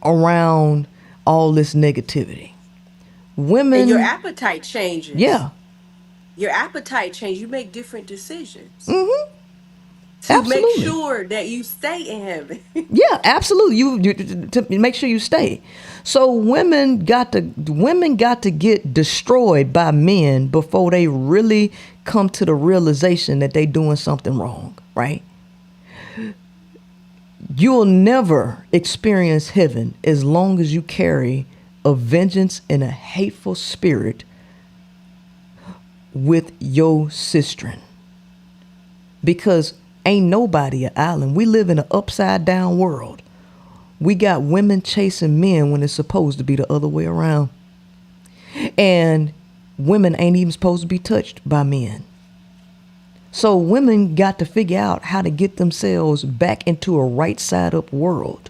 around all this negativity. Women, And your appetite changes. yeah, Your appetite changes. You make different decisions. mm-hmm, To absolutely. make sure that you stay in heaven. Yeah, absolutely. You to make sure you stay. So women got to get destroyed by men before they really come to the realization that they doing something wrong, right? You will never experience heaven as long as you carry a vengeance and a hateful spirit with your sister. Because ain't nobody an island. We live in an upside down world. We got women chasing men when it's supposed to be the other way around. And women ain't even supposed to be touched by men. So women got to figure out how to get themselves back into a right side up world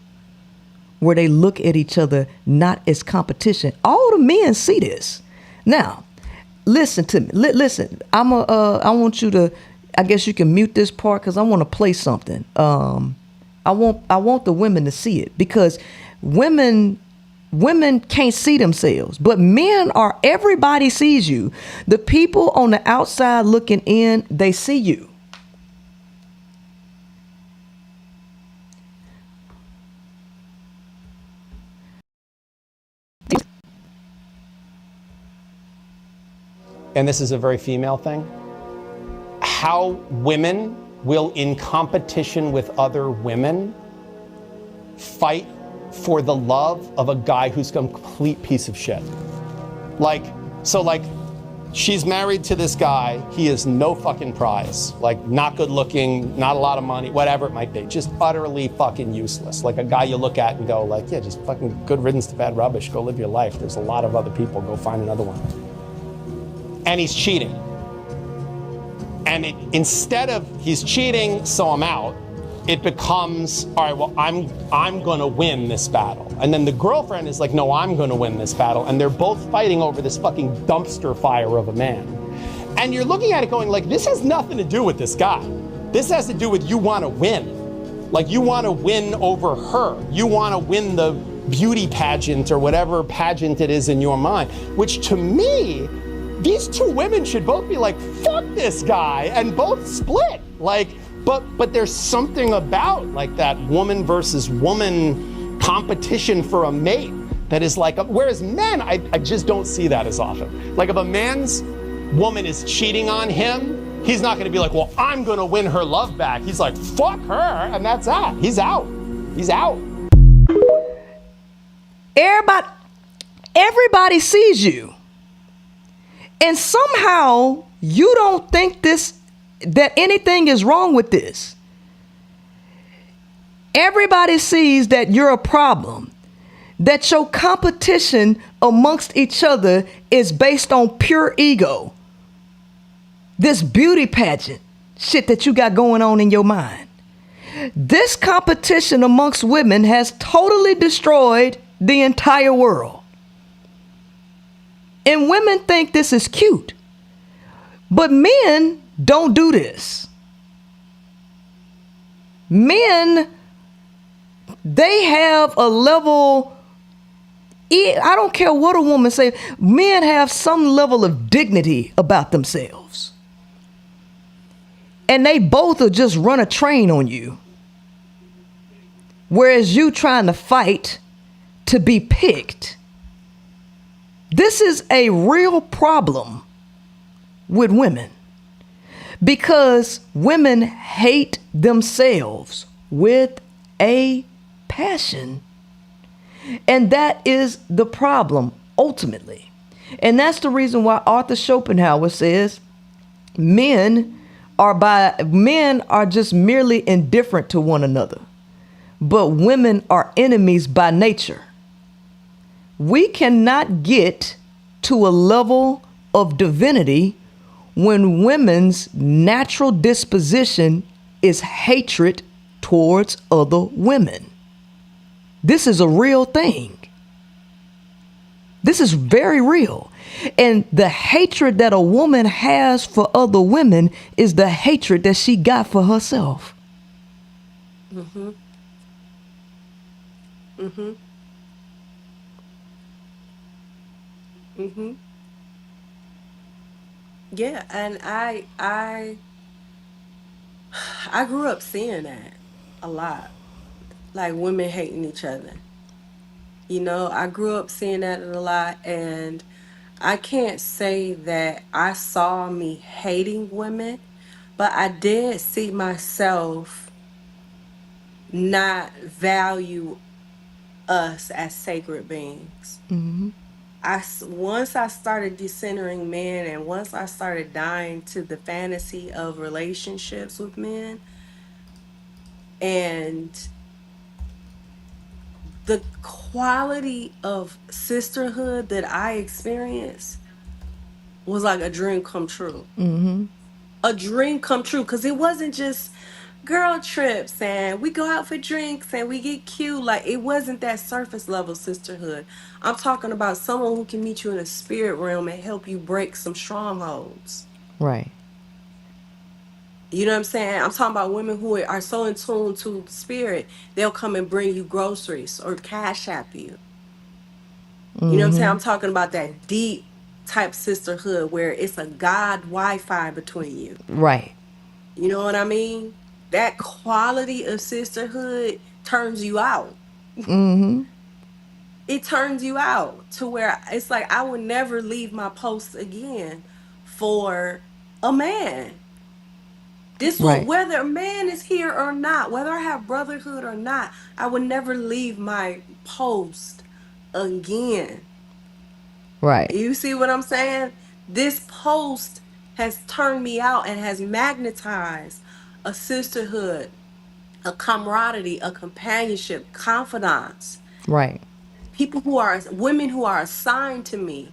where they look at each other not as competition. All the men see this. Now, listen to me. Listen, I want you to, I guess you can mute this part because I want to play something. I want the women to see it, because women can't see themselves, but men are, everybody sees you. The people on the outside looking in, they see you. And this is a very female thing, how women will, in competition with other women, fight for the love of a guy who's a complete piece of shit. Like, she's married to this guy, he is no fucking prize. Like, not good looking, not a lot of money, whatever it might be, just utterly fucking useless. Like a guy you look at and go like, yeah, just fucking good riddance to bad rubbish, go live your life. There's a lot of other people, go find another one. And he's cheating. And instead of he's cheating, so I'm out, it becomes, all right, well, I'm gonna win this battle. And then the girlfriend is like, no, I'm gonna win this battle. And they're both fighting over this fucking dumpster fire of a man. And you're looking at it going like, this has nothing to do with this guy. This has to do with you wanna win. Like, you wanna win over her. You wanna win the beauty pageant or whatever pageant it is in your mind, which to me, these two women should both be like, fuck this guy, and both split. Like, but there's something about like that woman versus woman competition for a mate that is like, whereas men, I just don't see that as often. Like, if a man's woman is cheating on him, he's not gonna be like, well, I'm gonna win her love back. He's like, fuck her, and that's that. He's out. He's out. Everybody sees you. And somehow you don't think that anything is wrong with this. Everybody sees that you're a problem, that your competition amongst each other is based on pure ego. This beauty pageant shit that you got going on in your mind. This competition amongst women has totally destroyed the entire world. And women think this is cute. But men don't do this. Men, they have a level, I don't care what a woman say, men have some level of dignity about themselves. And they both will just run a train on you. Whereas you trying to fight to be picked. This is a real problem with women, because women hate themselves with a passion. And that is the problem ultimately. And that's the reason why Arthur Schopenhauer says men are just merely indifferent to one another, but women are enemies by nature. We cannot get to a level of divinity when women's natural disposition is hatred towards other women. This is a real thing. This is very real. And the hatred that a woman has for other women is the hatred that she got for herself. Mm-hmm. Mm-hmm. Mm-hmm. Yeah, and I grew up seeing that a lot. Like, women hating each other. You know, I grew up seeing that a lot, and I can't say that I saw me hating women, but I did see myself not value us as sacred beings. Mm-hmm. Once I started decentering men, and once I started dying to the fantasy of relationships with men, and the quality of sisterhood that I experienced was like a dream come true. A dream come true, because it wasn't just girl trips and we go out for drinks and we get cute. Like, it wasn't that surface level sisterhood. I'm talking about someone who can meet you in a spirit realm and help you break some strongholds. Right. You know what I'm saying? I'm talking about women who are so in tune to spirit, they'll come and bring you groceries or Cashapp you. You know what I'm saying? I'm talking about that deep type sisterhood where it's a God Wi-Fi between you. Right. You know what I mean? That quality of sisterhood turns you out. It turns you out to where it's like I would never leave my post again for a man. This will, Right. whether a man is here or not, whether I have brotherhood or not, I would never leave my post again. Right. You see what I'm saying? This post has turned me out and has magnetized a sisterhood, a camaraderie, a companionship, confidants, Right. people who are women who are assigned to me.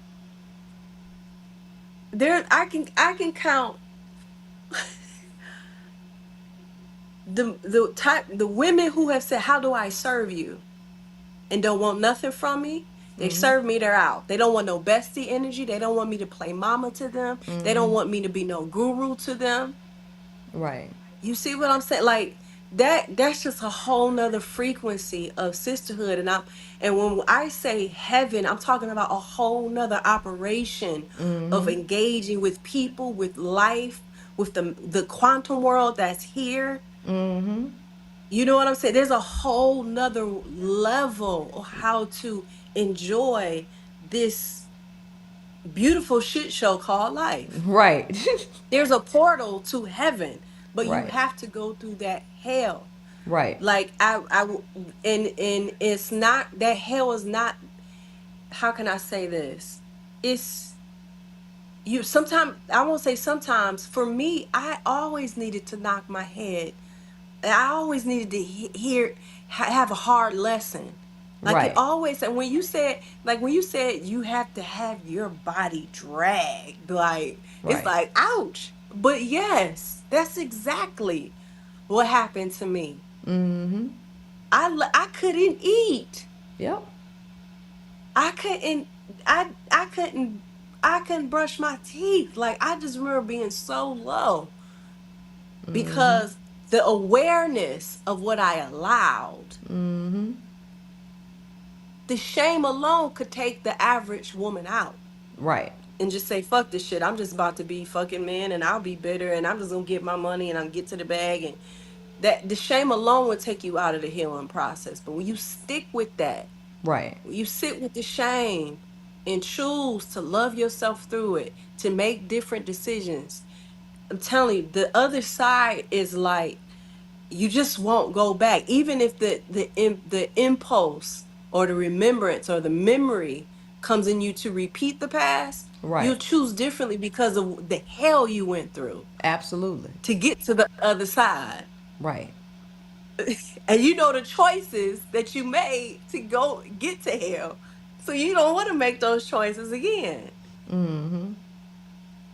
There, I can count the women who have said, "How do I serve you?" and don't want nothing from me. They serve me, they're out. They don't want no bestie energy. They don't want me to play mama to them. They don't want me to be no guru to them. Right. You see what I'm saying? Like that's just a whole nother frequency of sisterhood. And when I say heaven, I'm talking about a whole nother operation of engaging with people, with life, with the quantum world that's here. You know what I'm saying? There's a whole nother level of how to enjoy this beautiful shit show called life. Right. There's a portal to heaven, but you Right. have to go through that hell. Right. Like and it's not that hell is not. How can I say this? It's you. Sometimes I won't say sometimes. For me, I always needed to knock my head. I always needed to have a hard lesson. Like it Right. always, and when you said you have to have your body dragged, like it's Right. like ouch. But yes, that's exactly what happened to me. I couldn't eat. Yep. I couldn't I couldn't I couldn't brush my teeth. Like I just remember being so low because the awareness of what I allowed, the shame alone could take the average woman out Right. and just say, fuck this shit. I'm just about to be fucking man and I'll be bitter and I'm just gonna get my money and I'm get to the bag. And that the shame alone would take you out of the healing process. But when you stick with that, Right. when you sit with the shame and choose to love yourself through it, to make different decisions, I'm telling you, the other side is like you just won't go back. Even if the impulse or the remembrance or the memory comes in you to repeat the past, Right. you'll choose differently because of the hell you went through Absolutely. to get to the other side. Right. And you know the choices that you made to go get to hell. So you don't want to make those choices again.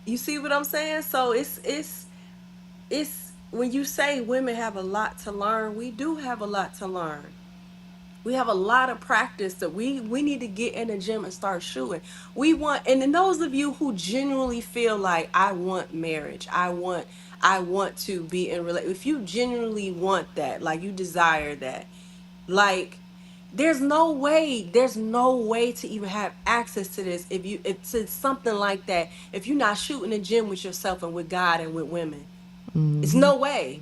You see what I'm saying? So it's when you say women have a lot to learn, we do have a lot to learn. We have a lot of practice that we need to get in the gym and start shooting. We want, and then those of you who genuinely feel like I want marriage, I want to be in relate. If you genuinely want that, like you desire that, like there's no way to even have access to this if to something like that if you're not shooting the gym with yourself and with God and with women. It's no way.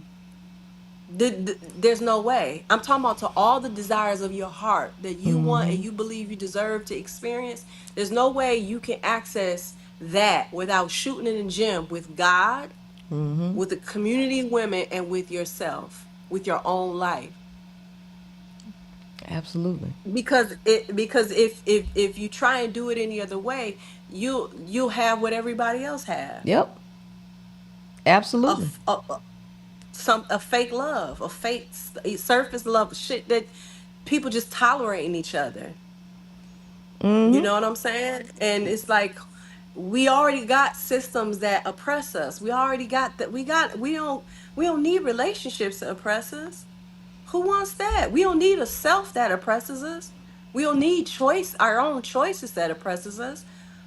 There's no way. I'm talking about to all the desires of your heart that you want and you believe you deserve to experience. There's no way you can access that without shooting in the gym with God, with the community of women, and with yourself, with your own life. Absolutely. Because if you try and do it any other way, you'll have what everybody else have. Yep. A, Absolutely. f- a fake love, a fake surface love, shit that people just tolerating each other. You know what I'm saying? And it's like we already got systems that oppress us. We already got that. We don't need relationships to oppress us. Who wants that? We don't need a self that oppresses us. We don't need our own choices that oppresses us.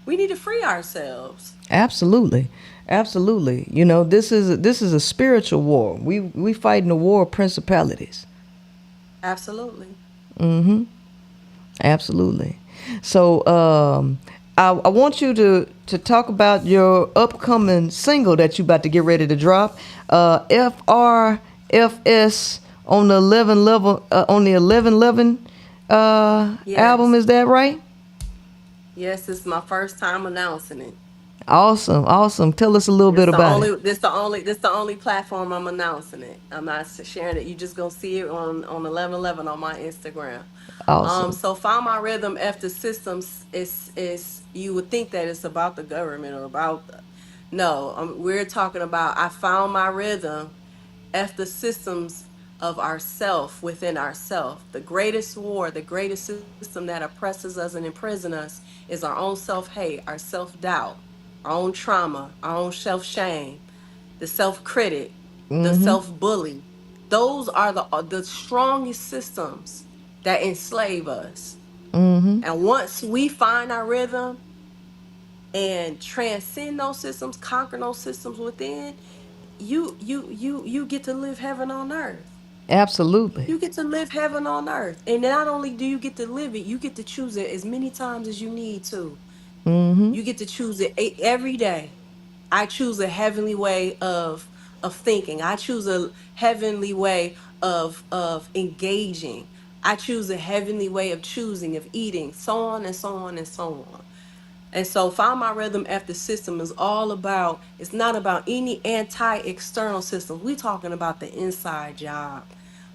We need to free ourselves. Absolutely. Absolutely. You know, this is a spiritual war. We fighting a war of principalities. Absolutely. Absolutely. So I want you to talk about your upcoming single that you about to get ready to drop. FRFS on the 1111 album, Yes. is that right? Yes, it's my first time announcing it. Awesome, awesome. Tell us a little This bit the about it. only this the only platform I'm announcing it. I'm not sharing it. You just gonna see it on 1111 on my Instagram. Awesome. So Find My Rhythm after systems is you would think that it's about the government or about no, we're talking about I found my rhythm after systems of ourself within ourself. The greatest war, the greatest system that oppresses us and imprisons us is our own self-hate, our self-doubt, our own trauma, our own self-shame, the self-critic, the self-bully. Those are the strongest systems that enslave us. And once we find our rhythm and transcend those systems, conquer those systems within, you get to live heaven on earth. Absolutely. You get to live heaven on earth. And not only do you get to live it, you get to choose it as many times as you need to. You get to choose it every day. I choose a heavenly way of thinking. I choose a heavenly way of engaging. I choose a heavenly way of choosing, of eating, so on and so on and so on. And so Find My Rhythm after system is all about, it's not about any anti-external systems. We talking about the inside job.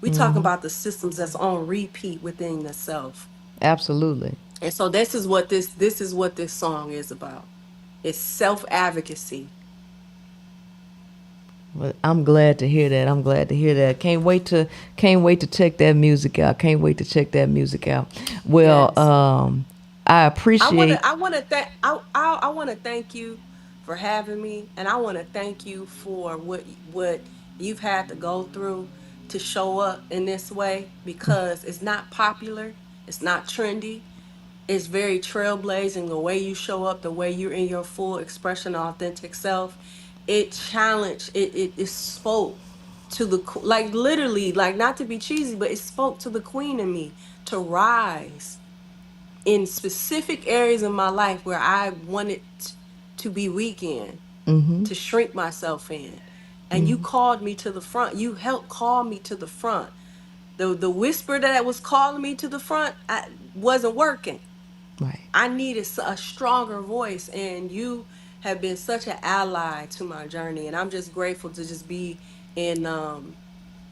We talking about the systems that's on repeat within the self. Absolutely. And so this is what this song is about. It's self-advocacy. Well, I'm glad to hear that. I'm glad to hear that. Can't wait to check that music out. Can't wait to check that music out. Well, Yes. I I want appreciate. to I want to thank I want to thank you for having me, and I want to thank you for what you've had to go through to show up in this way, because it's not popular, it's not trendy. It's very trailblazing the way you show up, the way you're in your full expression, authentic self. It challenged, it spoke to like literally, like not to be cheesy, but it spoke to the queen in me to rise in specific areas of my life where I wanted to be weak in, to shrink myself in. And you called me to the front. You helped call me to the front. The whisper that was calling me to the front wasn't working. Right. I needed a stronger voice, and you have been such an ally to my journey. And I'm just grateful to just be in an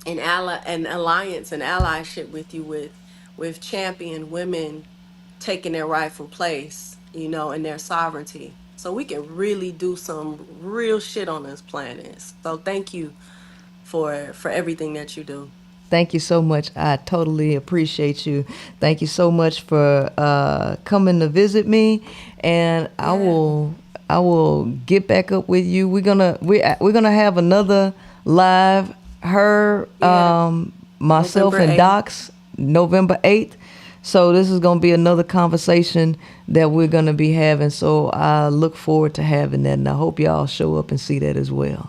alliance and allyship with you, with champion women taking their rightful place, in their sovereignty. So we can really do some real shit on this planet. So thank you for everything that you do. Thank you so much. I totally appreciate you. Thank you so much for coming to visit me, and I Yeah. will I will get back up with you. We're gonna have another live her Yeah. myself November and 8th. Docs November 8th. So this is gonna be another conversation that we're gonna be having. So I look forward to having that, and I hope y'all show up and see that as well.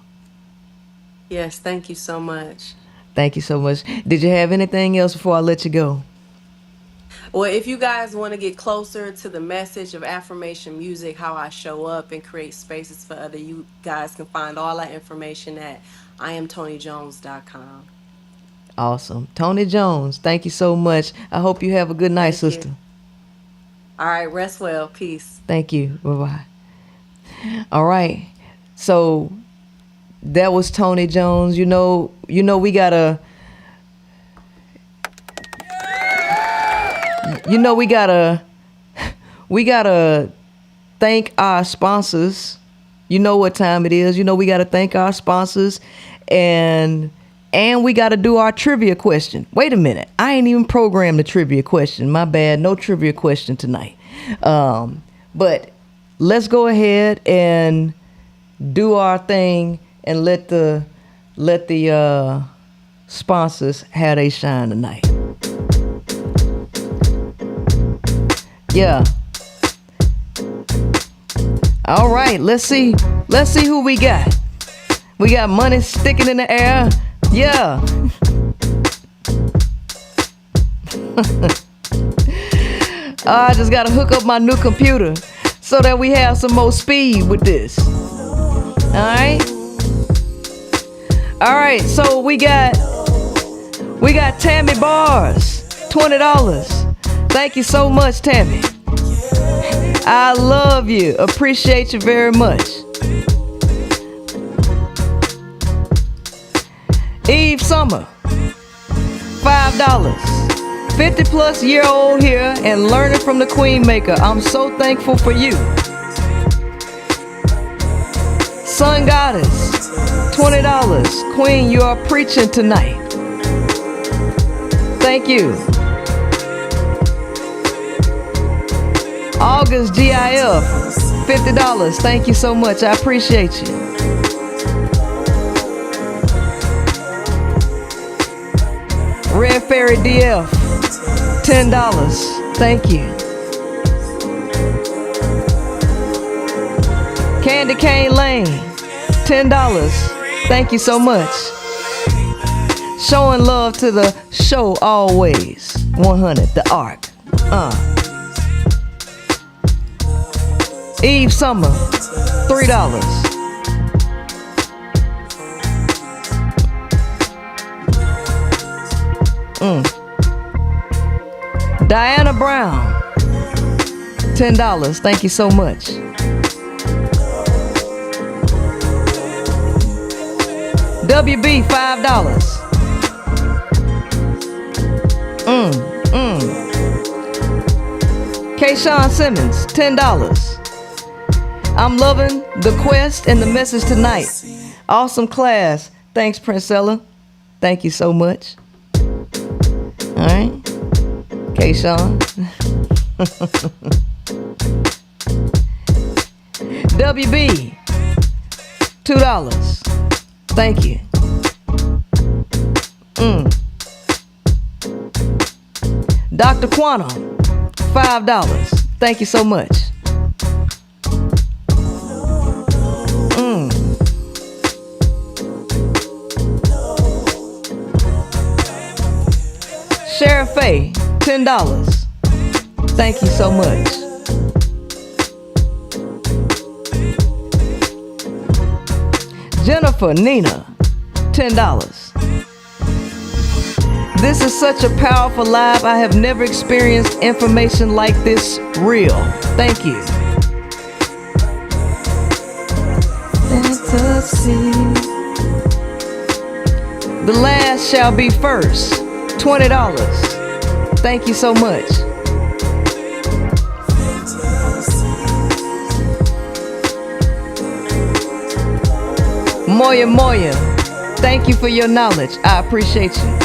Yes, thank you so much. Thank you so much. Did you have anything else before I let you go? Well, if you guys want to get closer to the message of affirmation music, how I show up and create spaces for other, you guys can find all that information at iamtonyjones.com. Awesome. Toni Jones, thank you so much. I hope you have a good night, Thank sister. you. All right, rest well. Peace. Thank you. Bye bye. All right. So that was Toni Jones. We gotta You know, we gotta thank our sponsors. You know what time it is. You know, we gotta thank our sponsors, and we gotta do our trivia question. Wait a minute, I ain't even programmed the trivia question. My bad. No trivia question tonight. But let's go ahead and do our thing and let the sponsors have they shine tonight. Yeah. All right, let's see who we got. We got money sticking in the air. Yeah. I just gotta hook up my new computer so that we have some more speed with this. All right, so we got Tammy Bars, $20. Thank you so much, Tammy. I love you. Appreciate you very much. Eve Summer, $5. 50+ year old here and learning from the Queen Maker. I'm so thankful for you. Sun Goddess, $20. Queen, you are preaching tonight. Thank you. August GIF, $50. Thank you so much. I appreciate you. Red Fairy DF, $10. Thank you. Candy Cane Lane, $10. Thank you so much. Showing love to the show always. 100, the Ark. Eve Summer, $3. Diana Brown, $10. Thank you so much. WB, $5. Kayshawn Simmons, $10. I'm loving the quest and the message tonight. Awesome class. Thanks, Princella. Thank you so much. All right. Kayshawn. WB, $2. Thank you. Dr. Quantum, $5. Thank you so much. Sheriff Faye, $10. Thank you so much. Jennifer Nina, $10. This is such a powerful live. I have never experienced information like this real. Thank you. Fantasy. The last shall be first. $20. Thank you so much. Moya, thank you for your knowledge. I appreciate you.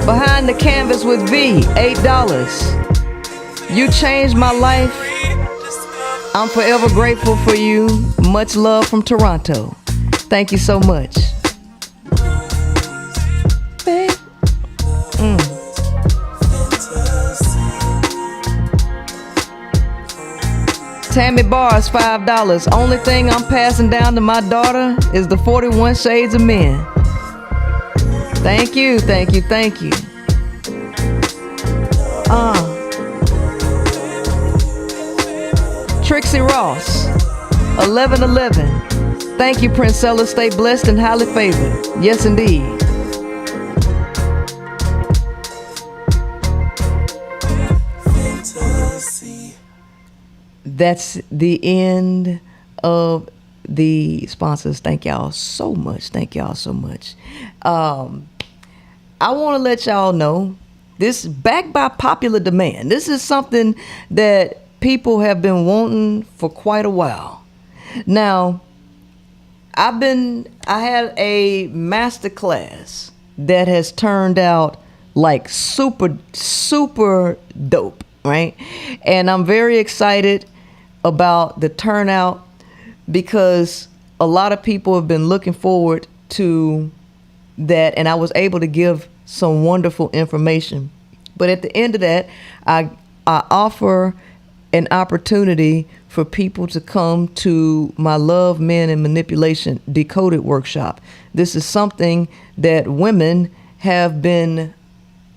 Behind the Canvas with V, $8. You changed my life. I'm forever grateful for you. Much love from Toronto. Thank you so much. Tammy Bars, $5. Only thing I'm passing down to my daughter is the 41 Shades of Men. Thank you. Trixie Ross, 1111. Thank you, Princella. Stay blessed and highly favored. Yes, indeed. That's the end of the sponsors. Thank y'all so much. Thank y'all so much. I want to let y'all know, this backed by popular demand. This is something that people have been wanting for quite a while. Now, I had a master class that has turned out like super dope, right? And I'm very excited about the turnout because a lot of people have been looking forward to that, and I was able to give some wonderful information. But at the end of that, I offer an opportunity for people to come to my Love, Men, and Manipulation Decoded workshop. This is something that women have been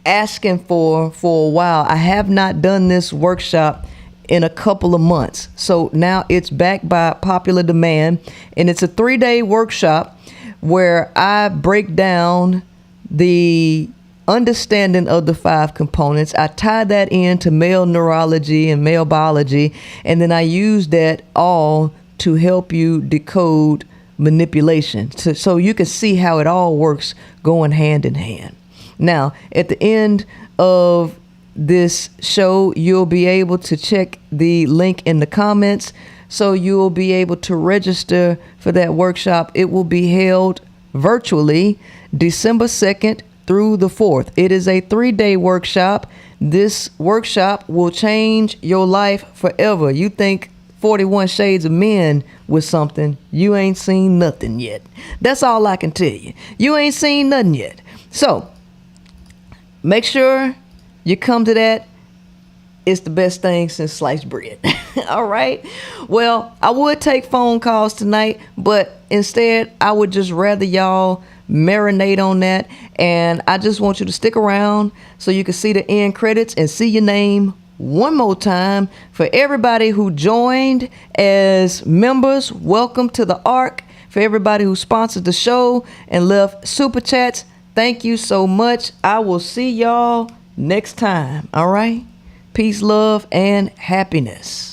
asking for a while. I have not done this workshop in a couple of months. So now it's backed by popular demand, and it's a 3-day workshop where I break down the understanding of the 5 components. I tie that into male neurology and male biology, and then I use that all to help you decode manipulation, so you can see how it all works going hand in hand. Now, at the end of this show, you'll be able to check the link in the comments, so you'll be able to register for that workshop. It will be held virtually December 2nd through the 4th. It is a 3-day workshop. This workshop will change your life forever. You think 41 Shades of Men was something, you ain't seen nothing yet. That's all I can tell you. You ain't seen nothing yet. So make sure you come to that. It's the best thing since sliced bread. All right. Well, I would take phone calls tonight, but instead I would just rather y'all marinate on that. And I just want you to stick around so you can see the end credits and see your name one more time. For everybody who joined as members, welcome to the ARC. For everybody who sponsored the show and left super chats, thank you so much. I will see y'all next time. All right. Peace, love, and happiness.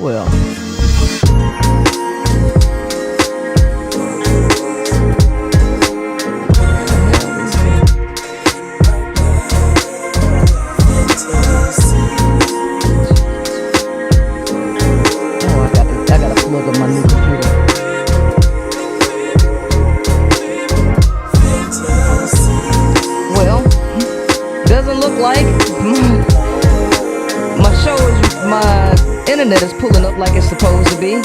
Well. I gotta plug up my new computer. Well, doesn't look like my internet is pulling up like it's supposed to be.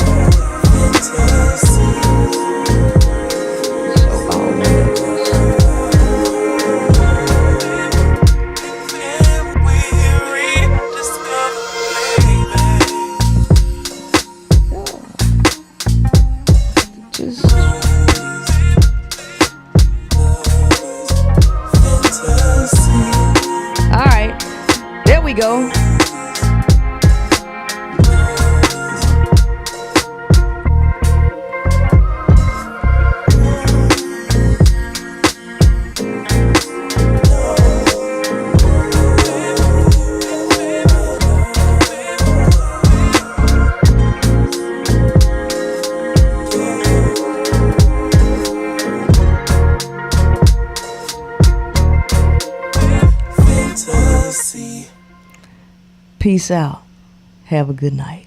All right, there we go. Peace out. Have a good night.